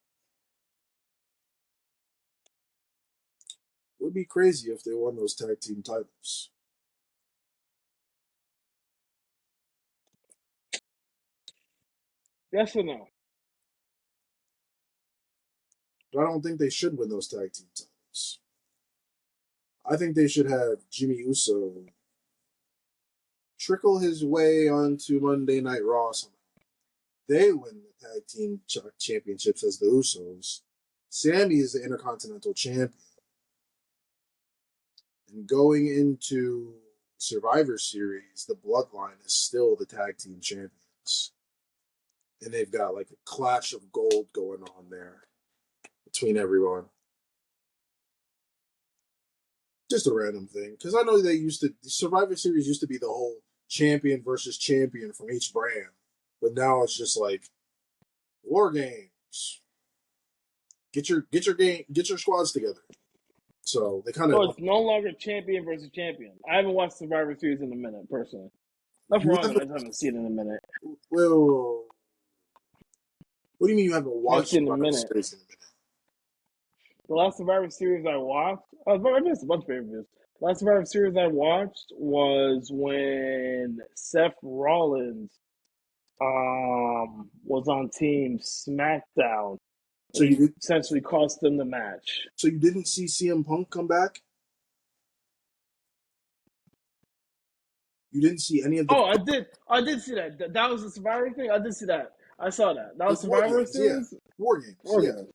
It would be crazy if they won those tag team titles. Yes or no? But I don't think they should win those tag team titles. I think they should have Jimmy Uso trickle his way onto Monday Night Raw somehow. They win the tag team championships as the Usos. Sammy is the Intercontinental Champion. And going into Survivor Series, the Bloodline is still the tag team champions. And they've got like a clash of gold going on there between everyone. Just a random thing. Because I know Survivor Series used to be the whole champion versus champion from each brand. But now it's just like War Games. Get your squads together. So they kind So of it's no longer champion versus champion. I haven't watched Survivor Series in a minute, personally. Nothing you wrong with it. haven't. I just haven't seen it in a minute. Well, what do you mean you haven't I haven't watched seen it in a Survivor minute. Series in a minute? The last Survivor Series I watched, I missed a bunch of pay-per-views. The last Survivor Series I watched was when Seth Rollins was on Team SmackDown, So and you he did. essentially cost them the match. So you didn't see CM Punk come back. You didn't see any of the. Oh, I did. I did see that. That was the Survivor thing. I did see that. I saw that. That was It's War Survivor Games, yeah. Series. War Games, War yeah. Games.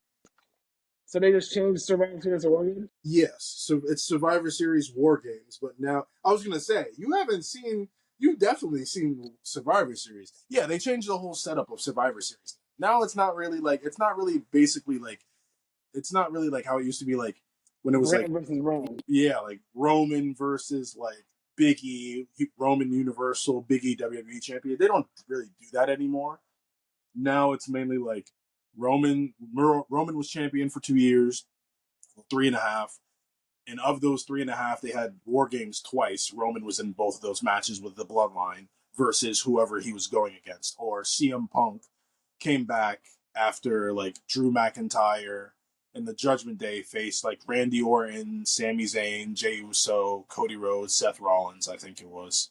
So they just changed Survivor Series to War Games. Yes. So it's Survivor Series War Games, but now I was gonna say you haven't seen. You definitely seen Survivor Series. Yeah, they changed the whole setup of Survivor Series. Now it's not really basically like it's not really like how it used to be, like when it was like, Grant versus Roman. yeah, like Roman versus like Big E, Roman Universal, Big E WWE champion. They don't really do that anymore. Now it's mainly like Roman was champion for 2 years, 3.5. And of those 3.5, they had War Games twice. Roman was in both of those matches with the Bloodline versus whoever he was going against. Or CM Punk came back after like Drew McIntyre and the Judgment Day faced like Randy Orton, Sami Zayn, Jey Uso, Cody Rhodes, Seth Rollins, I think it was.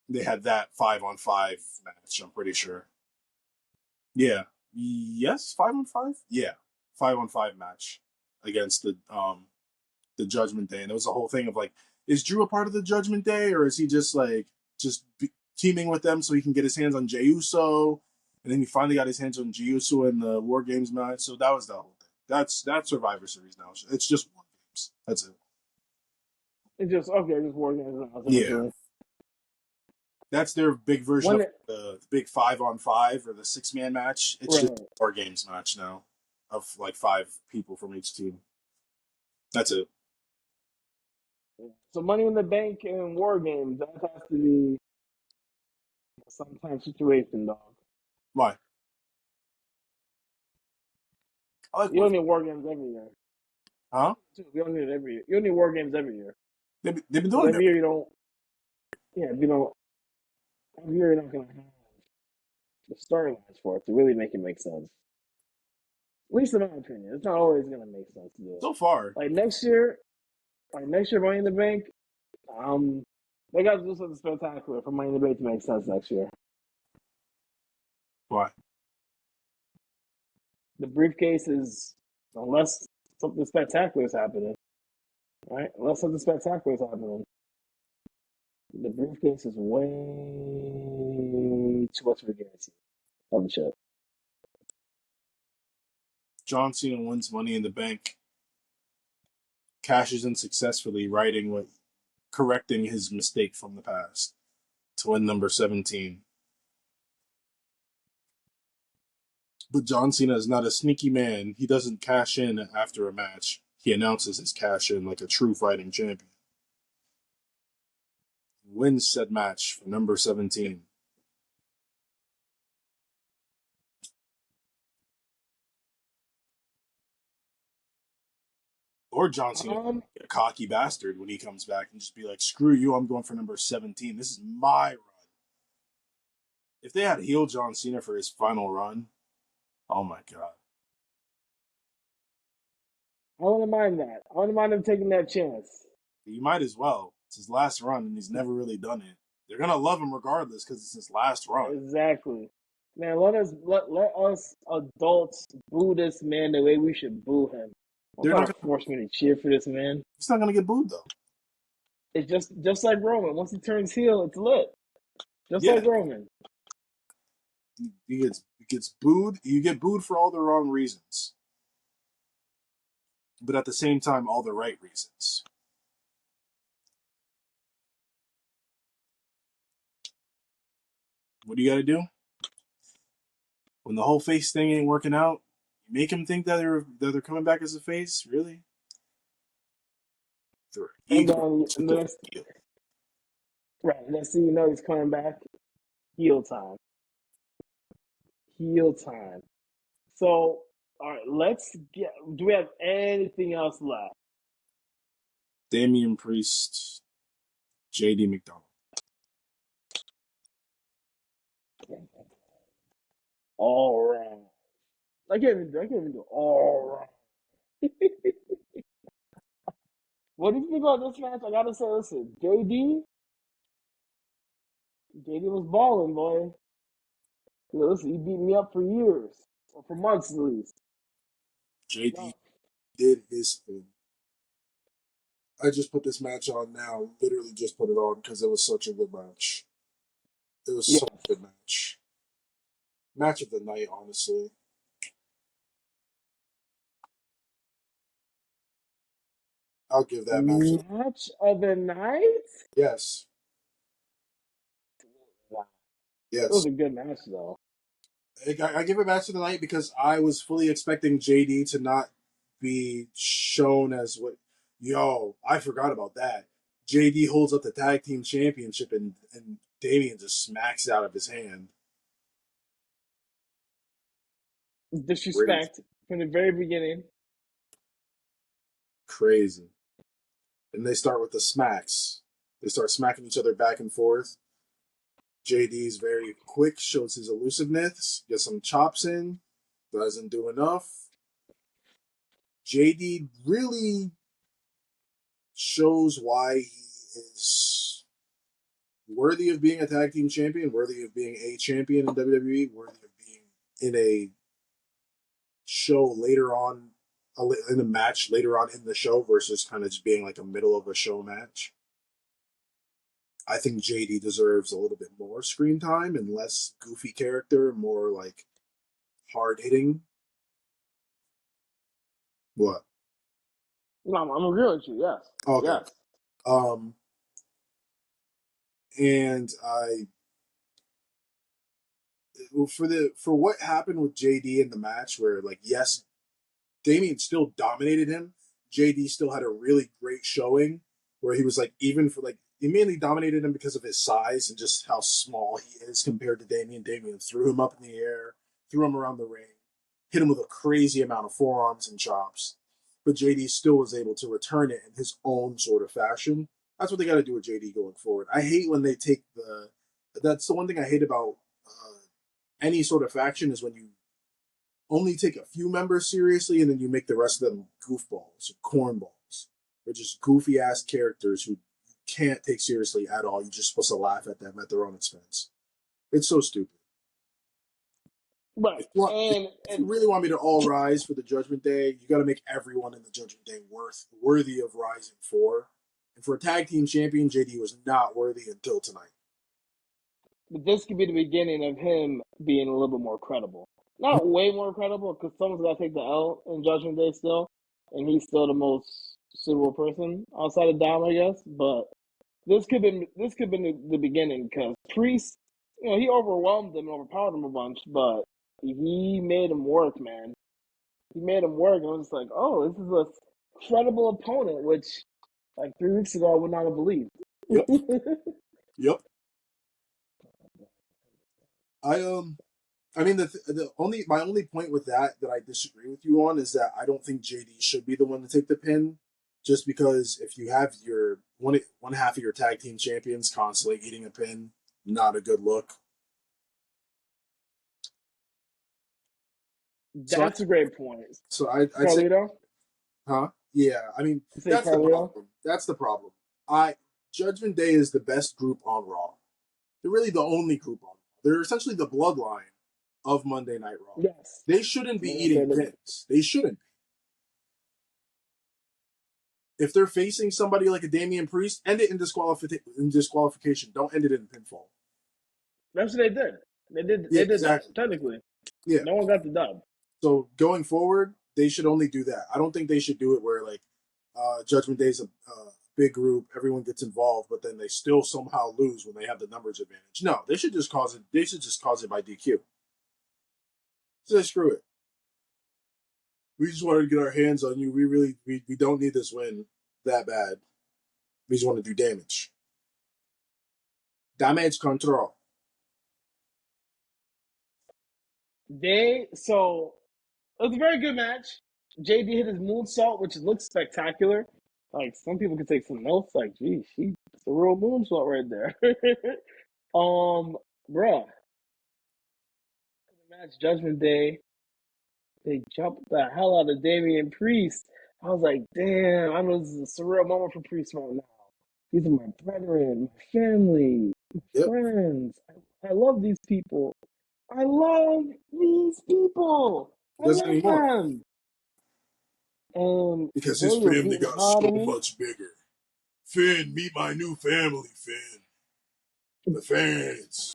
They had that 5-on-5 match, I'm pretty sure. Yeah. Yes, 5-on-5? Yeah. 5-on-5 match against the Judgment Day, and it was a whole thing of like, is Drew a part of the Judgment Day, or is he just like teaming with them so he can get his hands on Jey Uso, and then he finally got his hands on Jey Uso in the War Games match. So that was the whole thing. That's Survivor Series now. It's just War Games. That's it. It's just okay. Just War Games now, Yeah, essentially. that's their big version When of it, the big 5-on-5 or the 6-man match. It's just right. War Games match now of like 5 people from each team. That's it. So Money in the Bank and War Games, that has to be some type of situation, dog. Why? I like You War don't Games. need War Games every year. Huh? You don't need it every year. You don't need War Games every year. They've been Because doing every it. year you don't. Yeah, if you don't. Every year you're not gonna have the storylines for it to really make it make sense. At least in my opinion, it's not always gonna make sense to do it. So far. Like next year, Money in the Bank, um, they got to do something spectacular for Money in the Bank to make sense next year. Why? The briefcase is, unless something spectacular is happening, right? Unless something spectacular is happening, the briefcase is way too much of a guarantee of the ship. John Cena wins Money in the Bank, cashes in successfully, correcting his mistake from the past to win number 17. But John Cena is not a sneaky man. He doesn't cash in after a match. He announces his cash in like a true fighting champion. Wins said match for number 17. Or John Cena, Um, a cocky bastard when he comes back and just be like, screw you, I'm going for number 17. This is my run. If they had heel John Cena for his final run, oh my God. I wouldn't mind that. I wouldn't mind him taking that chance. You might as well. It's his last run, and he's never really done it. They're gonna love him regardless because it's his last run. Exactly. Man, let us adults boo this man the way we should boo him. Don't They're try not to gonna. force me to cheer for this man. He's not gonna get booed though. It's just like Roman. Once he turns heel, it's lit. Just like Yeah, Roman. he gets booed. You get booed for all the wrong reasons, but at the same time, all the right reasons. What do you got to do when the whole face thing ain't working out? You make him think that they're coming back as a face. Really, their And ego then took the over next heel. right, next thing you know, he's coming back. Heel time. Heel time. So, all right, let's get. Do we have anything else left? Damian Priest, JD McDonald. All right. I can't even do all right. What do you think about this match? I gotta say, listen, JD was balling, boy. Listen, he beat me up for years, or for months at least. JD Well, did his thing. I just put this match on now. Literally just put it on because it was such a good match. It was such yes. a good match. Match of the night, honestly. I'll give that match. Match of the night? Yes, Wow. It was yes. a good match, though. I give it match of the night because I was fully expecting JD to not be shown as what. Yo, I forgot about that. JD holds up the tag team championship and Damian just smacks it out of his hand. Crazy. Disrespect from the very beginning. Crazy. And they start with the smacks. They start smacking each other back and forth. JD's very quick, shows his elusiveness, gets some chops in, doesn't do enough. JD really shows why he is worthy of being a tag team champion, worthy of being a champion in WWE, worthy of being in a show later on, in a match later on in the show versus kind of just being like a middle of a show match. I think JD deserves a little bit more screen time and less goofy character, more like hard hitting. What? No, I'm agreeing with you. Yes, Okay. yes. Um, and I for what happened with JD in the match, where like yes, Damien still dominated him. JD still had a really great showing where he was like, even for like, he mainly dominated him because of his size and just how small he is compared to Damien. Damien threw him up in the air, threw him around the ring, hit him with a crazy amount of forearms and chops. But JD still was able to return it in his own sort of fashion. That's what they got to do with JD going forward. I hate when they take the. That's the one thing I hate about any sort of faction is when you only take a few members seriously and then you make the rest of them goofballs or cornballs. They're just goofy ass characters who you can't take seriously at all. You're just supposed to laugh at them at their own expense. It's so stupid. Right, If and you really want me to all rise for the Judgment Day, you got to make everyone in the Judgment Day worthy of rising for. And for a tag team champion, JD was not worthy until tonight. but this could be the beginning of him being a little bit more credible. Not way more credible, because someone's got to take the L in Judgment Day still, and he's still the most suitable person outside of Dom, I guess. But this could be the beginning, because Priest, he overwhelmed him and overpowered him a bunch, but he made him work, man. He made him work, and I was just like, oh, this is a credible opponent, which like 3 weeks ago I would not have believed. Yep. Yep. I I mean, the only my only point with that I disagree with you on is that I don't think JD should be the one to take the pin, just because if you have your one half of your tag team champions constantly eating a pin, not a good look. So I That's a great point. so I'd say, Carlito? huh? Yeah, I mean You say that's the Carlito? problem. That's the problem. I Judgment Day is the best group on Raw. They're really the only group on Raw. They're essentially the bloodline of Monday Night Raw. Yes. They shouldn't be I'm gonna say eating that. pins. They shouldn't. If they're facing somebody like a Damian Priest, end it in disqualification. Don't end it in pinfall. That's what they did. They did. Yeah, They did that exactly. technically. Yeah. No one got the dub. So going forward, they should only do that. I don't think they should do it where like Judgment Day's a big group, everyone gets involved, but then they still somehow lose when they have the numbers advantage. No, they should just cause it. They should just cause it by DQ. So screw it. We just wanted to get our hands on you. We don't need this win that bad. We just want to do damage. Damage control. So it was a very good match. JD hit his moonsault, which looks spectacular. Like some people could take some notes. Like, gee, it's a real moonsault right there. Bruh, the match Judgment Day. They jumped the hell out of Damian Priest. I was like, damn, I know this is a surreal moment for Priest right now. These are my brethren, my family, my Yep. friends. I love these people. I love these people. He I doesn't love anymore them. And because his they were family getting got so hot on me. much bigger. Finn, meet my new family, Finn. The fans.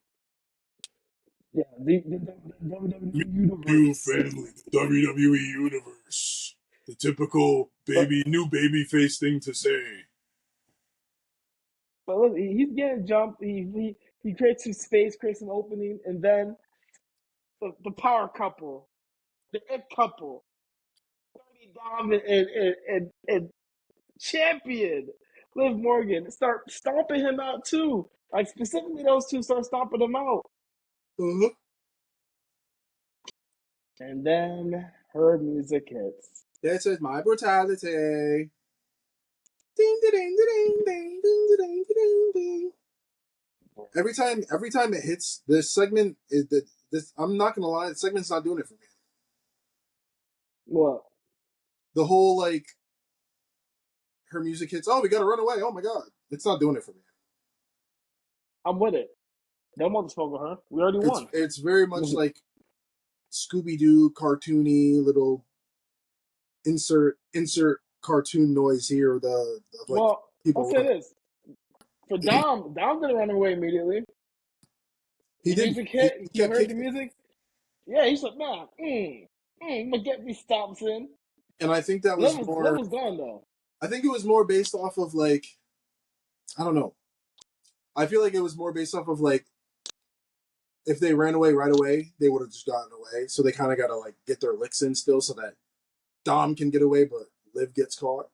Yeah, the WWE New Universe. family, the WWE Universe. The typical But new baby face thing to say. but look, he's getting jumped. He creates some space, creates an opening, and then the power couple, the it couple, Dirty Dom and champion Liv Morgan start stomping him out too. Like specifically, those two start stomping him out, Uh-huh. and then her music hits. That says my brutality. Ding ding ding ding ding ding ding ding ding. Every time it hits, this segment is that this. I'm not gonna lie, the segment's not doing it for me. What? The whole like her music hits. Oh, we gotta run away. Oh my god, it's not doing it for me. I'm with it. Don't want to smoke with her. We already won. It's very much like Scooby Doo cartoony little insert cartoon noise here. The like Well, I'll people say run. this. For Dom didn't run away immediately. He The didn't. music He, hit. he He kept heard the kicking, music. Yeah, he's like, nah, I'm gonna get these stops in. and I think that was Liv more. was gone though. I think it was more based off of like I don't know. I feel like it was more based off of like if they ran away right away, they would have just gotten away. So they kind of got to like get their licks in still, so that Dom can get away, but Liv gets caught.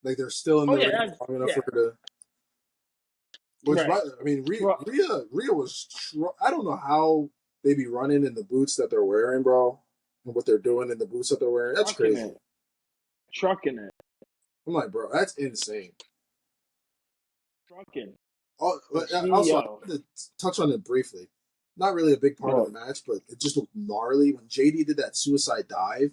Like they're still in Oh the yeah, ring that's long enough yeah, for her to. Which, right. I mean, Well, Rhea was. I don't know how they be running in the boots that they're wearing, bro, and what they're doing in the boots that they're wearing. That's trucking crazy. it, trucking it, I'm like, bro, that's insane. trucking. Oh, And she, also, I yo, wanted to touch on it briefly. Not really a big part of the what? match, but it just looked gnarly when JD did that suicide dive.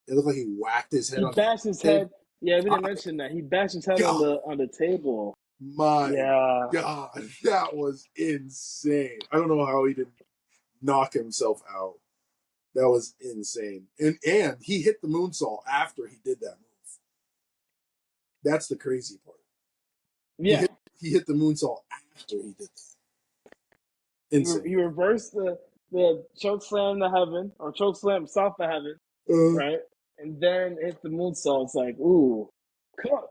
It looked like he whacked his head He on the bashed his table. head. Yeah, we didn't My mention that. He bashed his head God, on the table. my Yeah, God, that was insane. I don't know how he didn't knock himself out. That was insane. And he hit the moonsault after he did that move. That's the crazy part. He yeah. hit he hit the moonsault after he did that. Insane. He reversed the choke slam to heaven or choke slam south to heaven, Uh, right? And then hit the moonsault. It's like, ooh, cook.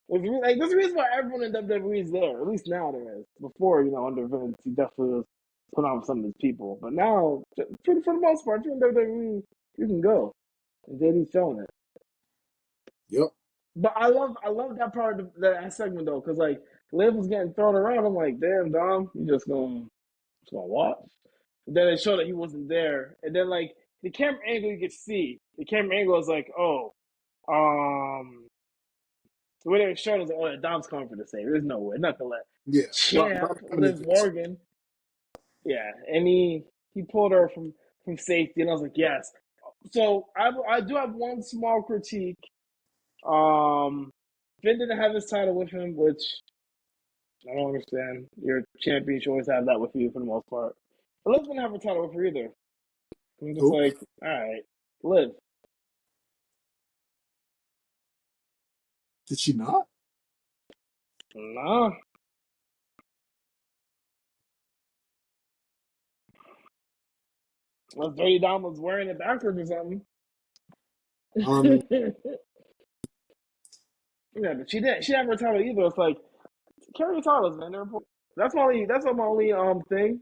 Like there's a reason why everyone in WWE is there. At least now there is. Before, under Vince, he definitely was put on some of his people. But now, for the most part, if you're in WWE, you can go. And JD's showing it. yep. But I love that part of that segment though, because like Liv was getting thrown around. I'm like, damn, Dom, you just gonna watch. And then they showed that he wasn't there, and then like the camera angle you could see, the camera angle was like, oh, the way they showed it was like, oh, Dom's coming for the save. There's no way, not gonna let Yeah. champ Not having to Liv do so. Morgan. Yeah, and he pulled her from safety, and I was like, yes. So I do have one small critique. Um, Finn didn't have his title with him, which I don't understand. Your champion should always have that with you for the most part. But Liv didn't have a title with her either. I'm just Who? like, all right, Liv. Did she not? Nah, unless Dirty Dom was wearing it backwards or something. Um, Yeah, but she didn't. She didn't have her title either. It's like carry your titles, man. That's my only thing.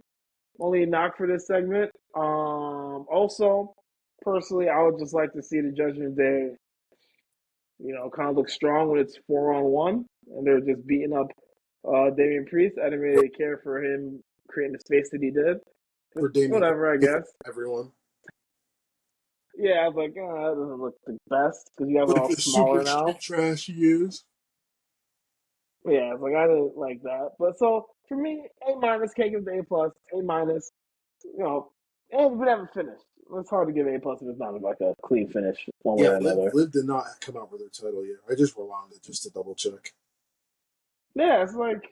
Only knock for this segment. Also, personally, I would just like to see the Judgment Day, kind of look strong when it's 4-on-1 and they're just beating up Damian Priest. I didn't really care for him creating the space that he did, but for Damien whatever, I for guess. everyone. Yeah, I was like, oh, that doesn't look the best because you guys are Like all the super smaller street now. trash he is. Yeah, it's like I didn't like that. But so for me, A minus, can't give it A plus, A minus. You know, and we haven't finished. It's hard to give A plus if it's not like a clean finish one way Yeah, or another. Liv did not come out with her title yet. I just rewound it just to double check. Yeah, it's like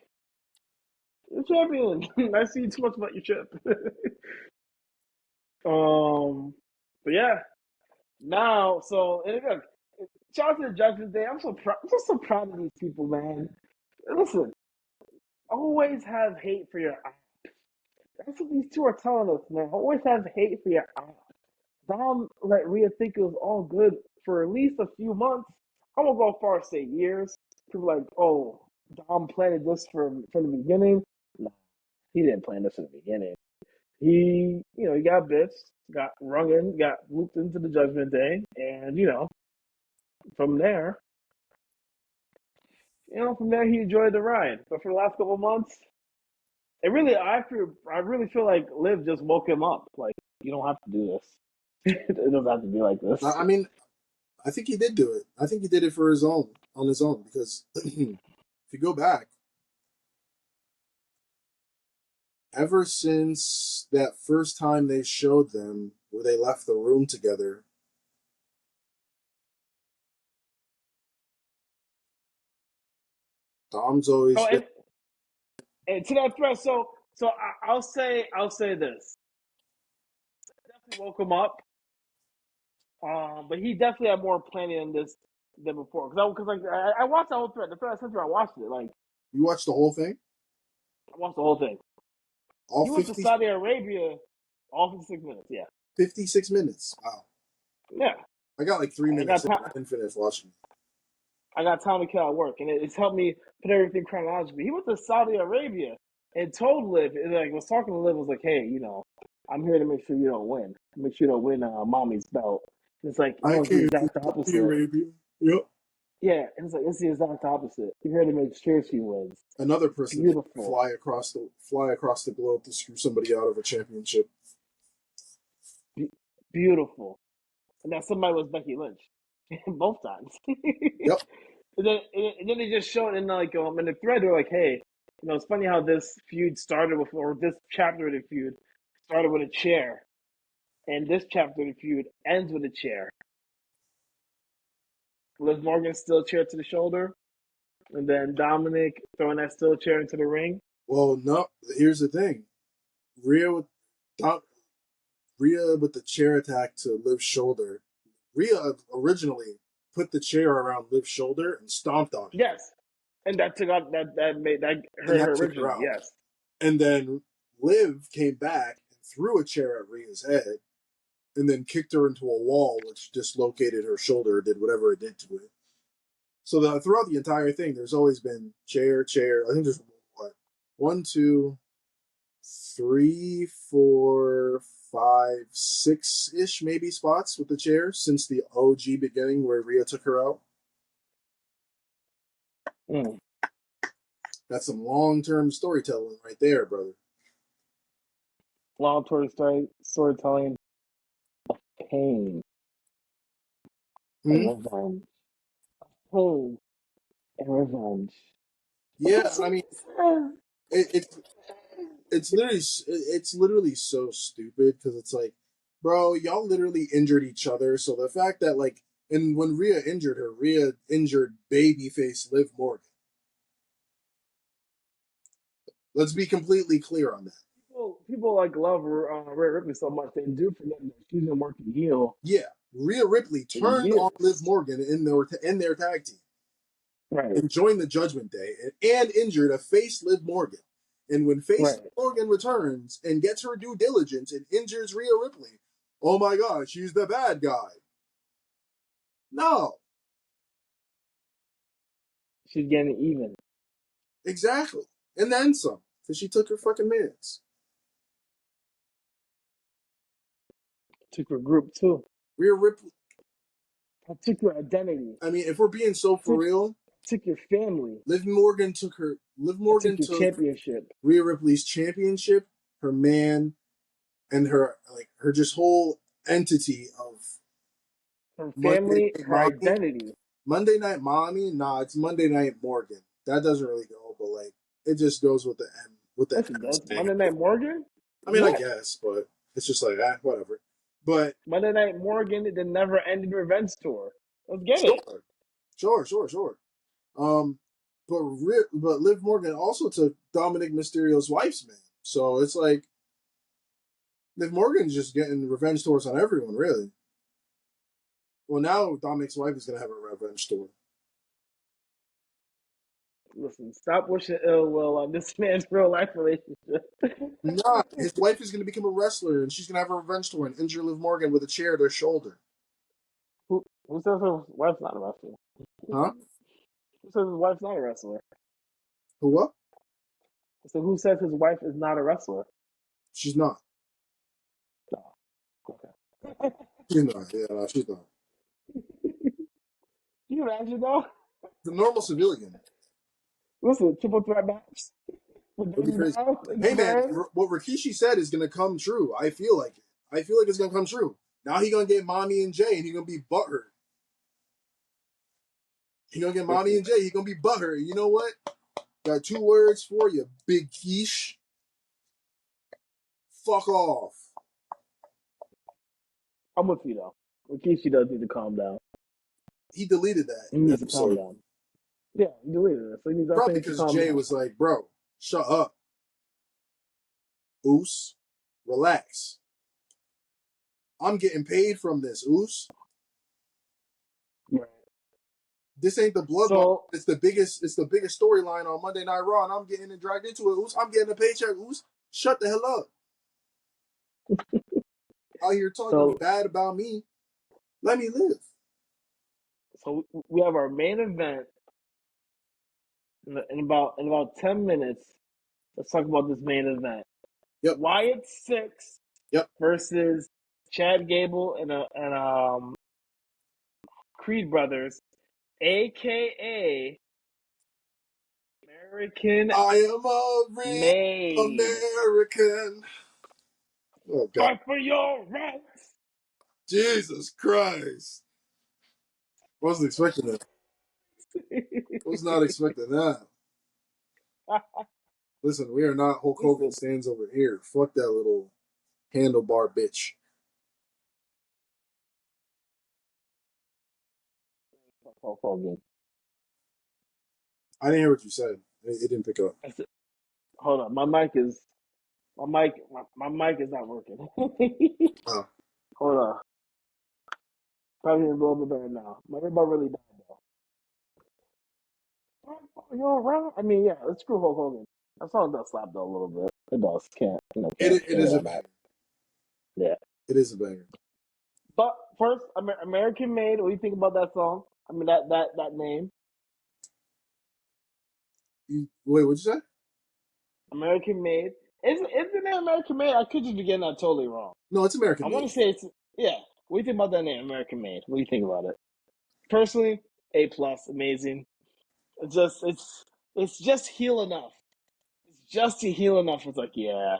the champion. I see too much about your chip. um, but yeah, now and again, shout out to the Judgment Day. I'm so proud. I'm just so proud of these people, man. Listen, always have hate for your eye. That's what these two are telling us, man. Always have hate for your eye. Dom let Rhea think it was all good for at least a few months. I won't go far as say years. People like, oh, Dom planted this from the beginning. No, he didn't plan this from the beginning. he got bits, got rung in, got looped into the Judgment Day, and from there, from there he enjoyed the ride. But for the last couple of months, I really feel like Liv just woke him up. Like, you don't have to do this. It doesn't have to be like this. I mean, I think he did do it. I think he did it for his own, on his own, because if you go back, ever since that first time they showed them where they left the room together, Dom's always Oh, been. and to that threat, so I'll say this. Definitely woke him up. But he definitely had more planning in this than before. Because like I watched the whole thread. The thread I sent you, I watched it. Like You watched the whole thing, I watched the whole thing. all He went to 50, Saudi Arabia, all 56 minutes. Yeah, 56 minutes. Wow, yeah. I got like three I minutes got in. I time. didn't finish watching. I got time to kill at work, and it's helped me put everything chronologically. He went to Saudi Arabia and told Liv, and like was talking to Liv, was like, "Hey, I'm here to make sure you don't win. Make sure you don't win mommy's belt." And it's like, I no, it's the came to exact Saudi opposite. Arabia. Yep. Yeah, and it's like it's the exact opposite. You're here to make sure she wins. Another person that can Beautiful. fly across the globe to screw somebody out of a championship. Be- Beautiful. And that somebody was Becky Lynch, both times. Yep. and then they just showed in the thread. They're like, hey, it's funny how this feud started with, or this chapter of the feud started with a chair, and this chapter of the feud ends with a chair. Liv Morgan steel chair to the shoulder, and then Dominic throwing that steel chair into the ring. Well, no. Here's the thing. Rhea with Dom, Rhea with the chair attack to Liv's shoulder. Rhea originally put the chair around Liv's shoulder and stomped on it, Yes, and that took out that made that and hurt her that took her originally. out. Yes, And then Liv came back and threw a chair at Rhea's head, and then kicked her into a wall, which dislocated her shoulder, did whatever it did to it. So throughout the entire thing, there's always been chair, chair. I think there's what, one, two, three, four, five, six-ish maybe spots with the chair since the OG beginning where Rhea took her out. mm. That's some long-term storytelling right there, brother. Long storytelling, pain and Hmm? revenge, pain and revenge. Yeah, I mean, it, it's it's literally so stupid because it's like, bro, y'all literally injured each other. So the fact that like, and when Rhea injured her, Rhea injured babyface Liv Morgan. Let's be completely clear on that. People like love Rhea Ripley so much they do forget that she's been working heel Yeah, Rhea Ripley for turned on Liv years. Morgan in their tag team Right, and joined the Judgment Day and injured a face Liv Morgan. And when face right. Morgan returns and gets her due diligence and injures Rhea Ripley, oh my god, she's the bad guy. No, She's getting even. exactly. And then some, because she took her fucking minutes. Took her group too. Rhea Ripley, I took your identity. I mean, if we're being so I for took real, took your family. Liv I Morgan took your took championship. Rhea Ripley's championship, her man, and her just whole entity of Her Monday family, Night her Mommy. identity. Monday Night Mommy, nah, it's Monday Night Morgan. That doesn't really go, but like it just goes with the Yes, it M does. staying. Monday Night Morgan. I mean, I Yeah, guess, but it's just like whatever. But Monday Night Morgan, the never ending revenge tour. Let's get it. sure, sure. Um, but Liv Morgan also took Dominic Mysterio's wife's man, so it's like Liv Morgan's just getting revenge tours on everyone, really. Well, now Dominic's wife is gonna have a revenge tour. Listen, stop wishing ill will on this man's real life relationship. Nah, his wife is gonna become a wrestler, and she's gonna have a revenge tour and injure Liv Morgan with a chair to her shoulder. Who says his wife's not a wrestler? Huh? Who says his wife's not a wrestler? Who what? So who says his wife is not a wrestler? She's not. She's not. Yeah, no, she's not. Can you imagine though? The normal civilian. Listen, triple threat match with It'd be Baby crazy. Doll in the Hey man, brand. what Rikishi said is gonna come true. I feel like it. I feel like it's gonna come true. Now he gonna get Mommy and Jay, and he gonna be butthurt. He gonna get Mommy Listen, and Jay. He gonna be butthurt. You know what? Got two words for you, Big Quiche. Fuck off. I'm with you though. Rikishi does need to calm down. He deleted that He needs to calm episode. down. Yeah, he deleted it. So he needs, I think, Probably he needs to because calm Jay down. was like, bro, shut up. Oos. Relax. I'm getting paid from this, Oos. Right. This ain't the bloodline. So, It's the biggest storyline on Monday Night Raw, and I'm getting dragged into it. Oos. I'm getting a paycheck, Oos. Shut the hell up. Out here talking so, bad about me. Let me live. so we have our main event in about 10 minutes. Let's talk about this main event. Yep. Wyatt Six Yep. versus Chad Gable and Creed Brothers, aka American I am a real Made. American. Oh God. Fight for your rights. Jesus Christ. Wasn't expecting that. Was not expecting that. Listen, we are not Hulk Hogan Listen, stands over here. Fuck that little handlebar bitch. Hulk Hogan. I didn't hear what you said. It didn't pick up. I said, hold on, my mic is not working. Oh. Hold on, probably a little bit better now. My everybody really died though. You're around. I mean, yeah, let's screw Hulk Hogan. That song does slap though a little bit. It does. Can't It is a on that. banger. Yeah. It is a banger. But first, American Made. What do you think about that song? I mean, that name, Wait, what'd you say? American Made. Isn't it American Made? I could just be getting that totally wrong. No, it's I American want made. to say it's yeah. What do you think about that name, American Made? What do you think about it? Personally, A plus, amazing. It's just heal enough. It's just to heal enough. It's like yeah,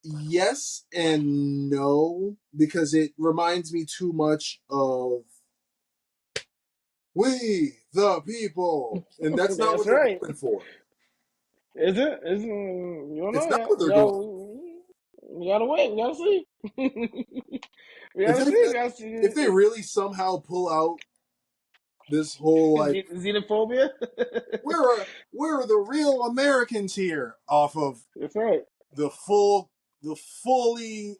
Yes and no, because it reminds me too much of we the people, and that's not that's what they're right. going for. Is it? Is you don't It's know not yet? what they're going for. We gotta wait. We gotta see. We If gotta they see. We gotta see. if they really somehow pull out this whole like Xenophobia. we're the real Americans here off of That's right. the fully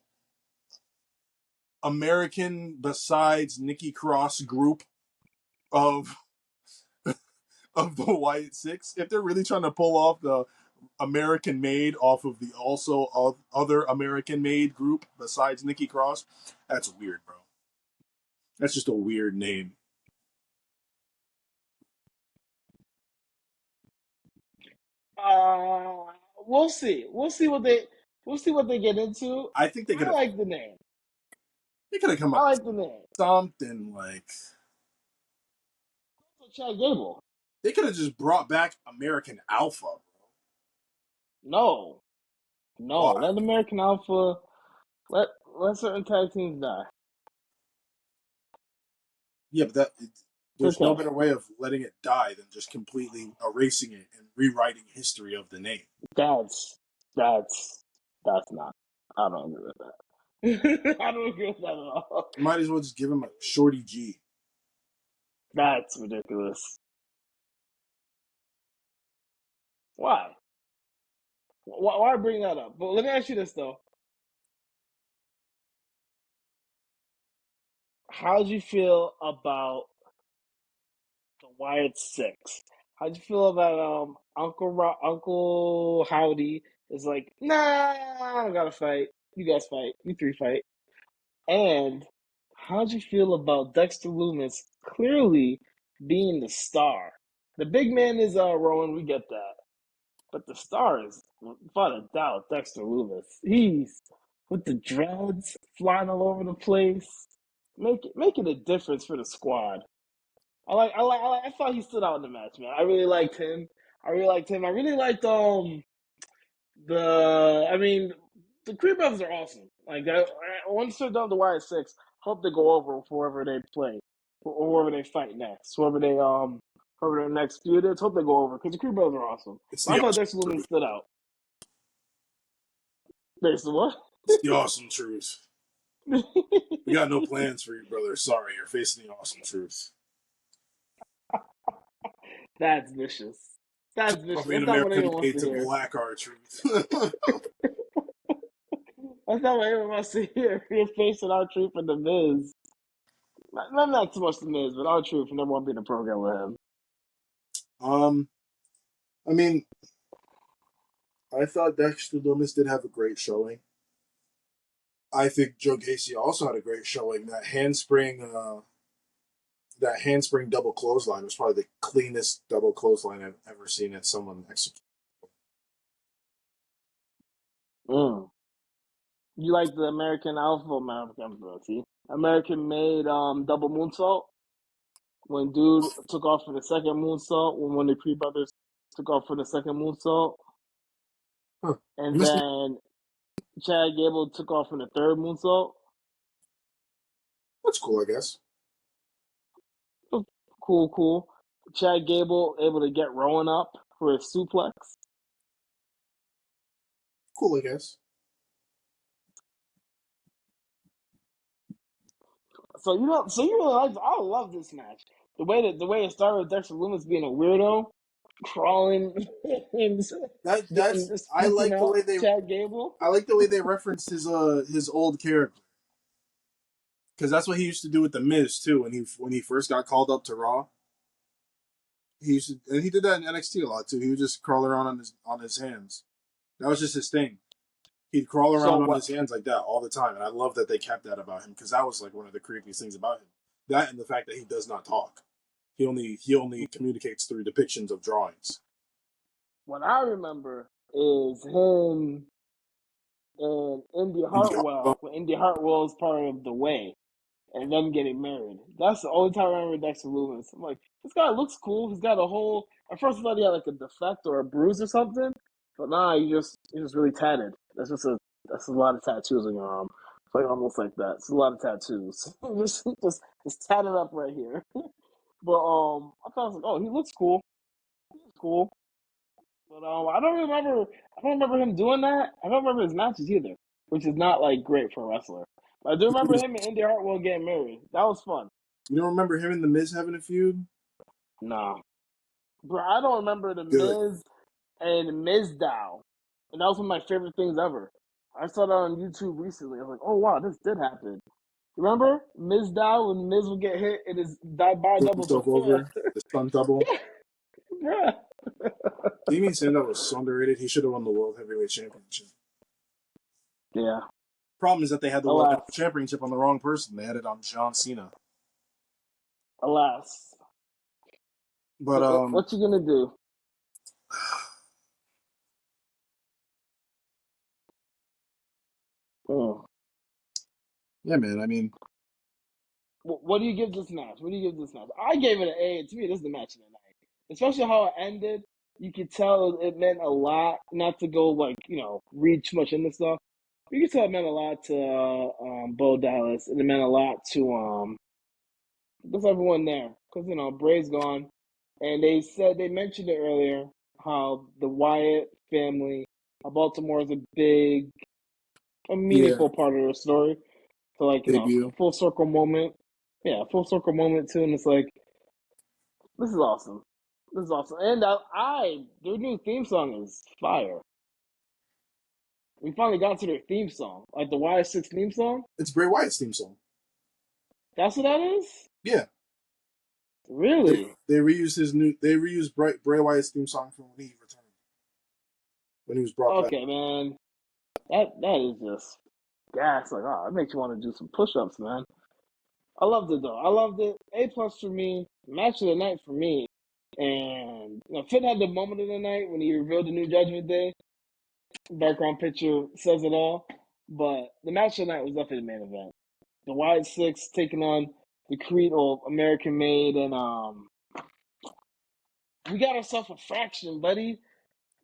American besides Nikki Cross group of the Wyatt Six, if they're really trying to pull off the American Made off of the also of other American Made group besides Nikki Cross, that's weird, bro. That's just a weird name. Uh, we'll see. We'll see what they get into. I think I like the name. they could have come I up with like the name. something like So Chad Gable. they could have just brought back American Alpha, bro. No, no. Why? Let American Alpha. Let certain tag teams die. Yeah, but It's there's no okay. better way of letting it die than just completely erasing it and rewriting history of the name. That's that's not. I don't agree with that. I don't agree with that at all. You might as well just give him a Shorty G. That's ridiculous. Why? Why bring that up? But let me ask you this though: how did you feel about the Wyatt Six? How'd you feel about Uncle Howdy is like, nah, I don't gotta fight. You guys fight. You three fight. And how'd you feel about Dexter Loomis clearly being the star? The big man is Rowan, we get that. But the star is, without a doubt, Dexter Loomis. with the dreads flying all over the place, making a difference for the squad. I thought he stood out in the match, man. I really liked him. I really liked him. I really liked I mean, the Creed brothers are awesome. Like once they're done the Y6, hope they go over for whoever they play, or whoever they fight next, whoever their next feud is. Hope they go over because the Creed brothers are awesome. It's But I the thought awesome Dexter Lumis truth. stood out. There's the what? It's the awesome truth. We got no plans for you, brother. Sorry, you're facing the awesome truth. That's vicious. That's Talk vicious. about being That's not what American anyone wants made to to hear. black our truth. That's not what anyone wants to hear. You're facing our truth and the Miz. Not too much the Miz, but our truth never want to be in a program with him. um, I mean, I thought Dexter Lumis did have a great showing. I think Joe Gacy also had a great showing. That handspring double clothesline was probably the cleanest double clothesline I've ever seen at someone execute. Mm. You like the American made double moonsault when dude took off for the second moonsault when the Creed brothers took off for the second moonsault, Huh. I and missed it. then Chad Gable took off for the third moonsault. That's cool, I guess. Cool, cool. Chad Gable able to get Rowan up for a suplex. Cool, I guess. So you really like. I love this match. The way it started with Dexter Lumis being a weirdo, crawling and doing That's just I scooping like the out way they Chad Gable. I like the way they referenced his old character, because that's what he used to do with the Miz too when he first got called up to Raw. He used to, and he did that in NXT a lot too. He would just crawl around on his hands. That was just his thing. He'd crawl So around on what? his hands like that all the time, and I love that they kept that about him because that was like one of the creepiest things about him. That and the fact that he does not talk. He only communicates through depictions of drawings. What I remember is him and Indy Indie Hartwell. Hartwell when Indy Hartwell is part of the Way, and them getting married. That's the only time I remember Dexter Lumis. I'm like, this guy looks cool. He's got a whole. At first, I thought he had like a defect or a bruise or something, but nah, he's just really tatted. That's a lot of tattoos on your arm. It's like almost like that. It's a lot of tattoos. Just tatted up right here. But I thought I was like, oh, he looks cool. He's cool. But I don't remember him doing that. I don't remember his matches either, which is not like great for a wrestler. But I do remember him and Indy Hartwell getting married. That was fun. You don't remember him and the Miz having a feud? Nah, bro, I don't remember the Good. Miz and Mizdow, and that was one of my favorite things ever. I saw that on YouTube recently. I was like, oh wow, this did happen. Remember Mizdow when Miz would get hit and his dive by Flip double himself to over. The stunt double. yeah, Damien Sandow was so underrated. He should have won the World Heavyweight Championship. yeah. Problem is that they had the World Heavyweight Alas, Championship on the wrong person. They had it on John Cena. alas. But What you gonna do? Mm. yeah, man. I mean, What do you give this match? What do you give this match? I gave it an A. To me, this is the match of the night. Especially how it ended. You could tell it meant a lot. Not to go like read too much into stuff. You could tell it meant a lot to Bo Dallas, and it meant a lot to just everyone there because Bray's gone, and they mentioned it earlier how the Wyatt family, how Baltimore is a yeah, meaningful part of the story. So like debut. full circle moment. Yeah, full circle moment too, and it's like this is awesome. This is awesome, and their new theme song is fire. We finally got to their theme song, like the Y6 theme song. It's Bray Wyatt's theme song. That's what that is. Yeah, they Really? they reused his new. They reused Bray Wyatt's theme song from when he returned, when he was brought back. Okay, man. That is just gas. Like, oh, it makes you want to do some push-ups, man. I loved it though. I loved it. A plus for me. Match of the night for me. And Finn had the moment of the night when he revealed the new Judgment Day. Background picture says it all. But the match of the night was definitely the main event. The Wyatt Six taking on the Creed of American Made, and we got ourselves a fraction, buddy.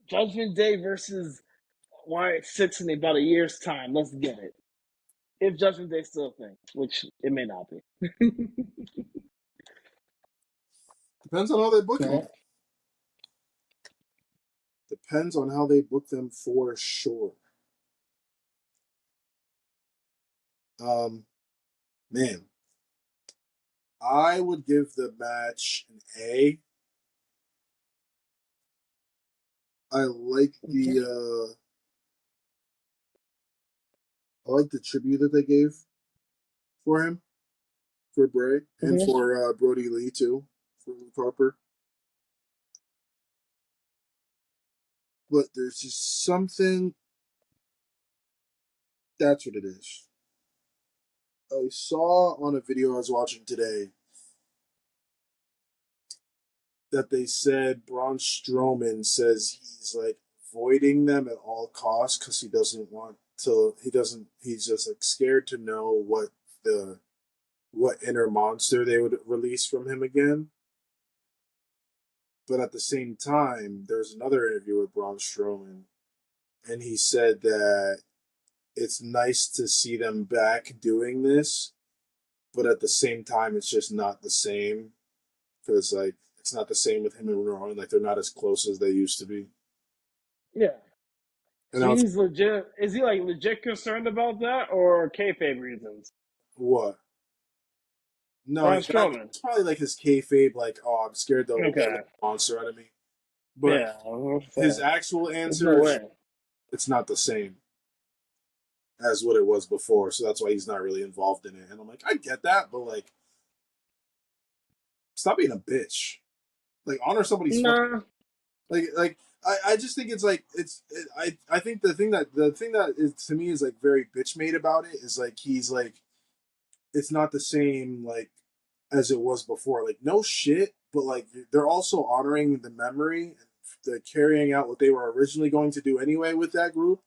Judgment Day versus Wyatt Six in about a year's time. Let's get it. If Judgment Day still a thing, which it may not be. Depends on how they book them. Okay. Depends on how they book them for sure. Man, I would give the match an A. I like Okay. the tribute that they gave for him, for Bray, and Mm-hmm. for Brody Lee too, for Luke Harper. But there's just something. That's what it is. I saw on a video I was watching today that they said Braun Strowman says he's like avoiding them at all costs because he doesn't want to. He doesn't. He's just like scared to know what inner monster they would release from him again. But at the same time, there's another interview with Braun Strowman, and he said that it's nice to see them back doing this, but at the same time, it's just not the same because like it's not the same with him and Rowan. Like they're not as close as they used to be. Yeah. And So I was he's legit. Is he like legit concerned about that, or kayfabe reasons? what? No, Braun Strowman. it's probably like his kayfabe, like, oh, I'm scared they'll let Okay. a monster out of me. But Yeah. I'm his saying. actual There's answer no is way. it's not the same as what it was before. So that's why he's not really involved in it. And I'm like, I get that, but like, stop being a bitch. Like, honor somebody's fucking Nah. like. I just think it's like I think the thing that is to me is like very bitch made about it is like he's like it's not the same like as it was before. Like no shit, but like they're also honoring the memory and the carrying out what they were originally going to do anyway with that group,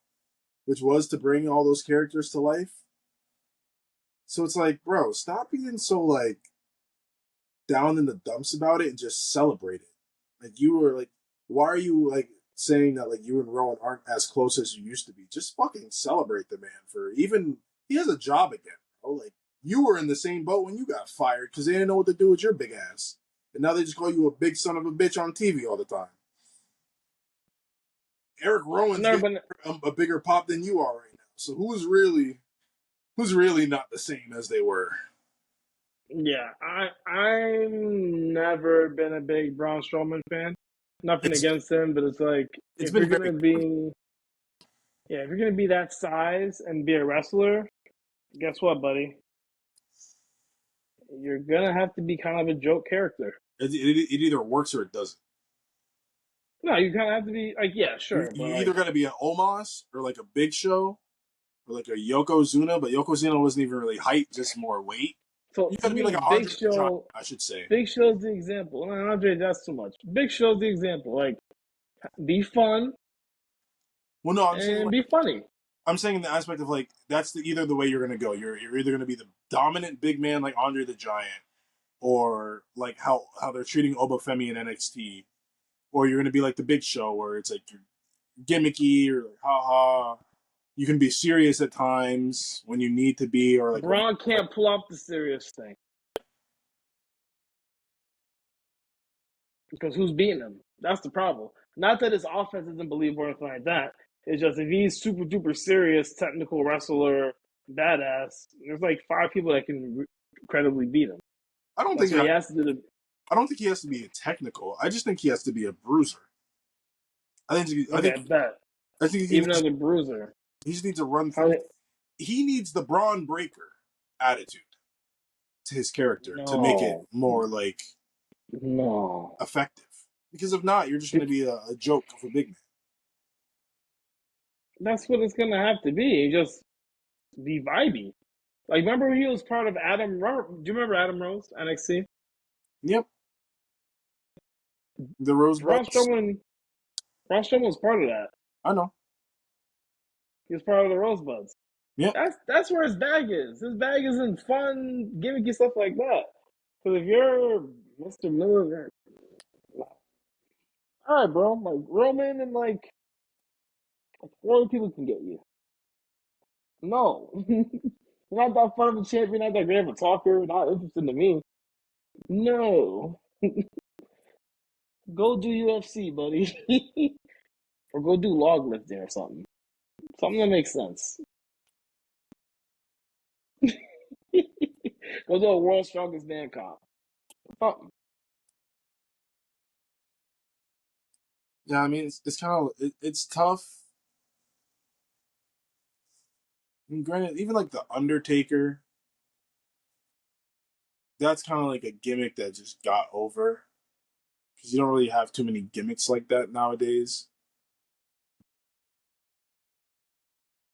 which was to bring all those characters to life. So it's like, bro, stop being so like down in the dumps about it and just celebrate it. Like you were like, why are you like saying that like you and Rowan aren't as close as you used to be? Just fucking celebrate the man for even he has a job again, bro. Like you were in the same boat when you got fired because they didn't know what to do with your big ass, and now they just call you a big son of a bitch on TV all the time. Eric I've Rowan's never getting been. a bigger pop than you are right now. So who's really not the same as they were? Yeah. I'm never been a big Braun Strowman fan. Nothing It's against him, but it's like it's been very if you're gonna be that size and be a wrestler, guess what, buddy? You're gonna have to be kind of a joke character. it either works or it doesn't. No, you kind of have to be like, yeah, You sure, but you either like, got to be an Omos or like a Big Show or like a Yokozuna, but Yokozuna wasn't even really height, just more weight. so You got to to be me, like an Big Andre the Giant, Show, I should say. Big Show's the example. No, Andre, that's too much. Big Show's the example. Like, be fun Well, no, I'm saying and like be funny. I'm saying in the aspect of like that's either the way you're gonna go. You're either gonna be the dominant big man like Andre the Giant, or like how they're treating Obafemi in NXT, or you're gonna be like the Big Show where it's like you're gimmicky or like haha. You can be serious at times when you need to be, or like when Braun can't pull off the serious thing because who's beating him? That's the problem. Not that his offense isn't believable or anything like that. It's just if he's super duper serious, technical wrestler, badass, there's like five people that can credibly beat him. I don't That's think what he has to do. I don't think he has to be a technical. I just think he has to be a bruiser. I think I Okay, think I bet. I think Even as a bruiser, he just needs to run how through. they, He needs the Braun Breaker attitude to his character to make it no, more like no. effective. Because if not, you're just going to be a joke of a big man. That's what it's gonna have to be. Just be vibey. Like, remember he was part of Adam. Do you remember Adam Rose NXT? Yep, the Rosebuds. Braun Strowman. Braun Strowman was part of that. I know. He was part of the Rosebuds. Yeah. That's where his bag is. His bag is in fun, gimmicky stuff like that. Because if you're Mr. Miller, all right, bro, like Roman and like 4 people can get you. No, you're not that fun of a champion, not that great of a talker, not interested to me. No, go do UFC, buddy, or go do log lifting or something. Something that makes sense. Go do a World's Strongest Man comp. Something. Yeah, I mean, it's kind of it's tough. I mean, granted, even like the Undertaker, that's kind of like a gimmick that just got over because you don't really have too many gimmicks like that nowadays.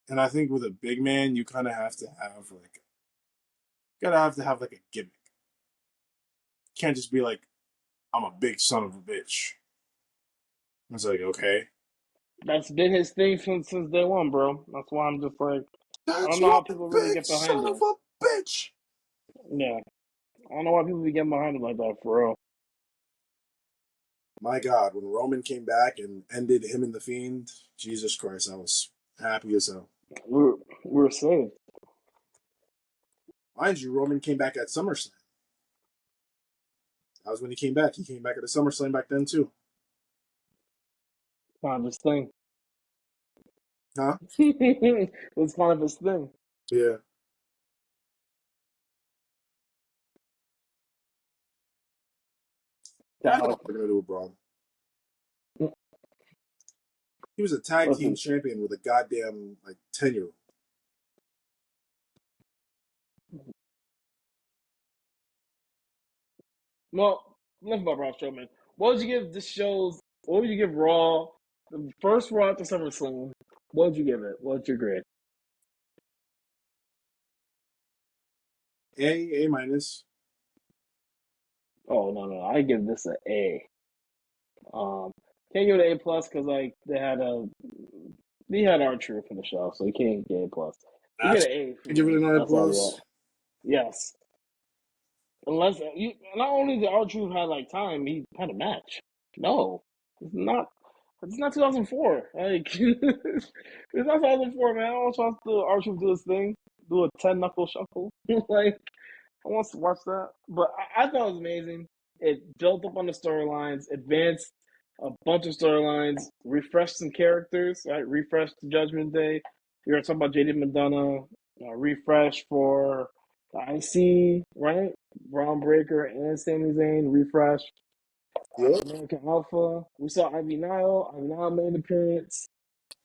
And I think with a big man, you kind of have to have like gotta have to have like a gimmick. You can't just be like, I'm a big son of a bitch. It's like, okay, That's been his thing since day one, bro. That's why I'm just like, I that's don't know how one people really big get behind son of him. a bitch. Yeah, I don't know why people be getting behind him like that for real. My God, when Roman came back and ended him and the Fiend, Jesus Christ, I was happy as hell. We were saved. Mind you, Roman came back at SummerSlam. That was when he came back. He came back at the SummerSlam back then too. Kind of his thing. Huh? It was kind of his thing. Yeah. Yeah, I know That what they're gonna do with Braun. He was a tag team listen, champion with a goddamn like 10-year-old. well, enough about Braun Strowman. What would you give this show's? What would you give Raw? The first Raw after SummerSlam. What would you give it? What's your grade? A minus. Oh no, I give this an A. Can't give it an A plus because like they had our truth in the show, so you can't get A plus. You get That's an A for give it me. an A That's all you plus. get. Yes, unless you not only did our truth had like time, he had a match. No, it's not. It's not 2004. Like it's not 2004, man. I don't trust the our truth do this thing, do a 10 knuckle shuffle. Like I want to watch that, but I thought it was amazing. It built up on the storylines, advanced a bunch of storylines, refreshed some characters, right? Refreshed the Judgment Day. We were talking about JD McDonough, refresh for the IC, right? Braun Breaker and Sami Zayn, refresh. Yep. American Alpha. We saw Ivy Nile. Ivy Nile made an appearance.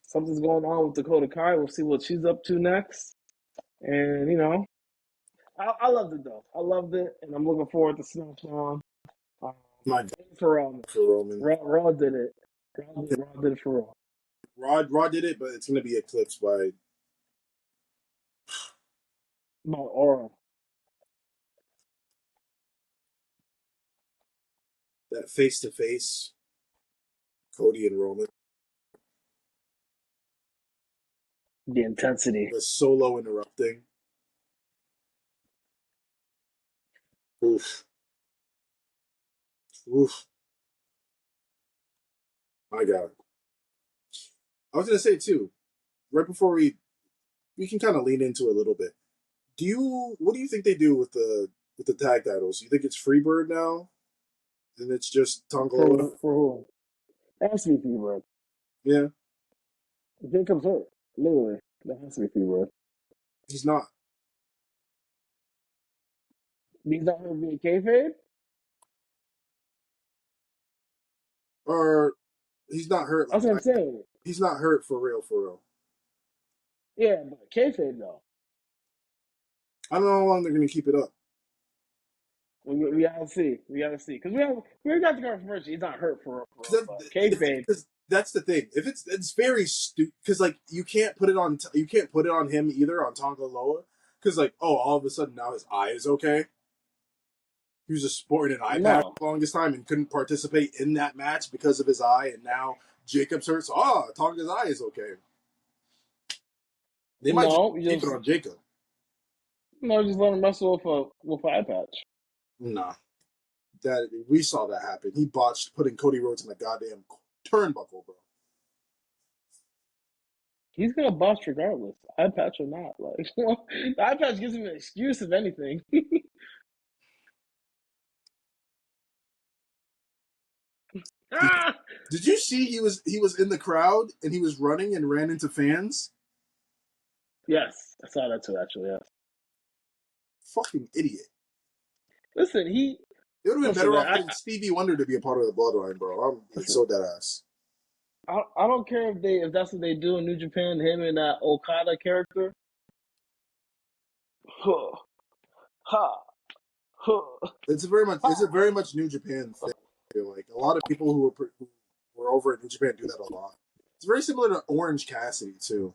Something's going on with Dakota Kai. We'll see what she's up to next. And, I loved it though. I loved it, and I'm looking forward to SmackDown. Um, My God, for Raw, for Roman. Raw did it. Raw did it for Raw. Raw did it, but it's gonna be eclipsed by About aura, that face to face Cody and Roman. the intensity, The solo interrupting. Oof. Oof. My God. I was gonna say too, right before we can kind of lean into it a little bit. What do you think they do with the tag titles? You think it's Freebird now? And it's just Tongaloa? for who? That has to be Freebird. Yeah. Jacob's hurt. Literally, that has to be Freebird. He's not. He's not going to be a kayfabe. Or he's not hurt That's what I'm like saying. he's not hurt for real, for real. Yeah, but kayfabe though. I don't know how long they're gonna keep it up. We gotta see. We gotta see because we got the confirmation he's not hurt for real. But kayfabe, Because that's the thing. If it's very stupid, because like you can't put it on him either on Tonga Loa, because like all of a sudden now his eye is okay. He was just sporting an eye patch no. for the longest time and couldn't participate in that match because of his eye, and now Jacob's hurt. So Tonga's eye is okay. They might just No, you keep it just on Jacob. no, just let him wrestle with an eye patch. Nah, that we saw that happen. He botched putting Cody Rhodes in the goddamn turnbuckle, bro. He's gonna bust regardless, eye patch or not. Like the eye patch gives him an excuse if anything. Did, Ah! did you see he was in the crowd and he was running and ran into fans? Yes, I saw that too. Actually, yes. Fucking idiot. Listen, They would have been listen, better man. off getting Stevie Wonder to be a part of the bloodline, bro. I'm being Listen, so dead ass. I don't care if that's what they do in New Japan. Him and that Okada character. Huh, ha, huh, It's a ha. very much New Japan thing. I feel like a lot of people who were over in New Japan do that a lot. It's very similar to Orange Cassidy too.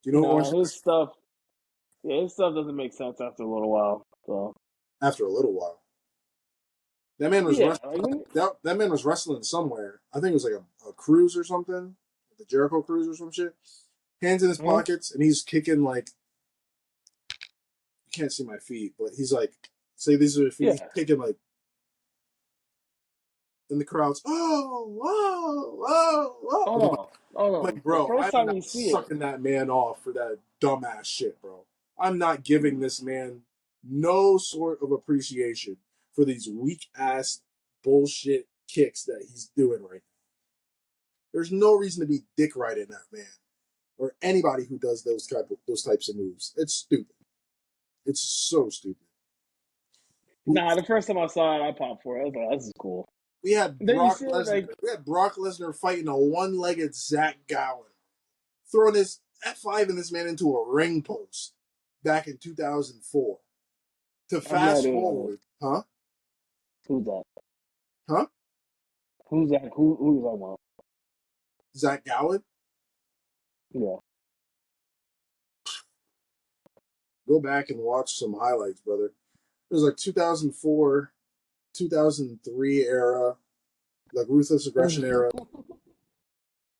Do you know Orange No, his Cassidy? stuff. Yeah, his stuff doesn't make sense after a little while. So After a little while, that man was yeah, wrestling. like That man was wrestling somewhere. I think it was like a cruise or something, the Jericho cruise or some shit. Hands in his hmm? pockets, and he's kicking like you can't see my feet, but he's like, say these are the feet. He's Yeah. kicking like in the crowds. Oh, oh, oh, oh! Oh And no, oh I'm like, no. The bro, first I'm time not you see it, sucking that man off for that dumbass shit, bro. I'm not giving this man no sort of appreciation for these weak ass bullshit kicks that he's doing right now. There's no reason to be dick riding that man or anybody who does those types of moves. It's stupid. It's so stupid. nah. The first time I saw it, I popped for it. I was like, "This is cool." We had Then you Brock see it Lesnar. like, We had Brock Lesnar fighting a one-legged Zach Gowen, throwing his F5 in this man into a ring post back in 2004. To I have no fast idea who that is. forward, huh? Who's that? Huh? Who's that? Who's that one? Zach Gowen? Yeah. Go back and watch some highlights, brother. It was like 2004, 2003 era, like Ruthless Aggression era.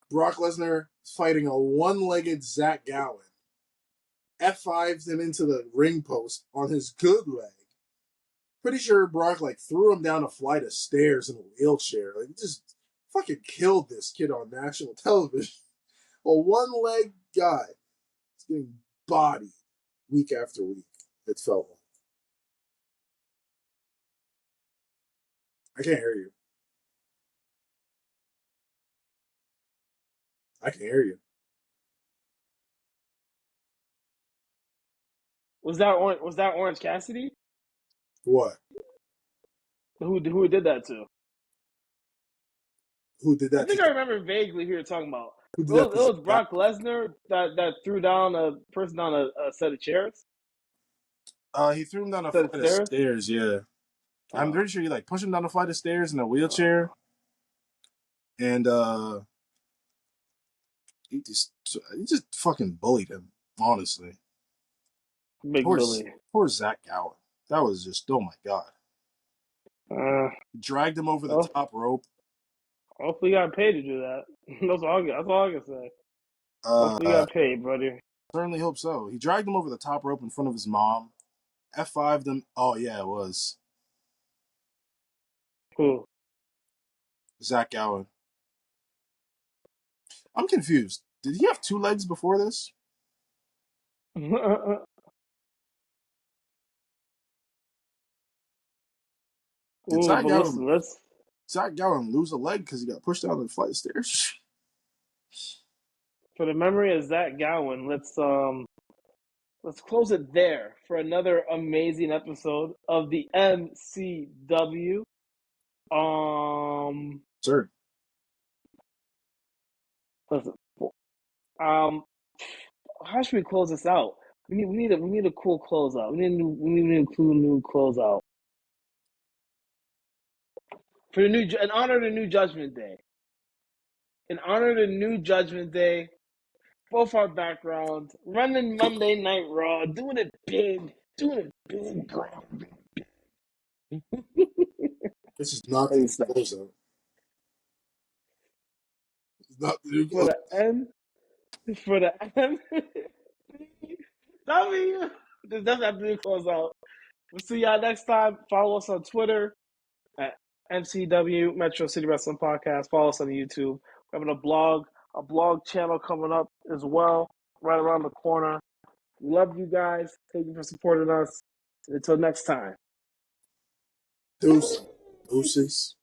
Brock Lesnar fighting a one-legged Zach Gowen. F5s him into the ring post on his good leg. Pretty sure Brock like threw him down a flight of stairs in a wheelchair. Like just fucking killed this kid on national television. A one-leg guy is getting bodied week after week. It felt like. I can't hear you. I can hear you. Was that Orange Cassidy? What? Who did that to? Who did I that think to? I remember vaguely who you're talking about. Who did that to Zach It was Gowen? Brock Lesnar that threw down a person down a set of chairs, He threw him down a set of flight of stairs. stairs. Yeah, I'm Oh, pretty sure he like pushed him down a flight of stairs in a oh. wheelchair, and he just fucking bullied him. Honestly, Big poor Billy. poor Zach Gowen. That was just oh my god. Uh, Dragged him over the oh, top rope. hopefully you got paid to do that. That's all I can say. Hopefully you Uh, got paid, buddy. certainly hope so. He dragged him over the top rope in front of his mom. F5 them. Oh yeah, it was Cool. Zach Gowen. I'm confused. Did he have two legs before this? Did Ooh, but listen, let's Zach Gowen lose a leg because he got pushed down the flight of stairs? for the memory of Zach Gowen, let's close it there for another amazing episode of the MCW. Um, Sir, listen, um, how should we close this out? We need a cool closeout. We need a cool new closeout for the new in honor of the new Judgment Day. In honor of the new Judgment Day, both our backgrounds, running Monday Night Raw, doing it big, bro. this is not the Hey, new snap. closeout. It's not the new For closeout. the end. for the W. This doesn't have to close out. We'll see y'all next time. Follow us on Twitter at MCW Metro City Wrestling Podcast. Follow us on YouTube. We're having a blog channel coming up as well, right around the corner. We love you guys. Thank you for supporting us. Until next time. Deuces.